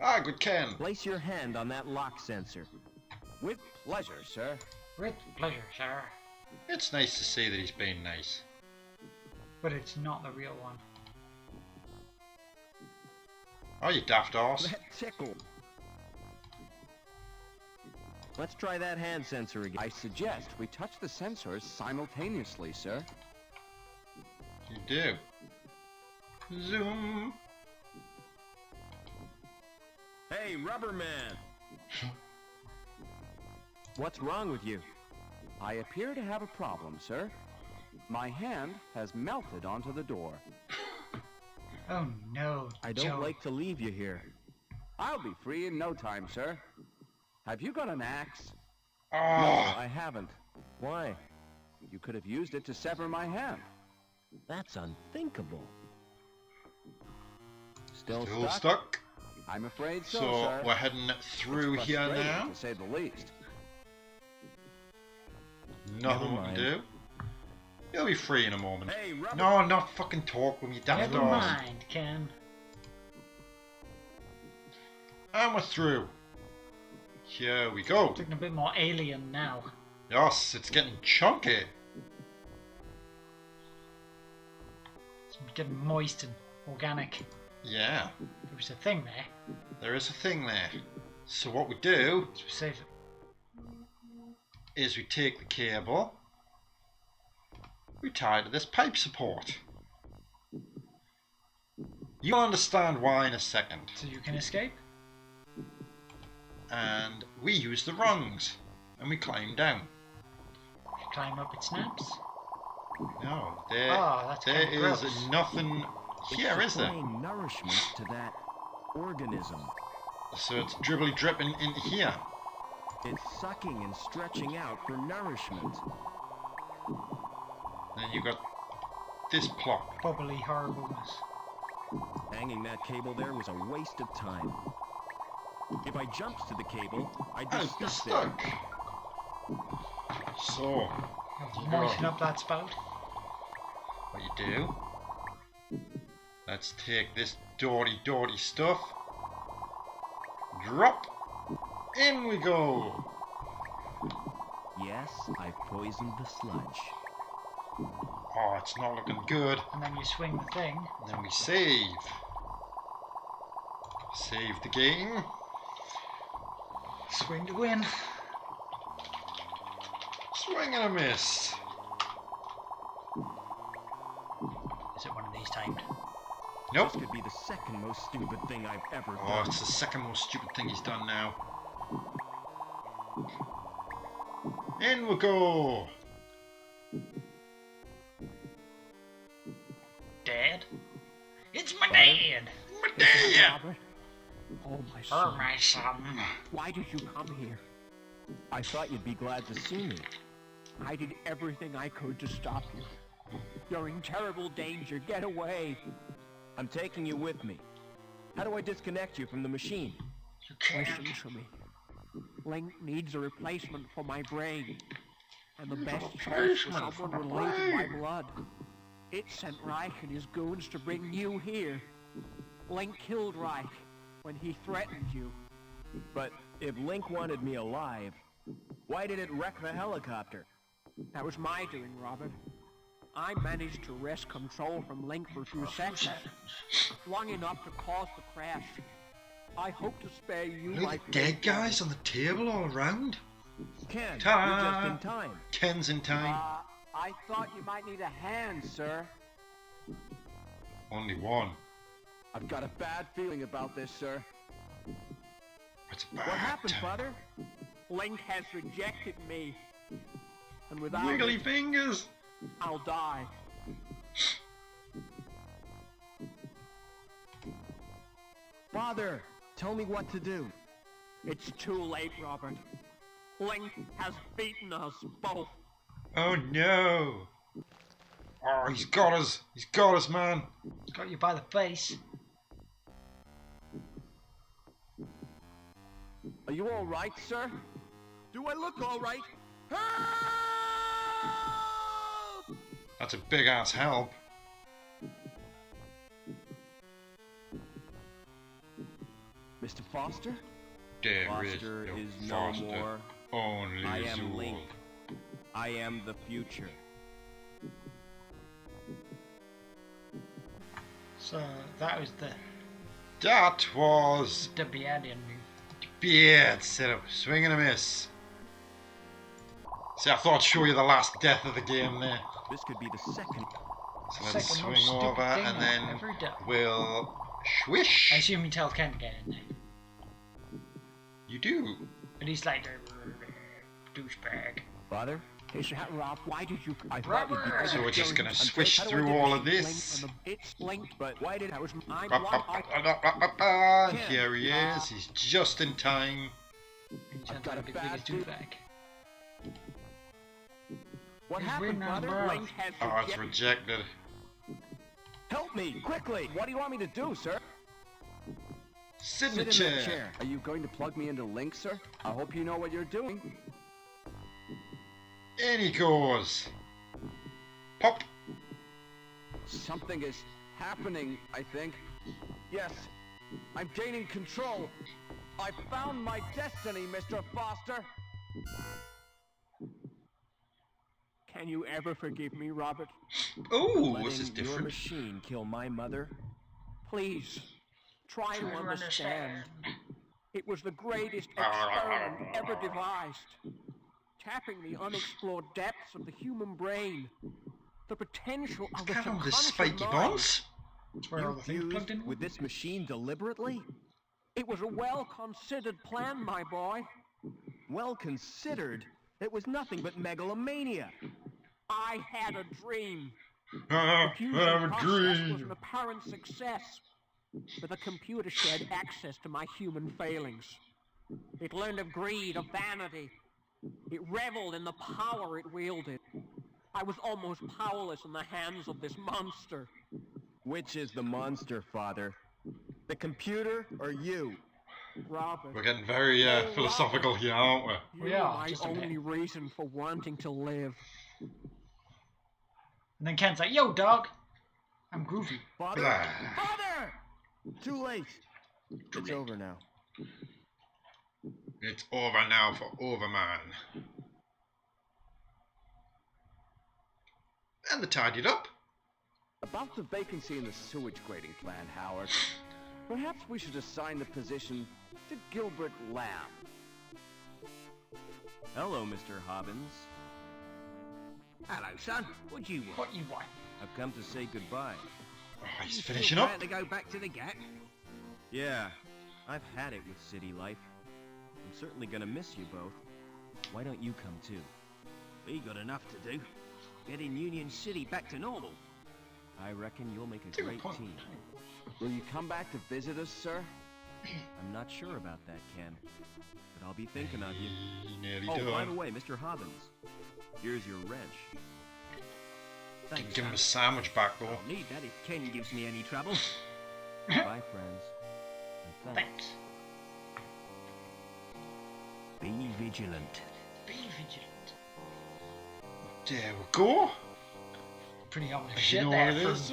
A: Ah, good Ken.
F: Place your hand on that lock sensor.
E: With pleasure, sir.
B: With pleasure, sir.
A: It's nice to see that he's being nice.
B: But it's not the real one.
A: Oh, you daft arse.
F: That tickled. Let's try that hand sensor again.
E: I suggest we touch the sensors simultaneously, sir.
A: You do. Zoom.
F: Hey, Rubber Man! What's wrong with you?
E: I appear to have a problem, sir. My hand has melted onto the door.
B: Oh no,
F: I don't
B: Joe.
F: like to leave you here.
E: I'll be free in no time, sir. Have you got an axe?
F: No,
A: Oh,
F: I haven't. Why?
E: You could have used it to sever my hand.
F: That's unthinkable. Still
A: still
F: stuck?
A: stuck.
E: I'm afraid so,
A: So
E: sir.
A: we're heading through
E: It's
A: here
E: frustrating,
A: now.
E: to say the least.
A: Nothing we
F: mind.
A: can do. You'll be free in a moment.
F: Hey, Rubber!
A: No, not fucking talk with me, daft
B: Never
A: arse.
B: mind, Ken.
A: And we're through. Here we go.
B: Looking a bit more alien now.
A: Yes, it's getting chunky.
B: It's getting moist and organic.
A: Yeah,
B: There was a thing there.
A: there is a thing there. So what we do
B: So we save it.
A: is we take the cable, we tie it to this pipe support. You'll understand why in a second.
B: So you can escape?
A: And we use the rungs, and we climb down.
B: You climb up, it snaps.
A: No, there,
B: Oh, that's
A: there
B: kinda
A: is
B: gross.
A: nothing here,
F: It's
A: is there?
F: supplying nourishment to that organism.
A: So it's dribbly dripping into here.
F: It's sucking and stretching out for nourishment.
A: Then you've got this plot.
B: Bubbly horribleness.
F: Hanging that cable there was a waste of time. If I jumped to the cable, I'd be
A: I'd be
F: stuck there.
A: stuck. So,
B: Moisten up that spout.
A: what you do, let's take this dirty stuff, drop, in we go.
F: Yes, I've poisoned the sludge.
A: Oh, it's not looking good.
B: And then you swing the thing.
A: And then we save. Save the game.
B: Swing to win.
A: Swing and a miss.
B: Is it one of these timed?
A: Nope.
F: This could be the second most stupid thing I've ever
A: Oh,
F: done.
A: it's the second most stupid thing he's done now. In we go.
B: Dad? It's my dad!
A: My dad.
D: Robert. Oh, my
B: Or
D: son.
B: my son.
D: Why did you come here?
F: I thought you'd be glad to see me.
D: I did everything I could to stop you. You're in terrible danger. Get away.
F: I'm taking you with me. How do I disconnect you from the machine?
B: You can't.
D: Listen to me. Link needs a replacement for my brain. And the best choice for
A: Replacement for
D: someone
A: the
D: related to my
A: brain.
D: blood. It sent Reich and his goons to bring you here. Link killed Reich when he threatened you.
F: But if Link wanted me alive, why did it wreck the helicopter?
D: That was my doing, Robert. I managed to wrest control from Link for a few seconds. Long enough to cause the crash. I hope to spare you
A: Look
D: my
A: at the dead guys on the table all around.
F: Ken,
A: Ta-da!
F: you're just in time.
A: Ken's in time.
D: I thought you might need a hand, sir.
A: Only one.
E: I've got a bad feeling about this, sir.
A: It's a bad
F: What happened,
A: time.
F: Father?
D: Link has rejected me. And without
A: Wiggly
D: it,
A: fingers.
D: I'll die.
F: Father, tell me what to do.
D: It's too late, Robert. Link has beaten us both.
A: Oh no. Oh, he's got us. He's got us, man.
B: Got you by the face.
F: Are you all right, sir?
J: Do I look all right?
A: That's a big ass help.
F: Mr. Foster?
A: There is
F: Foster
A: no
F: is no
A: Foster.
F: more.
A: Only
F: I am
A: Zool.
F: Link. I am the future.
B: So that was the
A: beard setup. Swing and a miss. See, I thought I'd show you the last death of the game there.
F: This could be the second.
A: So let's swing over and then we'll swish.
B: I assume you tell Ken to get in there.
A: You do.
B: And he's like, douchebag.
F: Father?
D: Rob, why did you...
A: So we're just gonna swish through all of this.
D: It's linked, but why did I was...
A: Here he is. He's just in time.
B: I've got a bad douchebag.
D: What happened, Father?
A: Oh, it's rejected.
F: Help me, quickly!
E: What do you want me to do, sir?
A: Sit in the chair.
E: Are you going to plug me into Link, sir? I hope you know what you're doing.
A: In he goes. Pop.
E: Something is happening, I think. Yes, I'm gaining control. I found my destiny, Mr. Foster.
D: Can you ever forgive me, Robert?
A: Oh, this is
F: Your
A: different.
F: machine kill my mother?
D: Please, try to understand. It was the greatest experiment ever devised. Tapping the unexplored depths of the human brain. The potential of the
A: Come on, the
D: subconscious
A: spiky
D: mind.
A: bones.
F: You fused with this machine deliberately?
D: It was a well-considered plan, my boy.
F: Well considered? It was nothing but megalomania.
D: I had a dream.
A: I
D: The
A: have a
D: process was an
A: dream.
D: apparent success. But the computer shared access to my human failings. It learned of greed, of vanity. It reveled in the power it wielded. I was almost powerless in the hands of this monster.
F: Which is the monster, Father? The computer or you?
D: Robert.
A: We're getting very philosophical here, aren't we?
D: You are my only reason for wanting to live.
B: And then Ken's like, yo, dog. I'm groovy.
F: Father?
A: Blah.
F: Father! Too late. It's over now.
A: It's over now for Overman. And they tidied up.
E: About the vacancy in the sewage grading plant, Howard. Perhaps we should assign the position to Gilbert Lamb.
F: Hello, Mr. Hobbins.
O: Hello, son. What do you want?
B: What you want?
F: I've come to say goodbye.
A: Oh, he's
O: You
A: finishing
O: still
A: up.
O: plan to go back to the Gap?
F: Yeah, I've had it with city life. I'm certainly gonna miss you both. Why don't you come too?
O: We got enough to do. Getting Union City back to normal.
F: I reckon you'll make a great team.
E: Will you come back to visit us, sir?
F: I'm not sure about that, Ken. But I'll be thinking of you.
A: Nearly
F: Oh, by
A: done.
F: the way, Mr. Hobbins. Here's your wrench.
O: Thanks,
A: Give him
O: son.
A: a sandwich back though.
O: I'll need that if Ken gives me any trouble.
F: Bye, friends. And thanks.
O: Be vigilant.
B: Be vigilant.
A: There we go.
B: Pretty ominous
A: You
B: shit
A: know
B: there
A: what it
B: from...
A: is?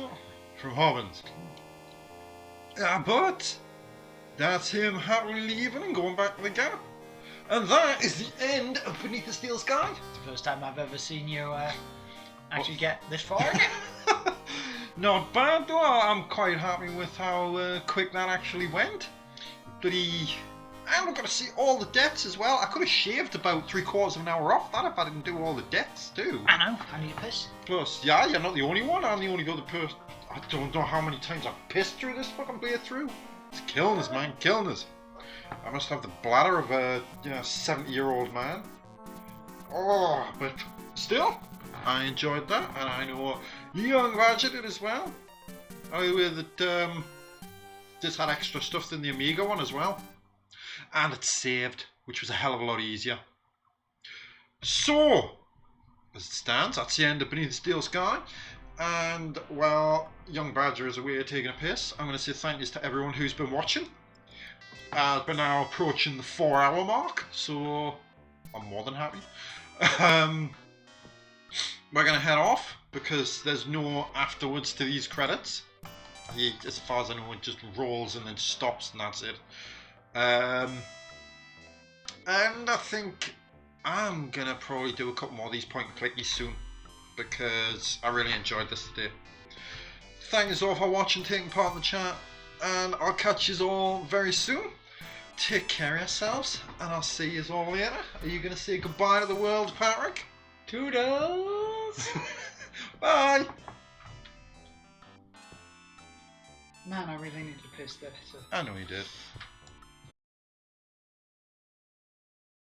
A: From Hobbins. But that's him happily leaving and going back to the Gap. And that is the end of Beneath the Steel Sky.
B: It's the first time I've ever seen you actually get this far.
A: Not bad though. I'm quite happy with how quick that actually went. Bloody... And we've got to see all the deaths as well. I could have shaved about 3/4 of an hour off that if I didn't do all the deaths too.
B: I know, I need a piss.
A: Plus, yeah, you're not the only one. I'm the only other person. I don't know how many times I've pissed through this fucking playthrough. It's killing us, man, killing us. I must have the bladder of a 70-year-old man. Oh, but still, I enjoyed that, and I know young Badger did as well. I know that this had extra stuff than the Amiga one as well. And it's saved, which was a hell of a lot easier. So, as it stands, that's the end of Beneath the Steel Sky. And, well, young Badger is away taking a piss. I'm going to say thank yous to everyone who's been watching. We're now approaching the 4-hour mark, so I'm more than happy. We're going to head off, because there's no afterwards to these credits. As far as I know, it just rolls and then stops, and that's it. And I think I'm gonna probably do a couple more of these point and clickies soon, because I really enjoyed this today. thank you all for watching, taking part in the chat, and I'll catch you all very soon. Take care of yourselves, and I'll see you all later. Are you going to say goodbye to the world, Patrick?
B: Toodles!
A: Bye!
B: Man, I really need to piss there. So.
A: I know you did.